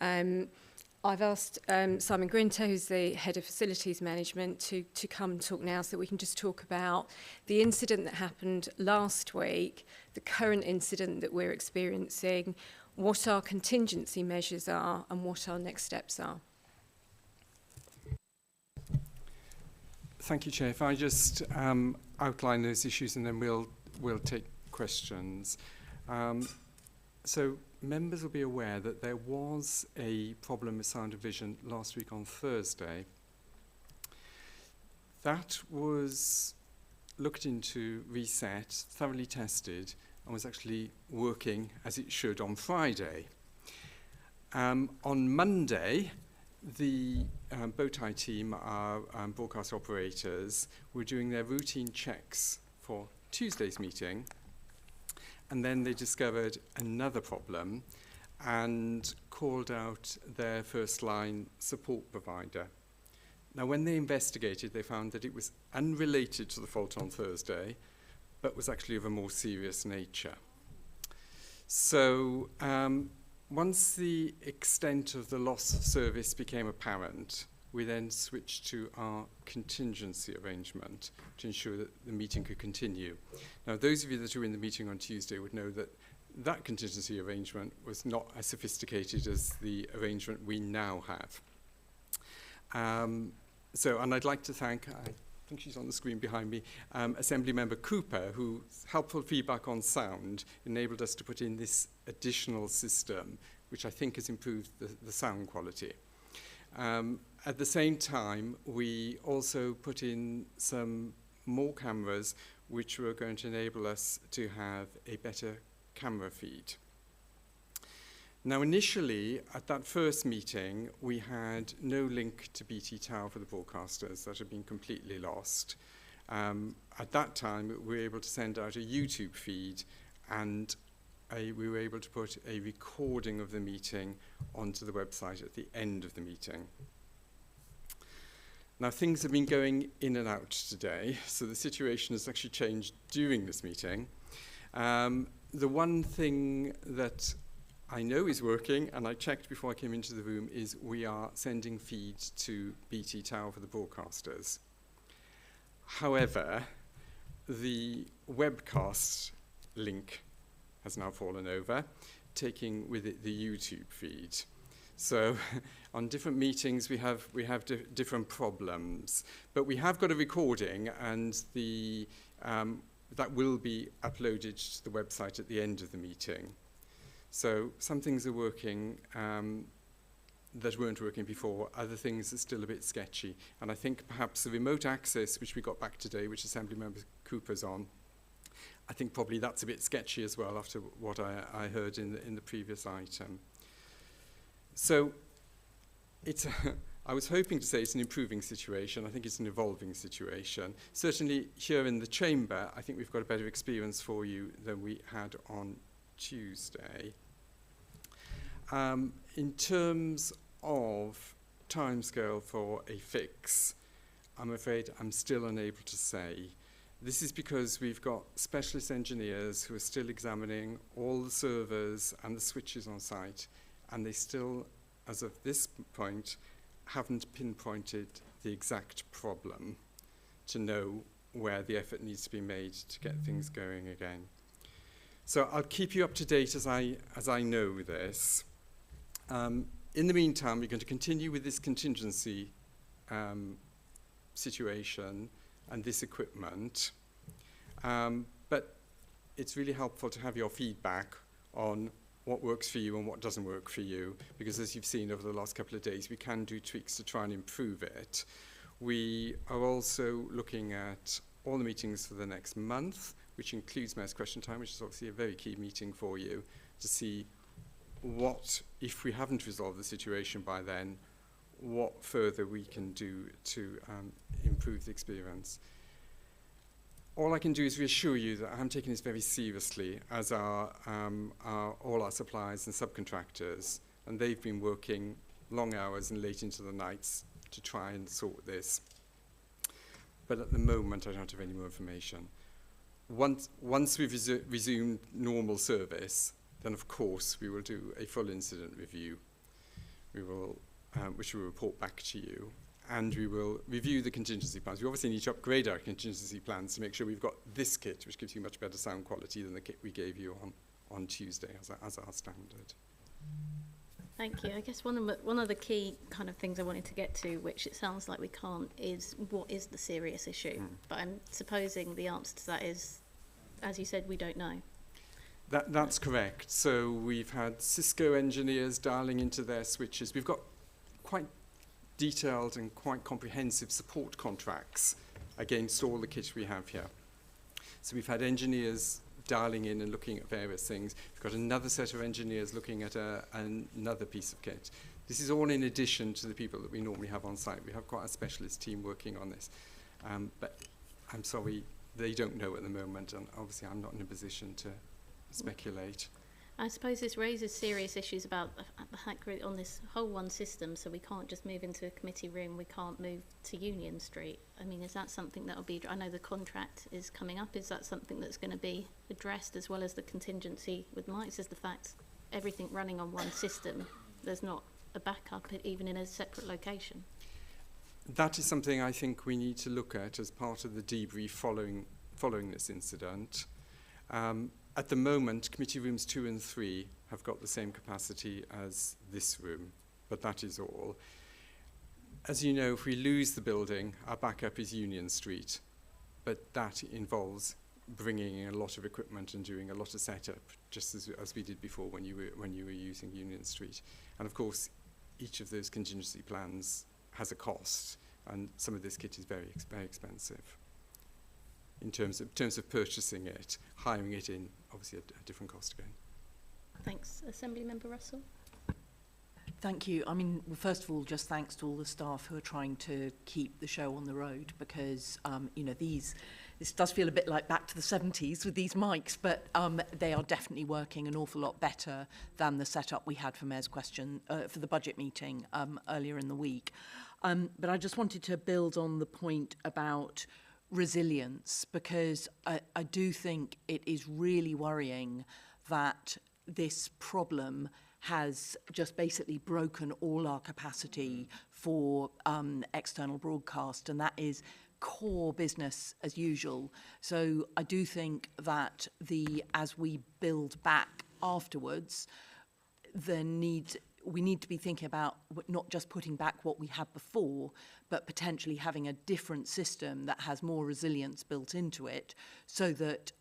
Speaker 13: I've asked Simon Grinter, who's the Head of Facilities Management, to come talk now so that we can just talk about the incident that happened last week, the current incident that we're experiencing, what our contingency measures are and what our next steps are.
Speaker 14: Thank you, Chair. If I just outline those issues and then we'll take questions. So members will be aware that there was a problem with sound and vision last week on Thursday. That was looked into, reset, thoroughly tested, and was actually working as it should on Friday. On Monday, the Bowtie team, our broadcast operators, were doing their routine checks for Tuesday's meeting, and then they discovered another problem and called out their first-line support provider. Now, when they investigated, they found that it was unrelated to the fault on Thursday, but was actually of a more serious nature. So once the extent of the loss of service became apparent, we then switched to our contingency arrangement to ensure that the meeting could continue. Now, those of you that were in the meeting on Tuesday would know that that contingency arrangement was not as sophisticated as the arrangement we now have. And I'd like to thank, I think she's on the screen behind me, Assembly Member Cooper, whose helpful feedback on sound enabled us to put in this additional system, which I think has improved the sound quality. At the same time, we also put in some more cameras, which were going to enable us to have a better camera feed. Now, initially, at that first meeting, we had no link to BT Tower for the broadcasters. That had been completely lost. At that time, we were able to send out a YouTube feed, and we were able to put a recording of the meeting onto the website at the end of the meeting. Now, things have been going in and out today, so the situation has actually changed during this meeting. The one thing that I know is working, and I checked before I came into the room, is we are sending feeds to BT Tower for the broadcasters. However, the webcast link has now fallen over, taking with it the YouTube feed. So on different meetings, we have different problems, but we have got a recording, and that will be uploaded to the website at the end of the meeting. So some things are working that weren't working before. Other things are still a bit sketchy. And I think perhaps the remote access, which we got back today, which Assembly Member Cooper's on, I think probably that's a bit sketchy as well after what I heard in the previous item. So I was hoping to say it's an improving situation. I think it's an evolving situation. Certainly here in the chamber, I think we've got a better experience for you than we had on Tuesday. In terms of timescale for a fix, I'm afraid I'm still unable to say. This is because we've got specialist engineers who are still examining all the servers and the switches on site, and they still, as of this point, haven't pinpointed the exact problem to know where the effort needs to be made to get things going again. So I'll keep you up to date as I know this. In the meantime, we're going to continue with this contingency situation and this equipment. But it's really helpful to have your feedback on what works for you and what doesn't work for you, because as you've seen over the last couple of days, we can do tweaks to try and improve it. We are also looking at all the meetings for the next month, which includes Mayor's Question Time, which is obviously a very key meeting for you, to see what, if we haven't resolved the situation by then, what further we can do to improve the experience. All I can do is reassure you that I'm taking this very seriously, as are all our suppliers and subcontractors, and they've been working long hours and late into the nights to try and sort this. But at the moment, I don't have any more information. Once we've resumed normal service, then of course we will do a full incident review. We will, which we will report back to you, and we will review the contingency plans. We obviously need to upgrade our contingency plans to make sure we've got this kit, which gives you much better sound quality than the kit we gave you on Tuesday as our standard.
Speaker 1: Thank you. I guess one of the key kind of things I wanted to get to, which it sounds like we can't, is what is the serious issue? But I'm supposing the answer to that is, as you said, we don't know.
Speaker 14: That's correct. So we've had Cisco engineers dialing into their switches. We've got quite detailed and quite comprehensive support contracts against all the kit we have here. So we've had engineers dialing in and looking at various things. We've got another set of engineers looking at another piece of kit. This is all in addition to the people that we normally have on site. We have quite a specialist team working on this. But I'm sorry, they don't know at the moment, and obviously I'm not in a position to speculate.
Speaker 1: I suppose this raises serious issues about the fact we're on this whole one system, so we can't just move into a committee room, we can't move to Union Street. I mean, is that something that will be, I know the contract is coming up, is that something that's going to be addressed, as well as the contingency with mics, is the fact everything running on one system, there's not a backup even in a separate location?
Speaker 14: That is something I think we need to look at as part of the debrief following this incident. At the moment, committee rooms 2 and 3 have got the same capacity as this room, but that is all. As you know, if we lose the building, our backup is Union Street, but that involves bringing in a lot of equipment and doing a lot of setup, just as we did before when you were using Union Street. And of course, each of those contingency plans has a cost, and some of this kit is very expensive. In terms of purchasing it, hiring it in, obviously a different cost again.
Speaker 1: Thanks. Assembly Member Russell?
Speaker 5: Thank you. I mean, well, first of all, just thanks to all the staff who are trying to keep the show on the road, because, you know, this does feel a bit like back to the 70s with these mics, but they are definitely working an awful lot better than the setup we had for Mayor's Question, for the budget meeting earlier in the week. But I just wanted to build on the point about resilience, because I do think it is really worrying that this problem has just basically broken all our capacity for external broadcast, and that is core business as usual. So I do think that as we build back afterwards, we need to be thinking about not just putting back what we had before, but potentially having a different system that has more resilience built into it, so that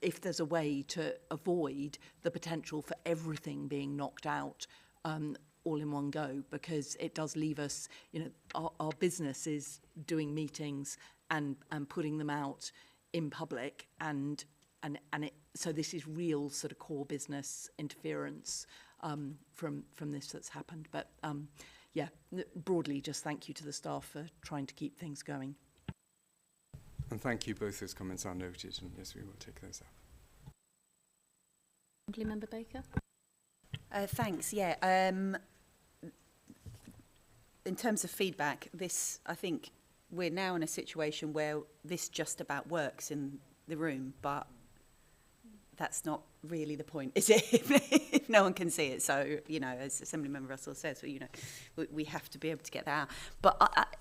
Speaker 5: if there's a way to avoid the potential for everything being knocked out all in one go, because it does leave us, you know, our business is doing meetings and putting them out in public, so this is real sort of core business interference from this that's happened. But yeah, broadly, just thank you to the staff for trying to keep things going.
Speaker 14: And thank you, both those comments are noted, and yes, we will take those up.
Speaker 1: Assembly Member Baker?
Speaker 15: Thanks, yeah. In terms of feedback, I think we're now in a situation where this just about works in the room, but that's not really the point, is it? If no one can see it. So, you know, as Assembly Member Russell says, you know, we have to be able to get that out. But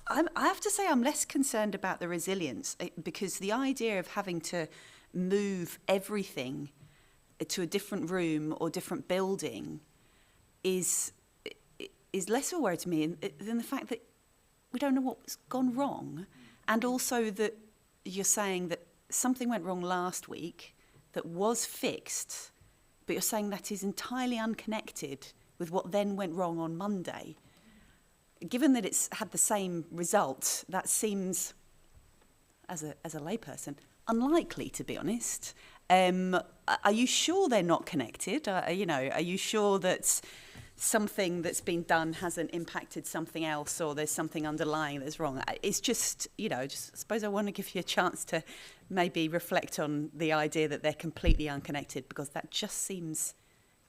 Speaker 15: I have to say I'm less concerned about the resilience, because the idea of having to move everything to a different room or different building is less of a worry to me than the fact that we don't know what's gone wrong, and also that you're saying that something went wrong last week that was fixed, but you're saying that is entirely unconnected with what then went wrong on Monday. Given that it's had the same result, that seems, as a layperson, unlikely, to be honest. Are you sure they're not connected? Are you sure that something that's been done hasn't impacted something else, or there's something underlying that's wrong? It's just, I suppose I want to give you a chance to maybe reflect on the idea that they're completely unconnected, because that just seems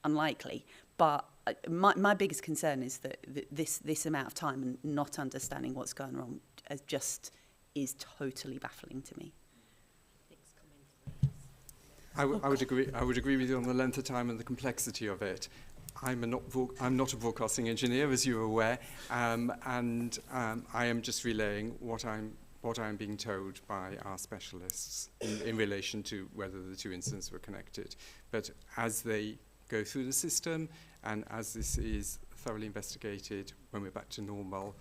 Speaker 15: unlikely. But my biggest concern is that this amount of time and not understanding what's going on just is totally baffling to me.
Speaker 14: I would agree. I would agree with you on the length of time and the complexity of it. I'm not a broadcasting engineer, as you're aware, and I am just relaying what I'm being told by our specialists in relation to whether the two incidents were connected. But as they go through the system and as this is thoroughly investigated, when we're back to normal,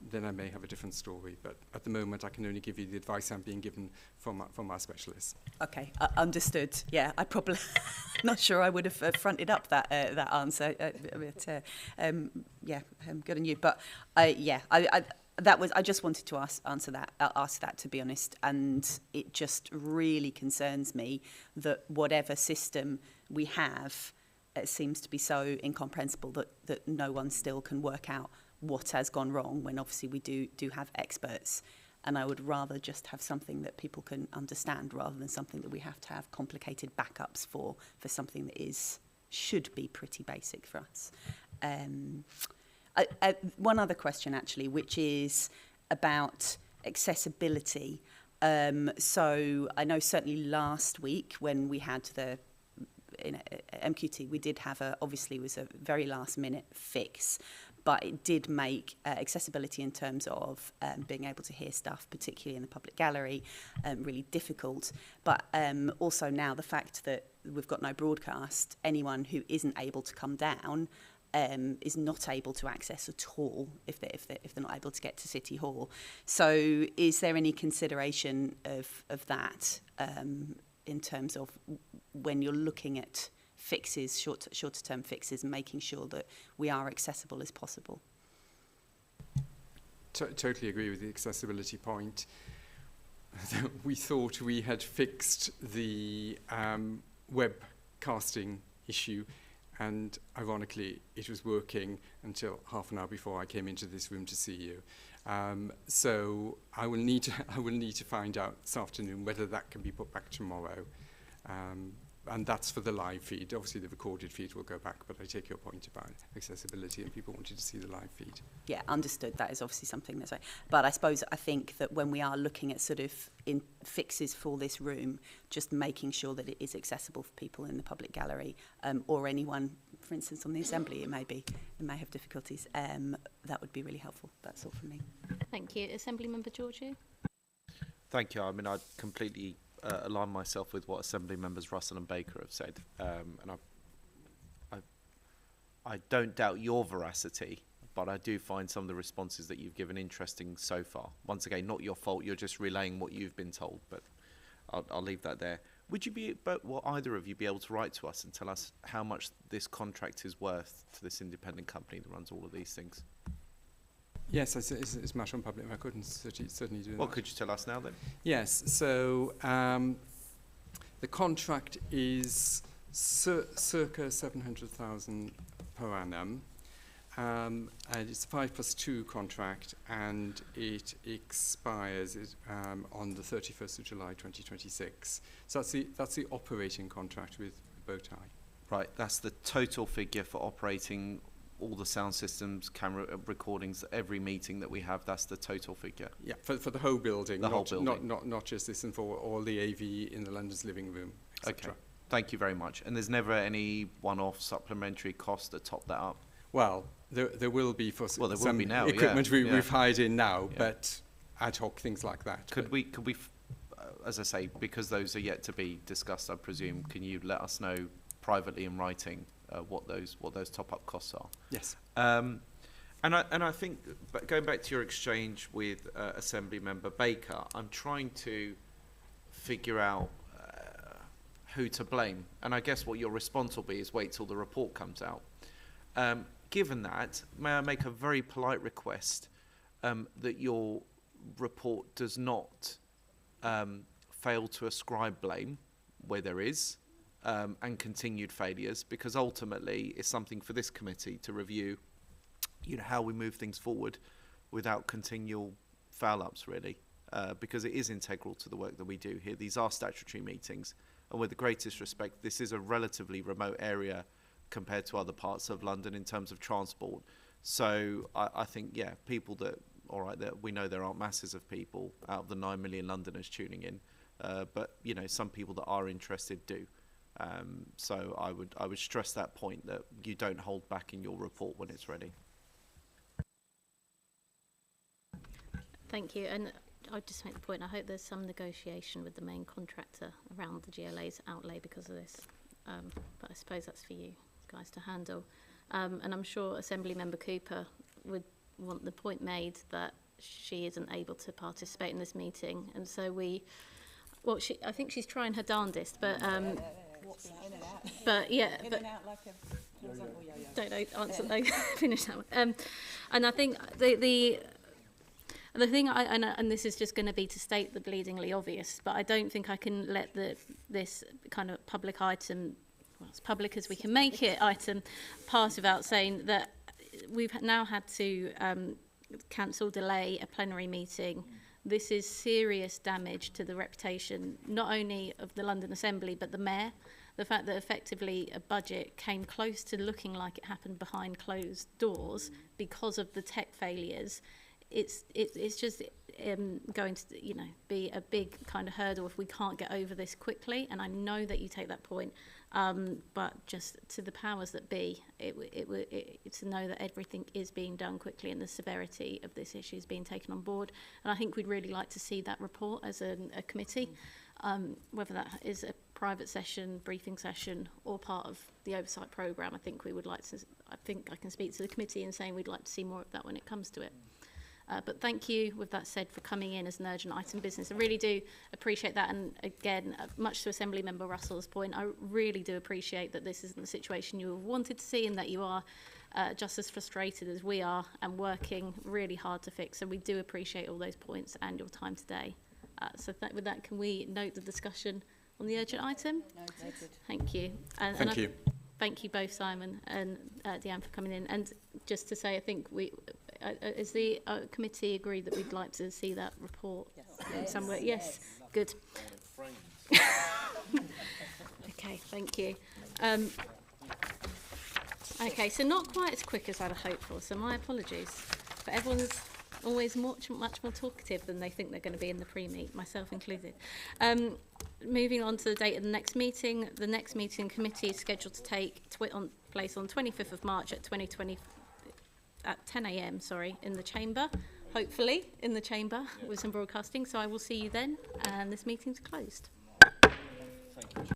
Speaker 14: then I may have a different story. But at the moment, I can only give you the advice I'm being given from our specialists.
Speaker 15: Okay, understood. Yeah, I probably not sure I would have fronted up that answer. Good on you. But I just wanted to ask that, to be honest, and it just really concerns me that whatever system we have, it seems to be so incomprehensible that no one still can work out what has gone wrong, when obviously we do have experts. And I would rather just have something that people can understand rather than something that we have to have complicated backups for something that should be pretty basic for us. One other question, actually, which is about accessibility. So I know certainly last week when we had the MQT, we did have obviously it was a very last minute fix, but it did make accessibility in terms of being able to hear stuff, particularly in the public gallery, really difficult. But also now the fact that we've got no broadcast, anyone who isn't able to come down is not able to access at all if they're not able to get to City Hall. So is there any consideration of that in terms of when you're looking at fixes, shorter term fixes, and making sure that we are accessible as possible?
Speaker 14: Totally agree with the accessibility point. We thought we had fixed the webcasting issue, and ironically it was working until half an hour before I came into this room to see you. So I will need to find out this afternoon whether that can be put back tomorrow. And that's for the live feed. Obviously, the recorded feed will go back, but I take your point about accessibility and people wanting to see the live feed.
Speaker 15: Yeah, understood. That is obviously something that's right. But I think that when we are looking at sort of in fixes for this room, just making sure that it is accessible for people in the public gallery, or anyone, for instance, on the assembly, it may have difficulties. That would be really helpful. That's all from me. Thank you. Assembly Member Georgiou.
Speaker 8: Thank you. I mean, I completely align myself with what Assembly Members Russell and Baker have said, and I don't doubt your veracity, but I do find some of the responses that you've given interesting so far. Once again, not your fault, you're just relaying what you've been told, but I'll leave that there. Would you either of you be able to write to us and tell us how much this contract is worth to this independent company that runs all of these things?
Speaker 14: Yes, it's a matter on public record, and certainly do that.
Speaker 8: What could you tell us now then?
Speaker 14: Yes, so the contract is circa 700,000 per annum, and it's a 5+2 contract, and it expires on the 31st of July 2026. So that's the operating contract with Bowtie.
Speaker 8: Right, that's the total figure for operating all the sound systems, camera recordings, every meeting that we have, that's the total figure.
Speaker 14: Yeah, for the whole building,
Speaker 8: whole building.
Speaker 14: Not just this, and for all the AV in the London's living room, etc.
Speaker 8: Okay, thank you very much. And there's never any one-off supplementary cost to top that up?
Speaker 14: Well, there will be for
Speaker 8: there
Speaker 14: some
Speaker 8: will be now,
Speaker 14: equipment we've hired in now, but ad hoc things like that.
Speaker 8: Could we, as I say, because those are yet to be discussed, I presume, can you let us know privately in writing what those top-up costs are?
Speaker 14: Yes.
Speaker 8: And I think, going back to your exchange with Assembly Member Baker, I'm trying to figure out who to blame. And I guess what your response will be is wait till the report comes out. Given that, may I make a very polite request that your report does not fail to ascribe blame where there is, and continued failures, because ultimately it's something for this committee to review, how we move things forward without continual foul-ups, really, because it is integral to the work that we do here. These are statutory meetings, and with the greatest respect, this is a relatively remote area compared to other parts of London in terms of transport. So I think, yeah, people that, all right, that we know there aren't masses of people out of the 9 million Londoners tuning in, but, you know, some people that are interested do. So I would stress that point, that you don't hold back in your report when it's ready.
Speaker 1: Thank you. And I'll just make the point, I hope there's some negotiation with the main contractor around the GLA's outlay because of this. But I suppose that's for you guys to handle. And I'm sure Assembly Member Cooper would want the point made that she isn't able to participate in this meeting. And so I think she's trying her darndest, but but yeah, but don't answer, no, finish that one. And I think the thing, and this is just going to be to state the bleedingly obvious, but I don't think I can let this kind of public item, well, as public as we can make it, item pass without saying that we've now had to delay a plenary meeting. This is serious damage to the reputation, not only of the London Assembly, but the Mayor. The fact that effectively a budget came close to looking like it happened behind closed doors because of the tech failures. It's just going to, you know, be a big kind of hurdle if we can't get over this quickly. And I know that you take that point, but just to the powers that be, it's to know that everything is being done quickly and the severity of this issue is being taken on board. And I think we'd really like to see that report as a committee, whether that is a private session, briefing session, or part of the oversight programme. I think we would like to. I think I can speak to the committee and saying we'd like to see more of that when it comes to it. But thank you, with that said, for coming in as an urgent item business. I really do appreciate that. And again, much to Assembly Member Russell's point, I really do appreciate that this isn't the situation you have wanted to see and that you are just as frustrated as we are and working really hard to fix. So we do appreciate all those points and your time today. With that, can we note the discussion on the urgent item? Noted. Thank you.
Speaker 14: Thank you.
Speaker 1: Thank you both, Simon and Deanne, for coming in. And just to say, I think is the committee agreed that we'd like to see that report somewhere? Yes. Good. Okay, thank you. Okay, so not quite as quick as I'd hoped for, so my apologies. But everyone's always much more talkative than they think they're going to be in the pre-meet, myself included. Moving on to the date of the next meeting. The next meeting committee is scheduled to take place on 25th of March at 10 a.m. in the chamber, hopefully in the chamber with some broadcasting. So I will see you then, and this meeting's closed. Thank you.